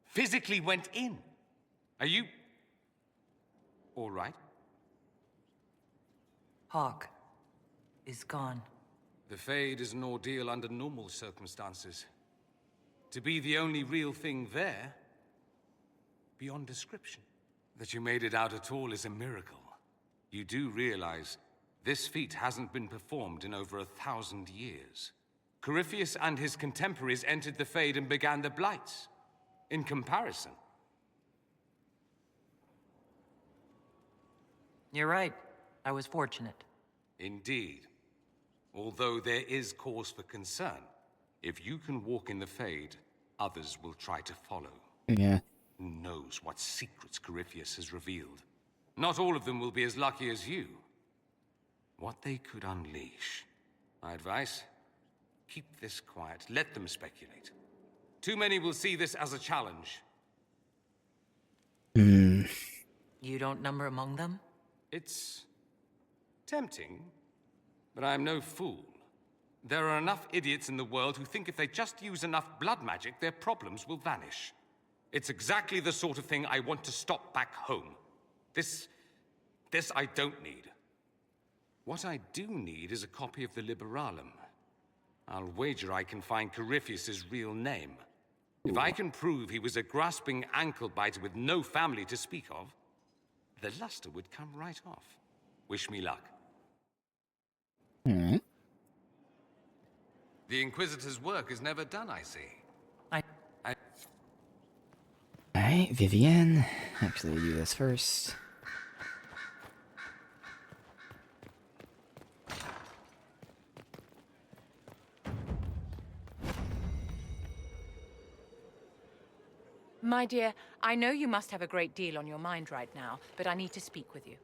Physically went in. Are you... all right? Hawk is gone. The Fade is an ordeal under normal circumstances. To be the only real thing there, beyond description. That you made it out at all is a miracle. You do realize this feat hasn't been performed in over 1,000 years. Corypheus and his contemporaries entered the Fade and began the Blights. In comparison. You're right. I was fortunate. Indeed. Although there is cause for concern. If you can walk in the Fade, others will try to follow. Yeah. Who knows what secrets Corypheus has revealed? Not all of them will be as lucky as you. What they could unleash. My advice? Keep this quiet. Let them speculate. Too many will see this as a challenge. You don't number among them? It's tempting, but I'm no fool. There are enough idiots in the world who think if they just use enough blood magic, their problems will vanish. It's exactly the sort of thing I want to stop back home. This I don't need. What I do need is a copy of the Liberalum. I'll wager I can find Corypheus's real name. If I can prove he was a grasping ankle-biter with no family to speak of, the luster would come right off. Wish me luck. Alright. The Inquisitor's work is never done, I see. Alright, Vivienne. Actually, we'll do this first. My dear, I know you must have a great deal on your mind right now, but I need to speak with you.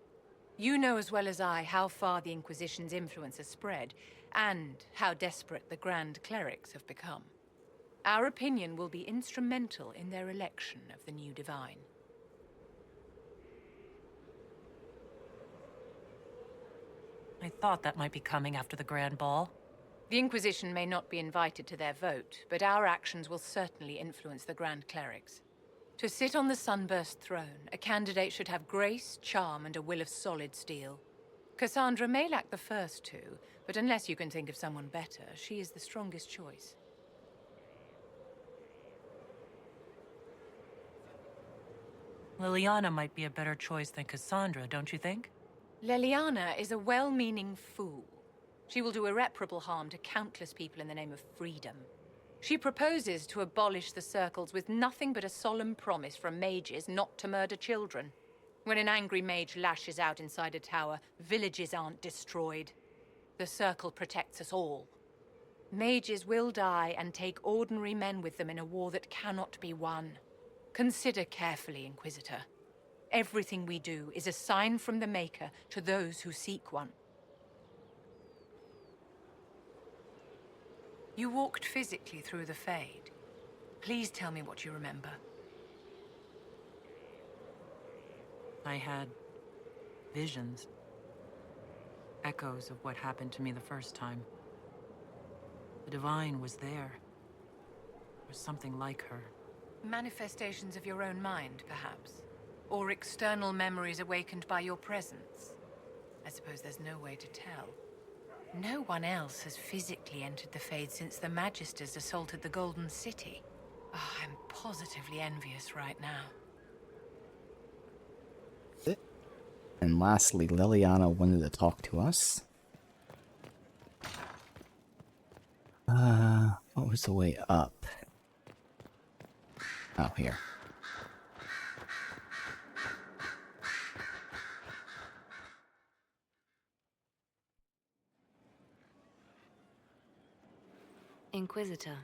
You know as well as I how far the Inquisition's influence has spread, and how desperate the Grand Clerics have become. Our opinion will be instrumental in their election of the new Divine. I thought that might be coming after the Grand Ball. The Inquisition may not be invited to their vote, but our actions will certainly influence the Grand Clerics. To sit on the Sunburst throne, a candidate should have grace, charm, and a will of solid steel. Cassandra may lack the first two, but unless you can think of someone better, she is the strongest choice. Liliana might be a better choice than Cassandra, don't you think? Leliana is a well-meaning fool. She will do irreparable harm to countless people in the name of freedom. She proposes to abolish the circles with nothing but a solemn promise from mages not to murder children. When an angry mage lashes out inside a tower, villages aren't destroyed. The circle protects us all. Mages will die and take ordinary men with them in a war that cannot be won. Consider carefully, Inquisitor. Everything we do is a sign from the Maker to those who seek one. You walked physically through the Fade. Please tell me what you remember. I had visions. Echoes of what happened to me the first time. The Divine was there. Or something like her. Manifestations of your own mind, perhaps? Or external memories awakened by your presence? I suppose there's no way to tell. No one else has physically entered the Fade since the Magisters assaulted the Golden City. Oh, I'm positively envious right now. And lastly, Liliana wanted to talk to us. What was the way up? Oh, here. Inquisitor.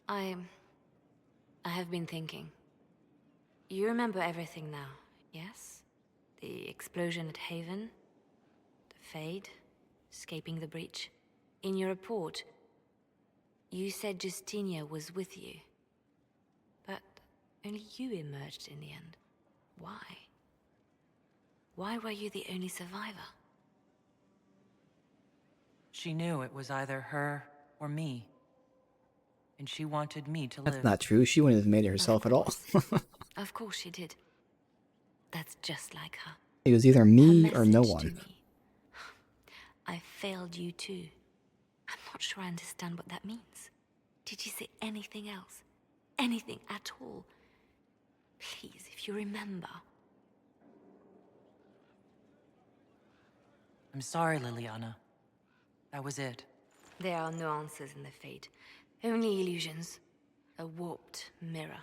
I have been thinking. You remember everything now, yes? The explosion at Haven, the Fade, escaping the breach. In your report, you said Justinia was with you. But only you emerged in the end. Why? Why were you the only survivor? She knew it was either her or me. And she wanted me to live. That's not true. She wouldn't have made it herself at all. Of course she did. That's just like her. It was either me or no one. I failed you too. I'm not sure I understand what that means. Did you say anything else? Anything at all? Please, if you remember. I'm sorry, Liliana. That was it. There are no answers in the Fate. Only illusions. A warped mirror.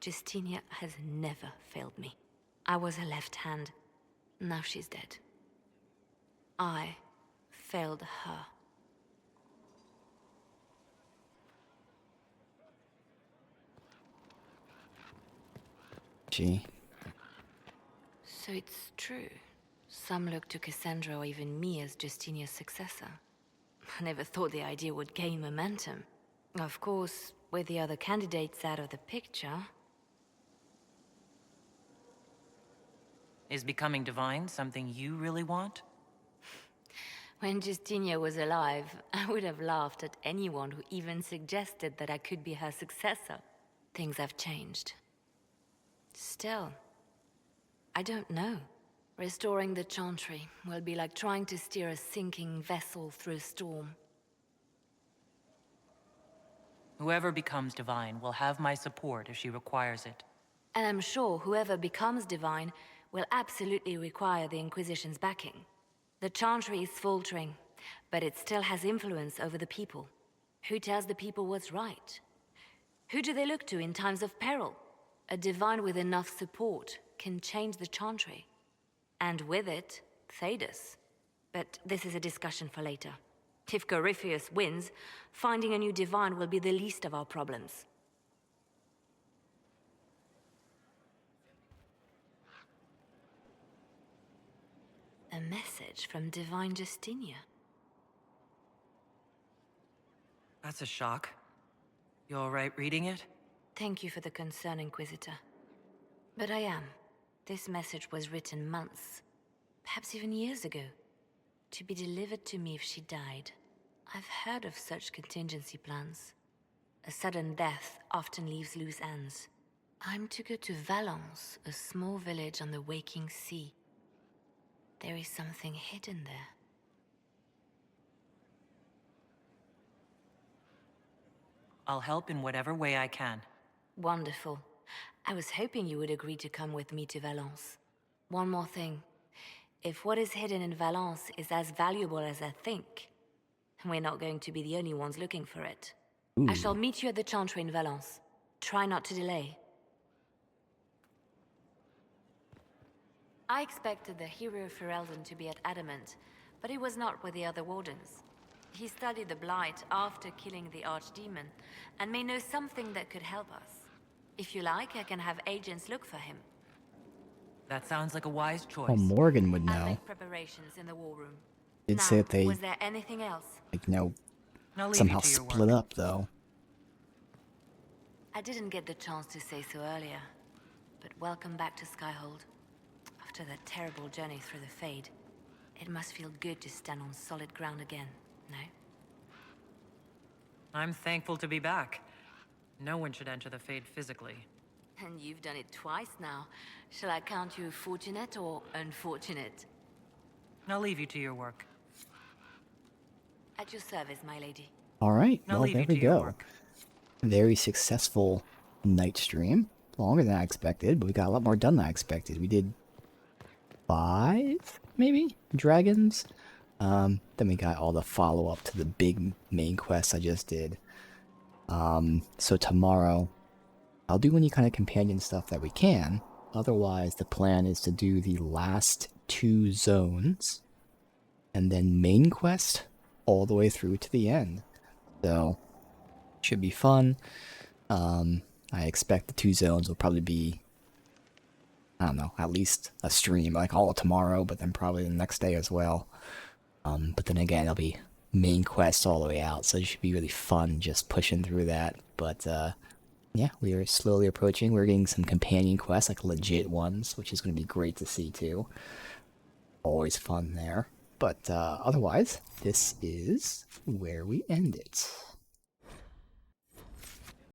Justinia has never failed me. I was her left hand. Now she's dead. I failed her. Gee. So it's true. Some look to Cassandra or even me as Justinia's successor. I never thought the idea would gain momentum. Of course, with the other candidates out of the picture... Is becoming divine something you really want? When Justinia was alive, I would have laughed at anyone who even suggested that I could be her successor. Things have changed. Still, I don't know. Restoring the Chantry will be like trying to steer a sinking vessel through a storm. Whoever becomes divine will have my support if she requires it. And I'm sure whoever becomes divine will absolutely require the Inquisition's backing. The Chantry is faltering, but it still has influence over the people. Who tells the people what's right? Who do they look to in times of peril? A divine with enough support can change the Chantry. And with it, Thedas. But this is a discussion for later. If Corypheus wins, finding a new divine will be the least of our problems. A message from Divine Justinia. That's a shock. You all right reading it? Thank you for the concern, Inquisitor. But I am. This message was written months, perhaps even years ago, to be delivered to me if she died. I've heard of such contingency plans. A sudden death often leaves loose ends. I'm to go to Valence, a small village on the waking sea. There is something hidden there. I'll help in whatever way I can. Wonderful. I was hoping you would agree to come with me to Valence. One more thing. If what is hidden in Valence is as valuable as I think, we're not going to be the only ones looking for it. I shall meet you at the Chantry in Valence. Try not to delay. I expected the hero of Ferelden to be at Adamant, but he was not with the other wardens. He studied the Blight after killing the Archdemon, and may know something that could help us. If you like, I can have agents look for him. That sounds like a wise choice. Oh, Morgan would I'll know. make preparations in the war room. Did say that they, was there anything else? like, you know, I'll leave somehow you to your split work. up, though. I didn't get the chance to say so earlier, but welcome back to Skyhold. After that terrible journey through the Fade, it must feel good to stand on solid ground again, no? I'm thankful to be back. No one should enter the Fade physically. And you've done it twice now. Shall I count you fortunate or unfortunate? I'll leave you to your work. At your service, my lady. Alright, I'll well, leave there you we to your go. work. Very successful night stream. Longer than I expected, but we got a lot more done than I expected. We did 5, maybe, dragons. Then we got all the follow-up to the big main quest I just did. So tomorrow, I'll do any kind of companion stuff that we can. Otherwise, the plan is to do the last 2 zones, and then main quest all the way through to the end. So, should be fun. I expect the 2 zones will probably be, I don't know, at least a stream, like all of tomorrow, but then probably the next day as well. But then again, it'll be main quest all the way out, so it should be really fun just pushing through that. But, yeah, we are slowly approaching. We're getting some companion quests, like legit ones, which is going to be great to see too. Always fun there. But otherwise, this is where we end it.